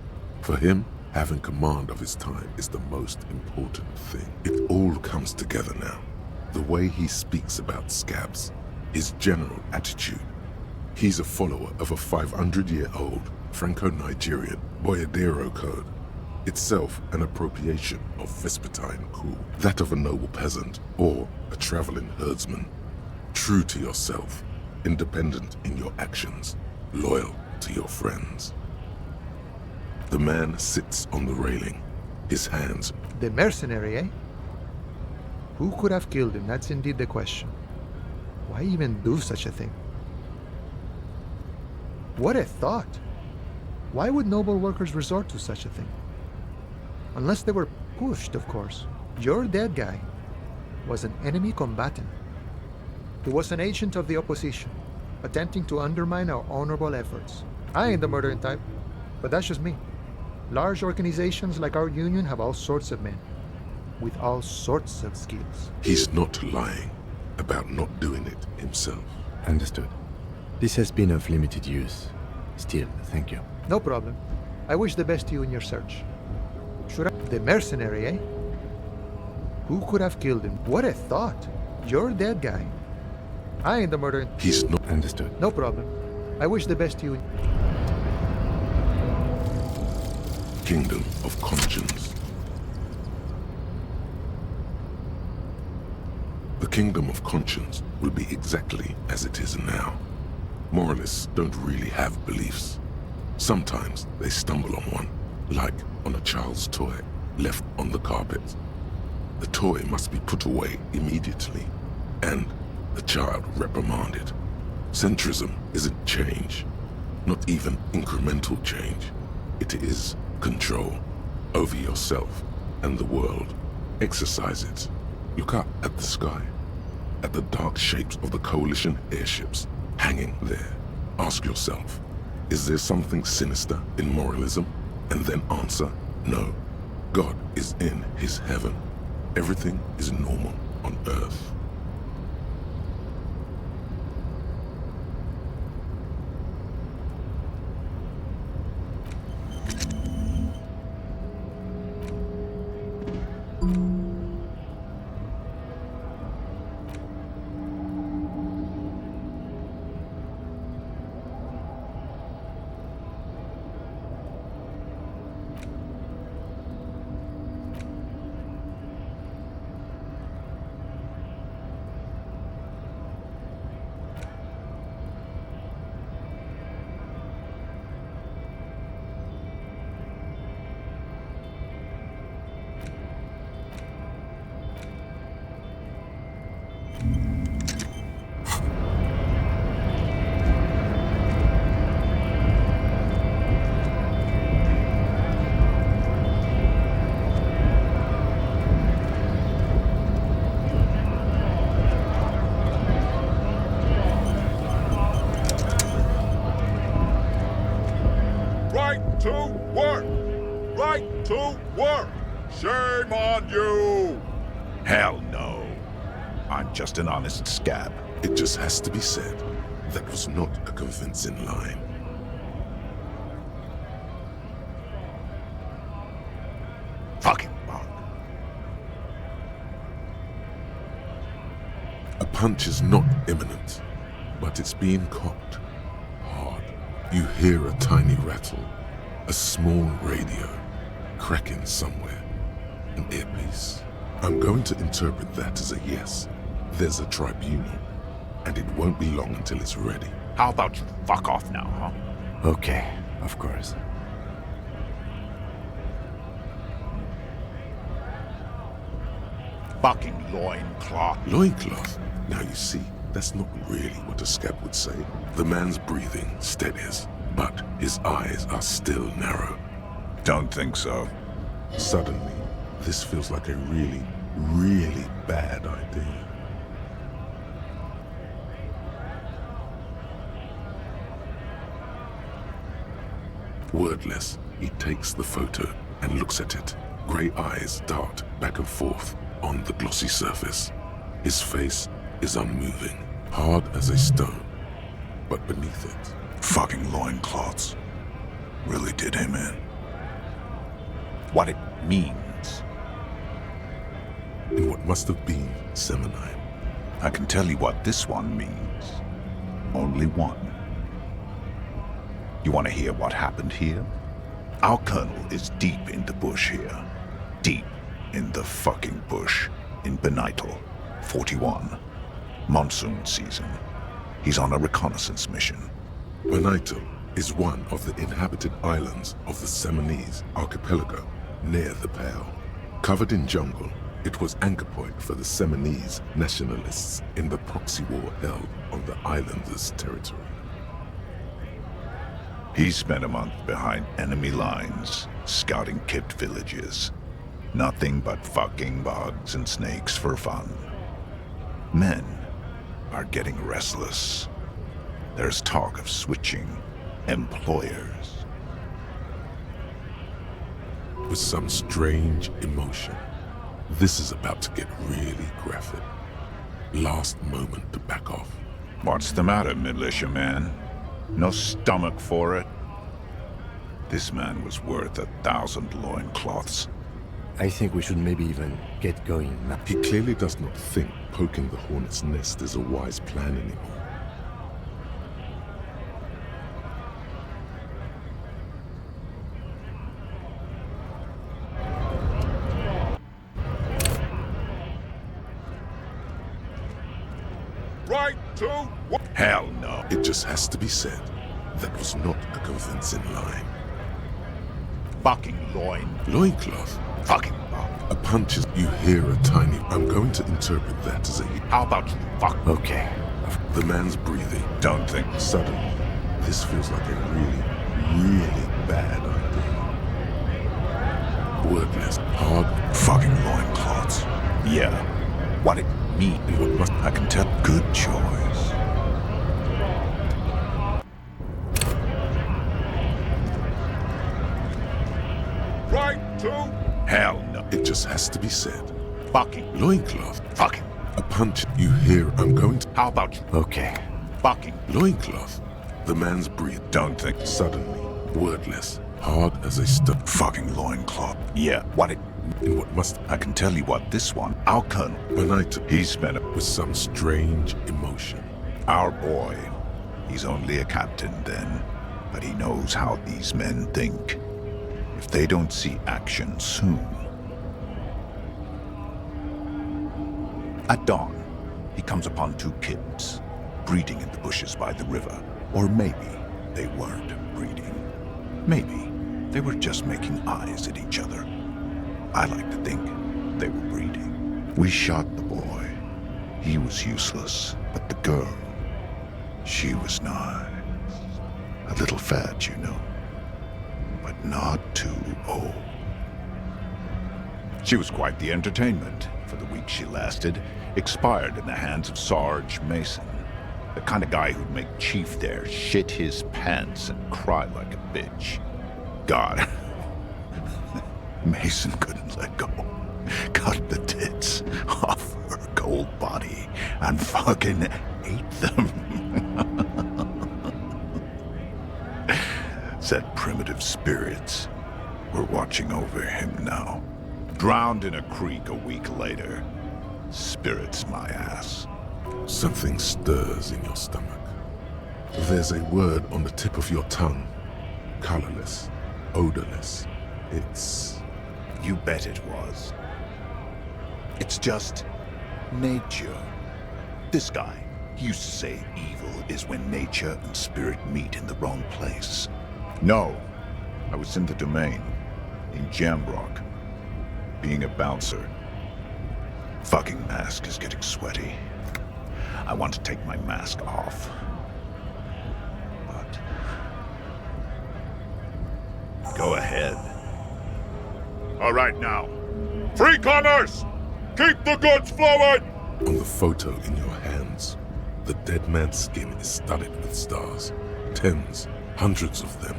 For him, having command of his time is the most important thing. It all comes together now. The way he speaks about scabs, his general attitude. He's a follower of a 500-year-old Franco-Nigerian Boyadero code, itself an appropriation of Vespertine cool, that of a noble peasant or a traveling herdsman. True to yourself, independent in your actions, loyal to your friends. The man sits on the railing, his hands... The mercenary, eh? Who could have killed him? That's indeed the question. Why even do such a thing? What a thought! Why would noble workers resort to such a thing? Unless they were pushed, of course. Your dead guy was an enemy combatant. He was an agent of the opposition, attempting to undermine our honorable efforts. I ain't the murdering type, but that's just me. Large organizations like our union have all sorts of men, with all sorts of skills. He's not lying about not doing it himself. Understood. This has been of limited use. Still, thank you. No problem. I wish the best to you in your search. Should I... The mercenary, eh? Who could have killed him? What a thought! Your dead guy. I ain't the murdering... He's not... Understood. No problem. I wish the best to you in... Kingdom of Conscience. The Kingdom of Conscience will be exactly as it is now. Moralists don't really have beliefs. Sometimes they stumble on one, like on a child's toy left on the carpet. The toy must be put away immediately, and the child reprimanded. Centrism isn't change, not even incremental change. It is control over yourself and the world. Exercise it. Look up at the sky, at the dark shapes of the coalition airships hanging there. Ask yourself, is there something sinister in moralism? And then answer, no. God is in his heaven. Everything is normal on earth. to work! Shame on you! Hell no. I'm just an honest scab. It just has to be said, that was not a convincing line. Fucking bug. A punch is not imminent, but it's being cocked hard. You hear a tiny rattle, a small radio, cracking somewhere, an earpiece. I'm going to interpret that as a yes. There's a tribunal, and it won't be long until it's ready. How about you fuck off now, huh? Okay, of course. Fucking loincloth. Loincloth? Now you see, that's not really what a scab would say. The man's breathing steadies, but his eyes are still narrow. Don't think so. Suddenly, this feels like a really, really bad idea. Wordless, he takes the photo and looks at it. Grey eyes dart back and forth on the glossy surface. His face is unmoving, hard as a stone, but beneath it... Fucking loincloths. Really did him in. What it means. In what must have been Semonine. I can tell you what this one means. Only one. You want to hear what happened here? Our colonel is deep in the bush here. Deep in the fucking bush in Benital, 41. Monsoon season. He's on a reconnaissance mission. Benital is one of the inhabited islands of the Semonese archipelago near the Pale. Covered in jungle, it was anchor point for the Semonese nationalists in the proxy war held on the islanders' territory. He spent a month behind enemy lines, scouting kipped villages. Nothing but fucking bugs and snakes for fun. Men are getting restless. There's talk of switching employers. With some strange emotion, this is about to get really graphic. Last moment to back off. What's the matter, militiaman? No stomach for it? This man was worth 1,000 loincloths. I think we should maybe even get going now. He clearly does not think poking the hornet's nest is a wise plan anymore. Right to... Hell no. It just has to be said, that was not a convincing line. Fucking loincloth? Fucking bug. A punch is... You hear a tiny... I'm going to interpret that as a... How about you fuck? Okay. The man's breathing. Don't think. Suddenly, this feels like a really, really bad idea. Wordless, hard... Fucking loincloths. Yeah. What it means. What must... I can tell. Good choice. Right to... Hell no. It just has to be said. Fucking loincloth. Fucking. A punch. You hear, I'm going to... How about you? Okay. Fucking. Loincloth. The man's breath. Don't think. Suddenly, wordless, hard as a stone. Fucking loincloth. Yeah. What it... In what must... I can tell you what this one... Our colonel. Benital. He spent it with some strange emotion. Our boy. He's only a captain then, but he knows how these men think. If they don't see action soon. At dawn, he comes upon two kids, breeding in the bushes by the river. Or maybe they weren't breeding. Maybe they were just making eyes at each other. I like to think they were breeding. We shot the boy. He was useless, but the girl, she was nice. A little fat, you know, but not too old. She was quite the entertainment for the week she lasted. Expired in the hands of Sarge Mason, the kind of guy who'd make Chief there shit his pants and cry like a bitch. God, Mason couldn't let go. Cut the tits off her cold body and fucking ate them. Said primitive spirits were watching over him now. Drowned in a creek a week later. Spirits my ass. Something stirs in your stomach. There's a word on the tip of your tongue. Colorless, odorless. It's... You bet it was. It's just nature. This guy, he used to say evil is when nature and spirit meet in the wrong place. No, I was in the domain, in Jamrock, being a bouncer. Fucking mask is getting sweaty. I want to take my mask off. But... Go ahead. All right now. Free commerce! Keep the goods flowing! On the photo in your hands, the dead man's skin is studded with stars. Tens, hundreds of them,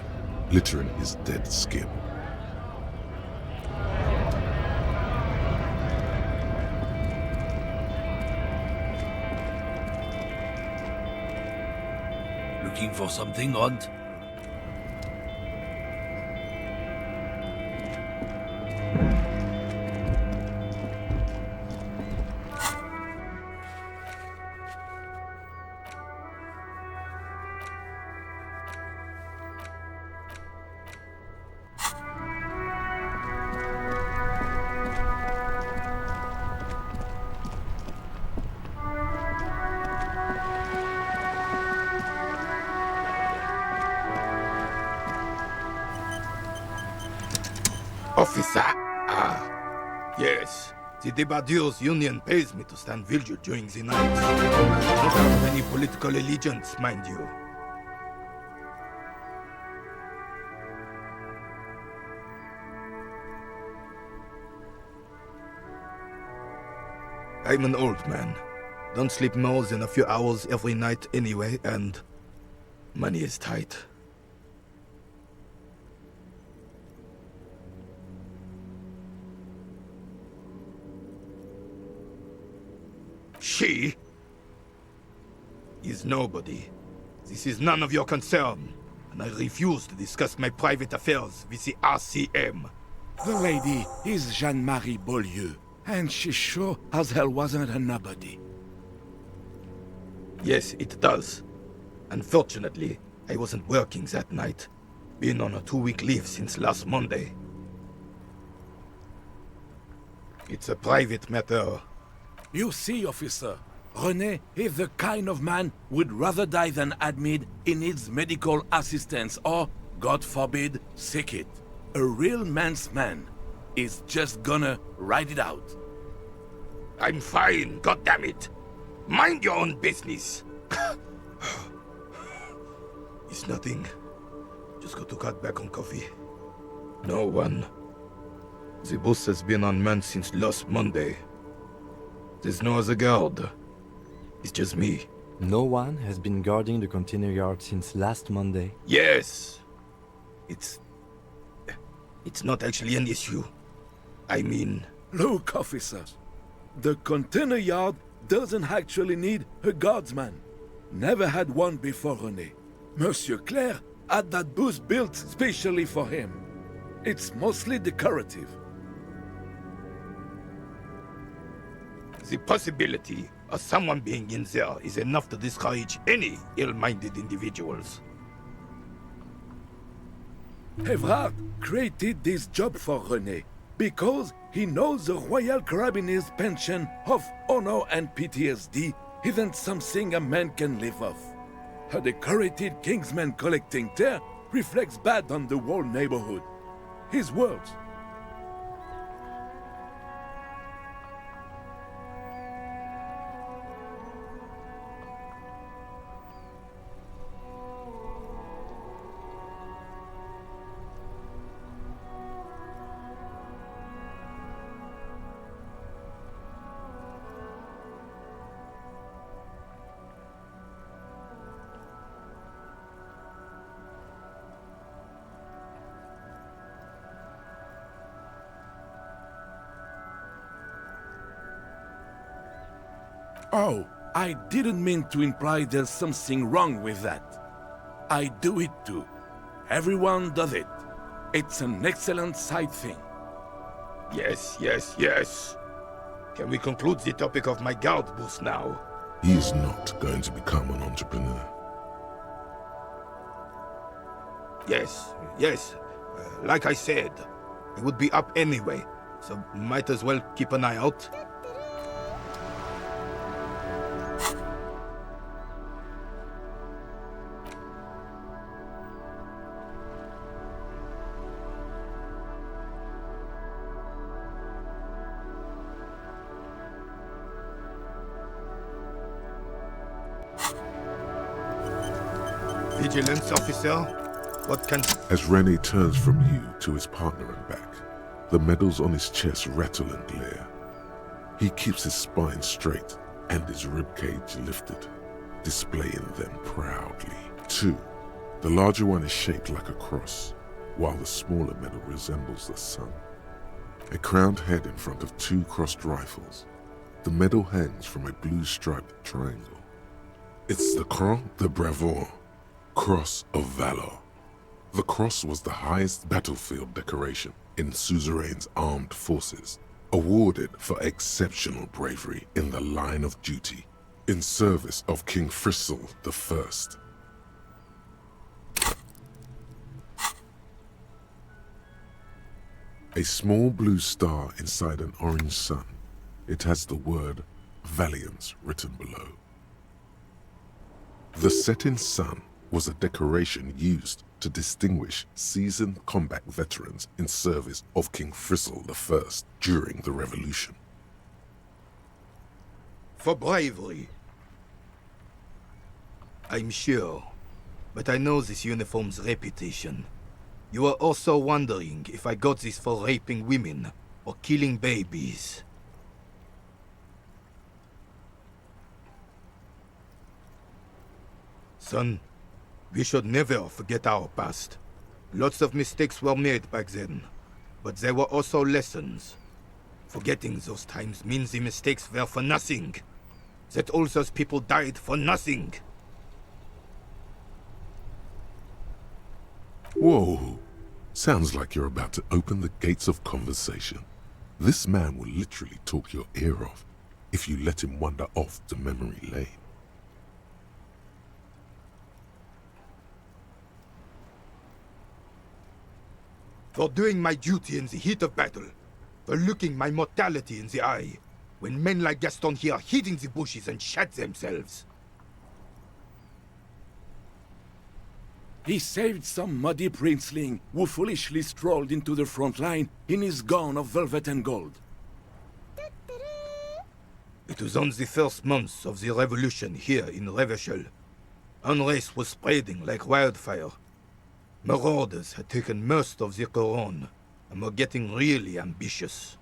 glittering his dead skin. Looking for something odd? Officer! Yes. The Debardeurs Union pays me to stand vigil during the night. Not out of any political allegiance, mind you. I'm an old man. Don't sleep more than a few hours every night anyway, and money is tight. She is nobody. This is none of your concern, and I refuse to discuss my private affairs with the RCM. The lady is Jeanne-Marie Beaulieu, and she sure as hell wasn't a nobody. Yes, it does. Unfortunately, I wasn't working that night. Been on a 2-week leave since last Monday. It's a private matter. You see, officer, René is the kind of man would rather die than admit he needs medical assistance or, God forbid, sick it. A real man's man is just gonna ride it out. I'm fine, goddammit. Mind your own business. It's nothing. Just got to cut back on coffee. No one. The bus has been unmanned since last Monday. There's no other guard. It's just me. No one has been guarding the container yard since last Monday? Yes. It's not actually an issue. I mean... Look, officers. The container yard doesn't actually need a guardsman. Never had one before René. Monsieur Claire had that booth built specially for him. It's mostly decorative. The possibility of someone being in there is enough to discourage any ill-minded individuals. Evrard created this job for René because he knows the Royal Carabiniers' pension of honor and PTSD isn't something a man can live off. A decorated Kingsman collecting tear reflects bad on the whole neighborhood. His words. Oh, I didn't mean to imply there's something wrong with that. I do it too. Everyone does it. It's an excellent side thing. Yes, yes, yes. Can we conclude the topic of my guard boost now? He is not going to become an entrepreneur. Yes, yes. Like I said, it would be up anyway, so might as well keep an eye out. Vigilance officer, what can... As Rene turns from you to his partner and back, the medals on his chest rattle and glare. He keeps his spine straight and his ribcage lifted, displaying them proudly. 2. The larger one is shaped like a cross, while the smaller medal resembles the sun. A crowned head in front of 2 crossed rifles. The medal hangs from a blue striped triangle. It's the Croix de Bravoure, Cross of Valor. The cross was the highest battlefield decoration in Suzerain's armed forces, awarded for exceptional bravery in the line of duty, in service of King Frizzle I. A small blue star inside an orange sun. It has the word Valiance written below. The setting sun was a decoration used to distinguish seasoned combat veterans in service of King Frizzle I during the Revolution. For bravery. I'm sure, but I know this uniform's reputation. You are also wondering if I got this for raping women or killing babies. Son, we should never forget our past. Lots of mistakes were made back then, but there were also lessons. Forgetting those times means the mistakes were for nothing. That all those people died for nothing. Whoa! Sounds like you're about to open the gates of conversation. This man will literally talk your ear off if you let him wander off to memory lane. For doing my duty in the heat of battle, for looking my mortality in the eye, when men like Gaston here hid in the bushes and shot themselves. He saved some muddy princeling who foolishly strolled into the front line in his gown of velvet and gold. It was on the first months of the revolution here in Revachol. Unrest was spreading like wildfire. Marauders had taken most of the Couronne and were getting really ambitious.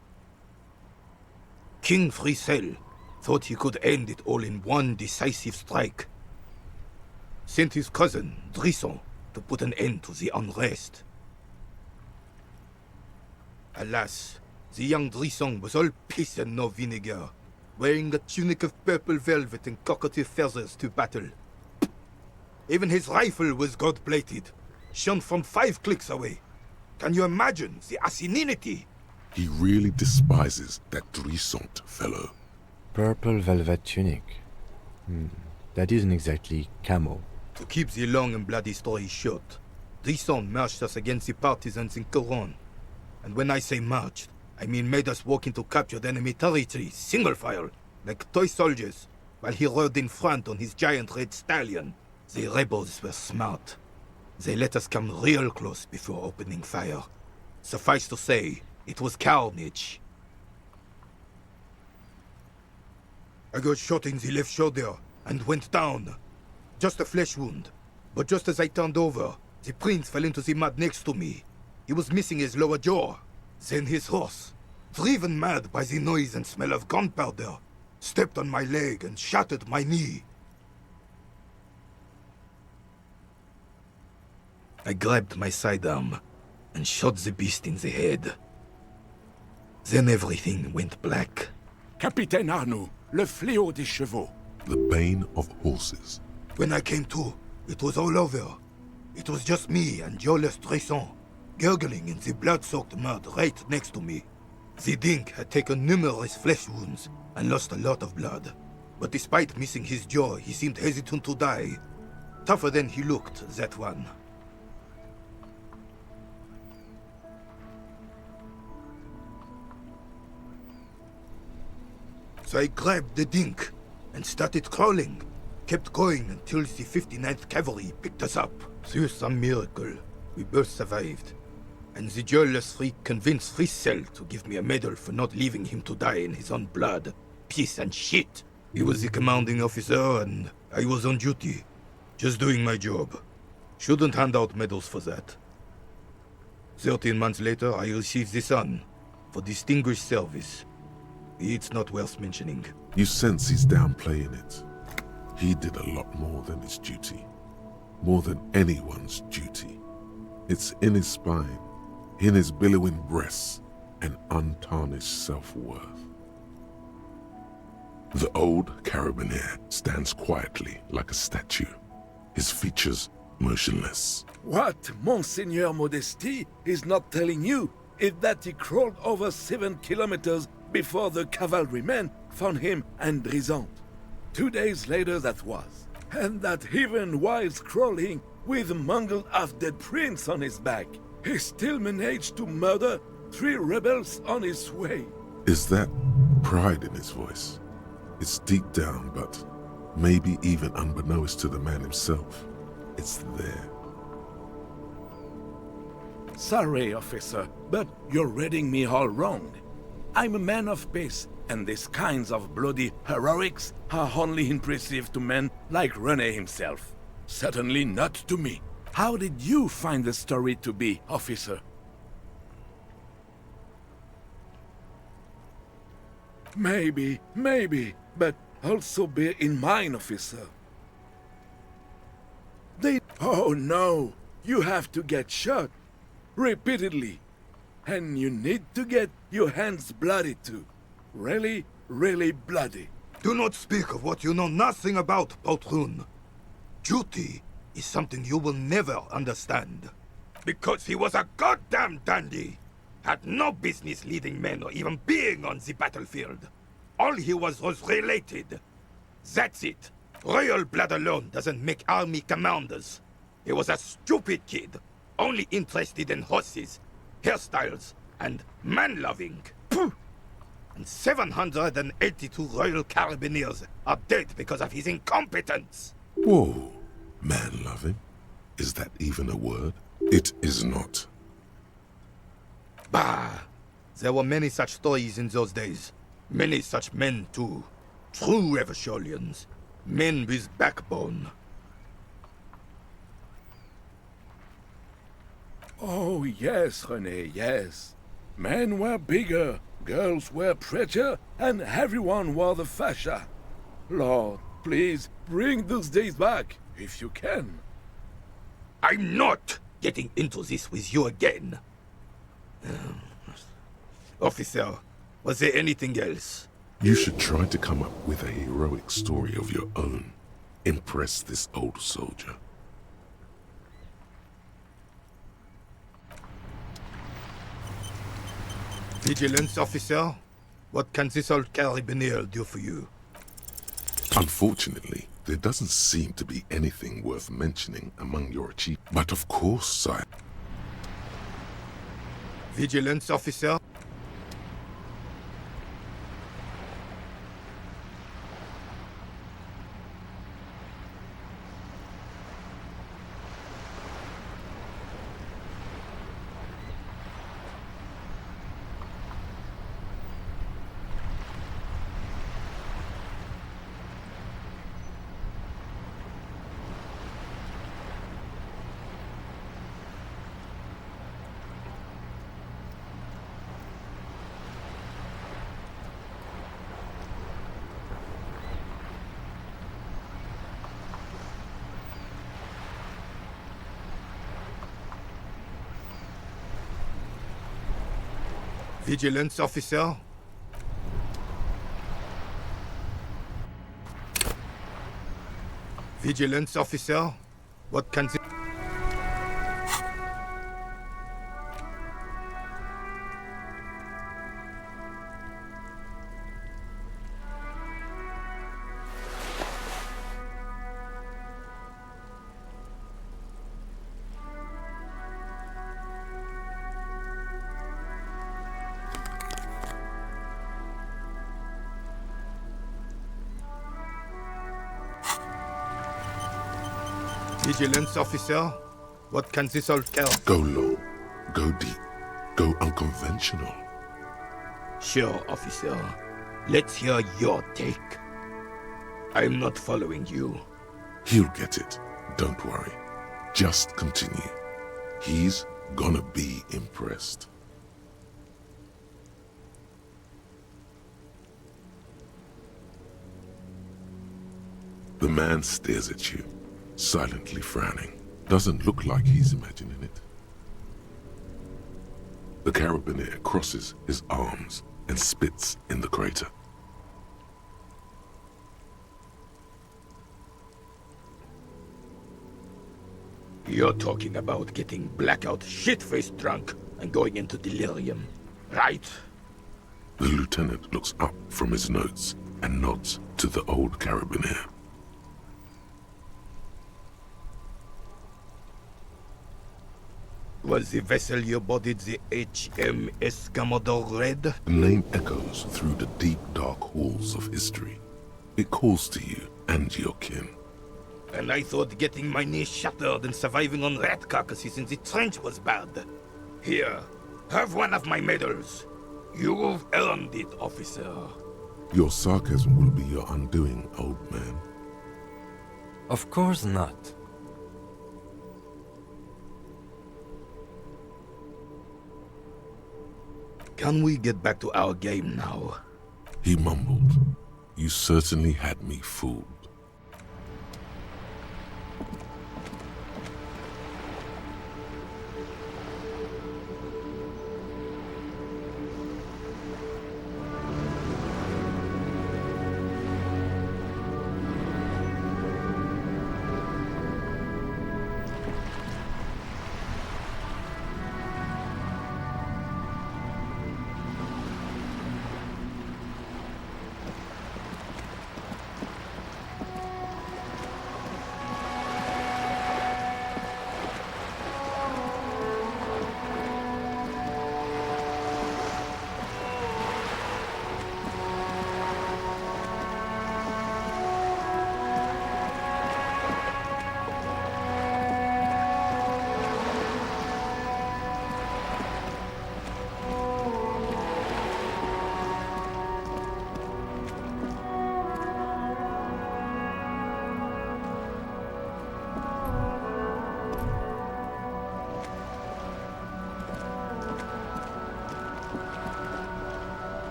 King Frizzle thought he could end it all in one decisive strike. Sent his cousin, Drisson, to put an end to the unrest. Alas, the young Drisson was all piss and no vinegar, wearing a tunic of purple velvet and cockatiel feathers to battle. Even his rifle was gold-plated, shone from 5 clicks away. Can you imagine the asininity? He really despises that Drisson fellow. Purple velvet tunic. That isn't exactly camo. To keep the long and bloody story short, Drisson marched us against the partisans in Couronne. And when I say marched, I mean made us walk into captured enemy territory, single file, like toy soldiers, while he rode in front on his giant red stallion. The rebels were smart. They let us come real close before opening fire. Suffice to say, it was carnage. I got shot in the left shoulder and went down. Just a flesh wound. But just as I turned over, the prince fell into the mud next to me. He was missing his lower jaw. Then his horse, driven mad by the noise and smell of gunpowder, stepped on my leg and shattered my knee. I grabbed my sidearm and shot the beast in the head. Then everything went black. Capitaine Arnoux, le fléau des chevaux. The bane of horses. When I came to, it was all over. It was just me and Jolles Tresson, gurgling in the blood-soaked mud right next to me. The Dink had taken numerous flesh wounds and lost a lot of blood. But despite missing his jaw, he seemed hesitant to die. Tougher than he looked, that one. So I grabbed the Dink and started crawling. Kept going until the 59th Cavalry picked us up. Through some miracle, we both survived. And the Jolles freak convinced Frissel to give me a medal for not leaving him to die in his own blood. Piece and shit. He was the commanding officer and I was on duty. Just doing my job. Shouldn't hand out medals for that. 13 months later, I received the Sun for distinguished service. It's not worth mentioning. You sense he's downplaying it. He did a lot more than his duty. More than anyone's duty. It's in his spine, in his billowing breasts, and untarnished self-worth. The old carabinier stands quietly like a statue, his features motionless. What Monseigneur Modesty is not telling you is that he crawled over 7 kilometers before the cavalrymen found him and Drizant. 2 days later that was. And that even while crawling with a mangled half-dead prince on his back, he still managed to murder 3 rebels on his way. Is that pride in his voice? It's deep down, but maybe even unbeknownst to the man himself, it's there. Sorry, officer, but you're reading me all wrong. I'm a man of peace, and these kinds of bloody heroics are only impressive to men like René himself. Certainly not to me. How did you find the story to be, officer? Maybe, but also bear in mind, officer. Oh no, you have to get shot. Repeatedly. And you need to get your hands bloody too. Really, really bloody. Do not speak of what you know nothing about, Poltroon. Duty is something you will never understand. Because he was a goddamn dandy. Had no business leading men or even being on the battlefield. All he was related. That's it. Royal blood alone doesn't make army commanders. He was a stupid kid, only interested in horses, hairstyles, and man-loving. And 782 Royal Carabiniers are dead because of his incompetence. Whoa, man-loving? Is that even a word? It is not. Bah! There were many such stories in those days. Many such men, too. True Eversholians. Men with backbone. Oh yes, René, yes. Men were bigger, girls were prettier, and everyone wore the fascia. Lord, please, bring those days back, if you can. I'm not getting into this with you again. Officer, was there anything else? You should try to come up with a heroic story of your own. Impress this old soldier. Vigilance, officer? What can this old carabinier do for you? Unfortunately, there doesn't seem to be anything worth mentioning among your achievements. But of course, sire. Vigilance, officer? Vigilance, officer? Vigilance officer? What can the... Vigilance officer? What can this all tell? Go low, go deep, go unconventional. Sure, officer. Let's hear your take. I'm not following you. He'll get it. Don't worry. Just continue. He's gonna be impressed. The man stares at you, silently frowning. Doesn't look like he's imagining it. The carabiner crosses his arms and spits in the crater. You're talking about getting blackout shit-faced drunk and going into delirium, right? The lieutenant looks up from his notes and nods to the old carabiner. Was the vessel you boarded the HMS Commodore Red? The name echoes through the deep, dark halls of history. It calls to you and your kin. And I thought getting my knee shattered and surviving on rat carcasses in the trench was bad. Here, have one of my medals. You've earned it, officer. Your sarcasm will be your undoing, old man. Of course not. Can we get back to our game now? He mumbled. You certainly had me fooled.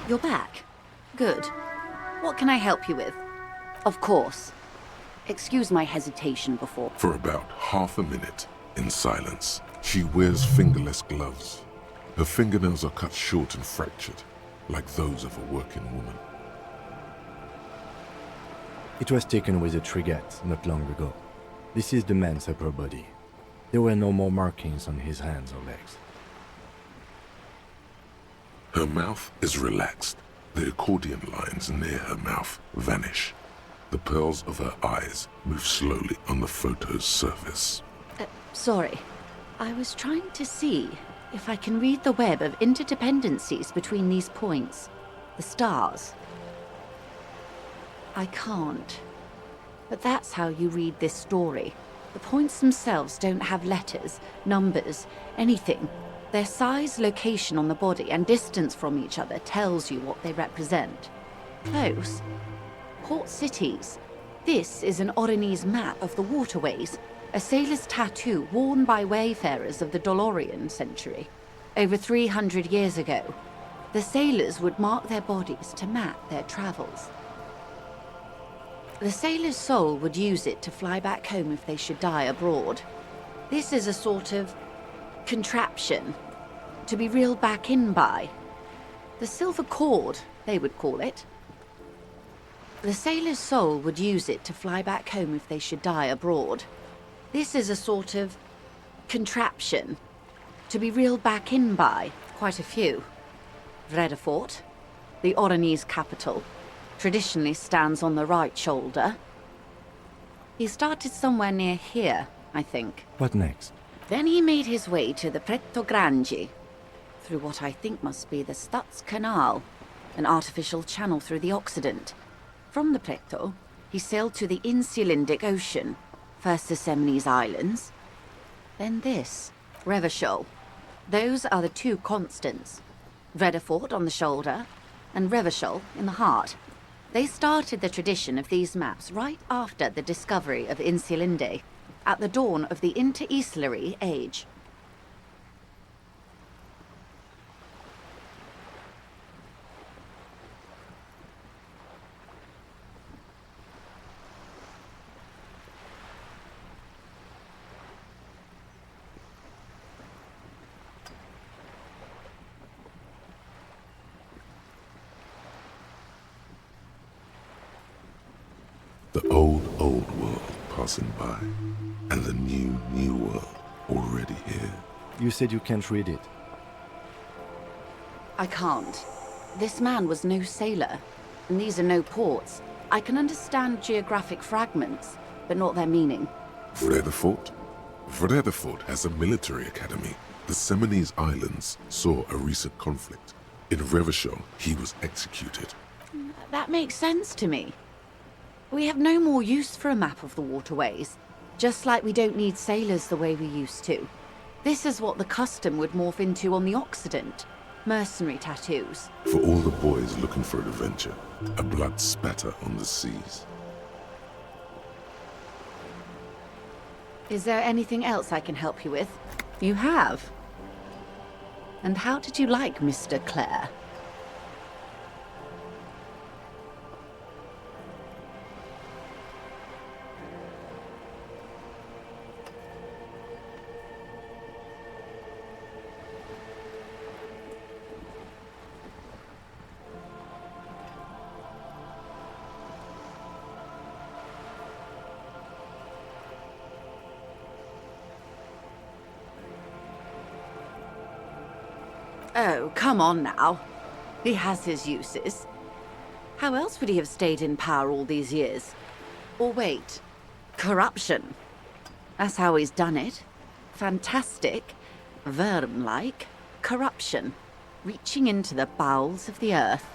You're back. Good. What can I help you with? Of course. Excuse my hesitation before. For about half a minute, in silence, she wears fingerless gloves. Her fingernails are cut short and fractured, like those of a working woman. It was taken with a Trigat not long ago. This is the man's upper body. There were no more markings on his hands or legs. Her mouth is relaxed. The accordion lines near her mouth vanish. The pearls of her eyes move slowly on the photo's surface. Sorry. I was trying to see if I can read the web of interdependencies between these points. The stars. I can't. But that's how you read this story. The points themselves don't have letters, numbers, anything. Their size, location on the body, and distance from each other tells you what they represent. Close. Port cities. This is an Oronese map of the waterways. A sailor's tattoo worn by wayfarers of the Dolorian century. Over 300 years ago, the sailors would mark their bodies to map their travels. The sailor's soul would use it to fly back home if they should die abroad. This is a sort of contraption to be reeled back in by. The silver cord, they would call it. The sailor's soul would use it to fly back home if they should die abroad. This is a sort of contraption to be reeled back in by. Quite a few. Vredefort, the Oranese capital, traditionally stands on the right shoulder. He started somewhere near here, I think. What next? Then he made his way to the Pretto Grande, through what I think must be the Stutz Canal, an artificial channel through the Occident. From the Pretto, he sailed to the Insulindic Ocean, first the Semines Islands, then this, Revachol. Those are the two constants, Vredefort on the shoulder, and Revachol in the heart. They started the tradition of these maps right after the discovery of Insulinde, at the dawn of the Interinsulary Age. The old world passing by, and the new world already here. You said you can't read it. I can't. This man was no sailor, and these are no ports. I can understand geographic fragments, but not their meaning. Vredefort? Vredefort has a military academy. The Semines Islands saw a recent conflict. In Revachol, he was executed. That makes sense to me. We have no more use for a map of the waterways, just like we don't need sailors the way we used to. This is what the custom would morph into on the Occident. Mercenary tattoos. For all the boys looking for adventure, a blood spatter on the seas. Is there anything else I can help you with? You have. And how did you like Mr. Clare? Oh, come on now. He has his uses. How else would he have stayed in power all these years? Or wait, corruption. That's how he's done it. Fantastic, Worm-like corruption, reaching into the bowels of the earth.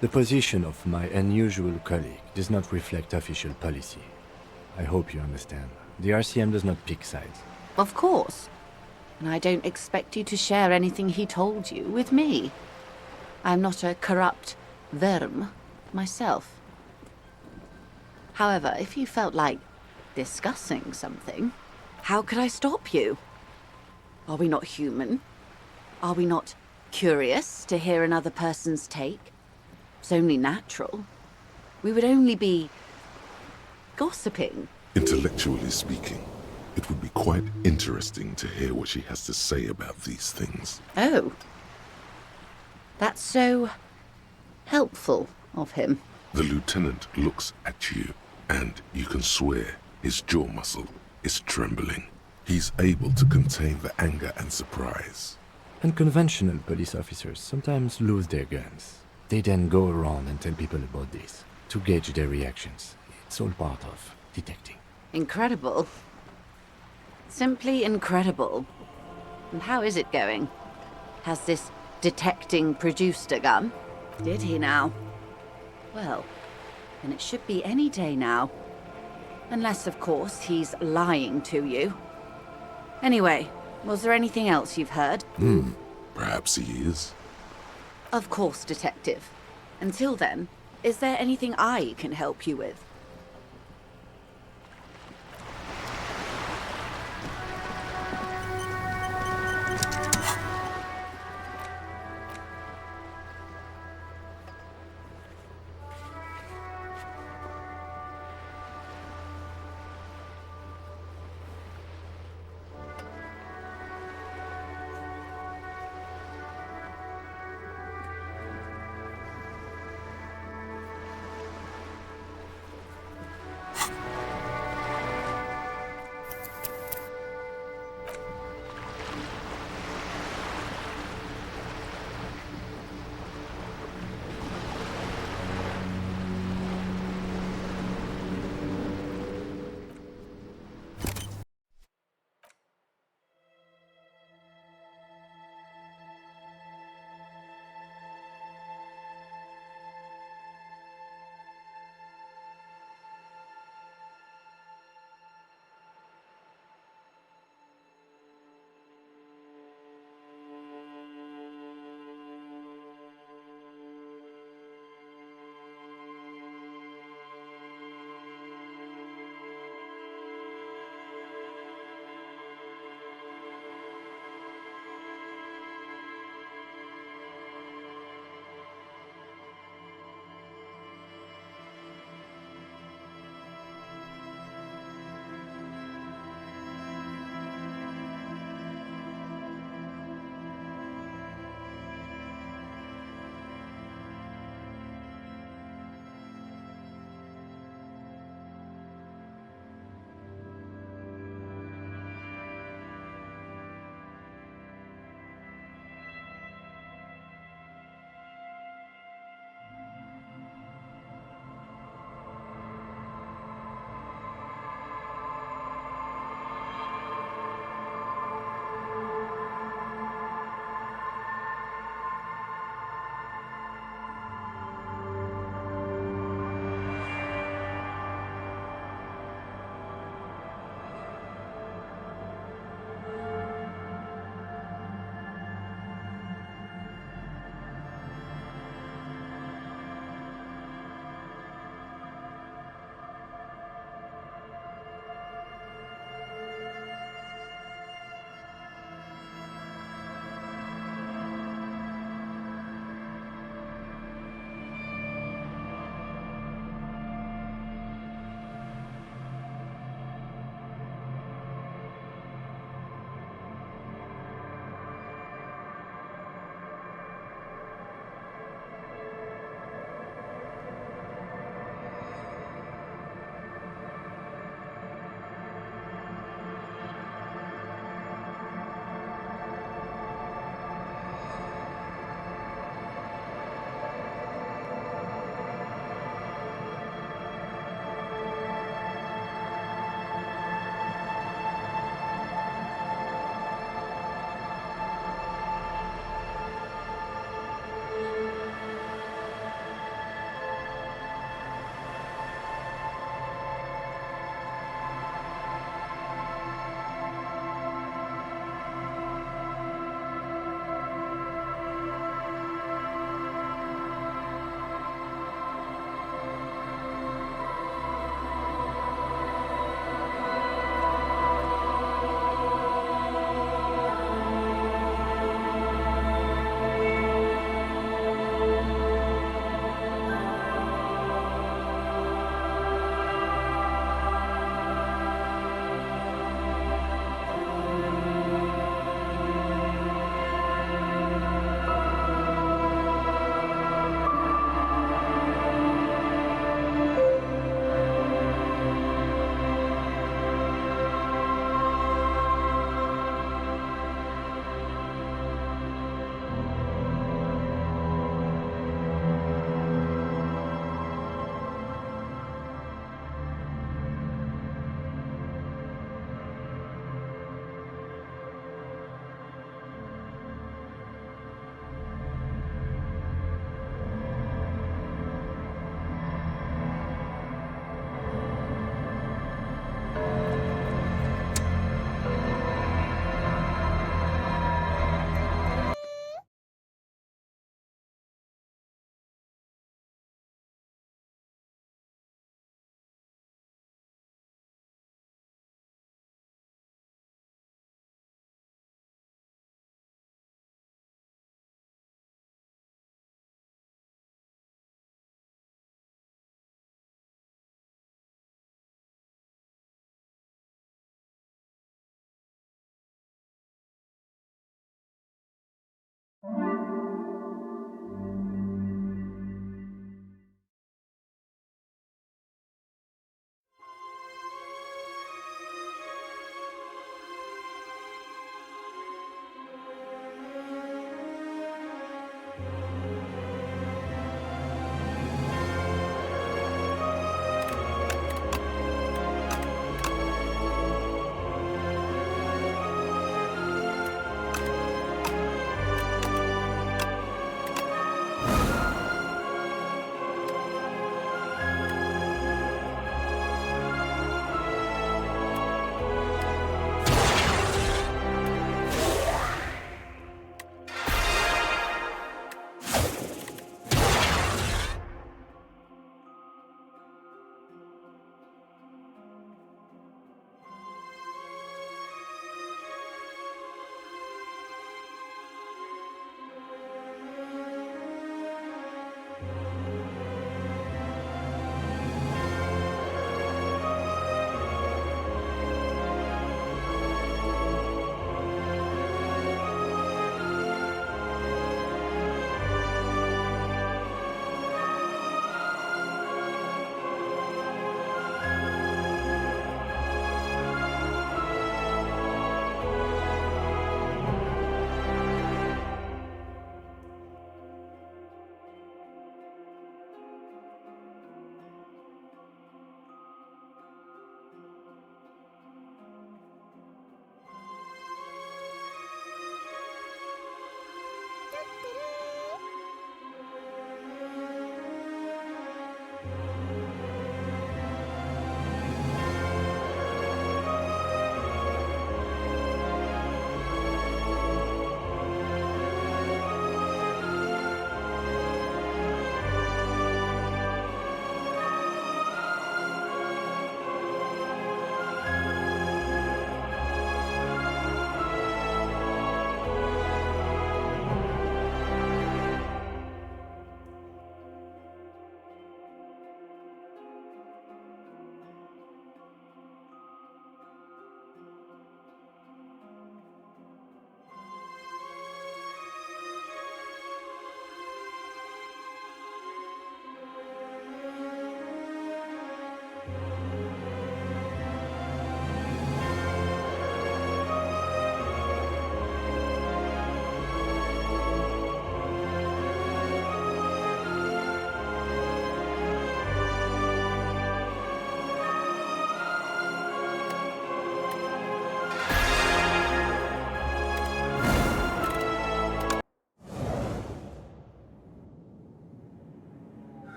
The position of my unusual colleague does not reflect official policy. I hope you understand. The RCM does not pick sides. Of course. And I don't expect you to share anything he told you with me. I'm not a corrupt Worm myself. However, if you felt like discussing something, how could I stop you? Are we not human? Are we not curious to hear another person's take? It's only natural. We would only be gossiping. Intellectually speaking, it would be quite interesting to hear what she has to say about these things. Oh. That's so helpful of him. The lieutenant looks at you, and you can swear his jaw muscle is trembling. He's able to contain the anger and surprise. Unconventional police officers sometimes lose their guns. They then go around and tell people about this, to gauge their reactions. It's all part of detecting. Incredible. Simply incredible. And how is it going? Has this detecting produced a gun? Did he now? Well, then it should be any day now. Unless, of course, he's lying to you. Anyway, was there anything else you've heard? Perhaps he is. Of course, Detective. Until then, is there anything I can help you with?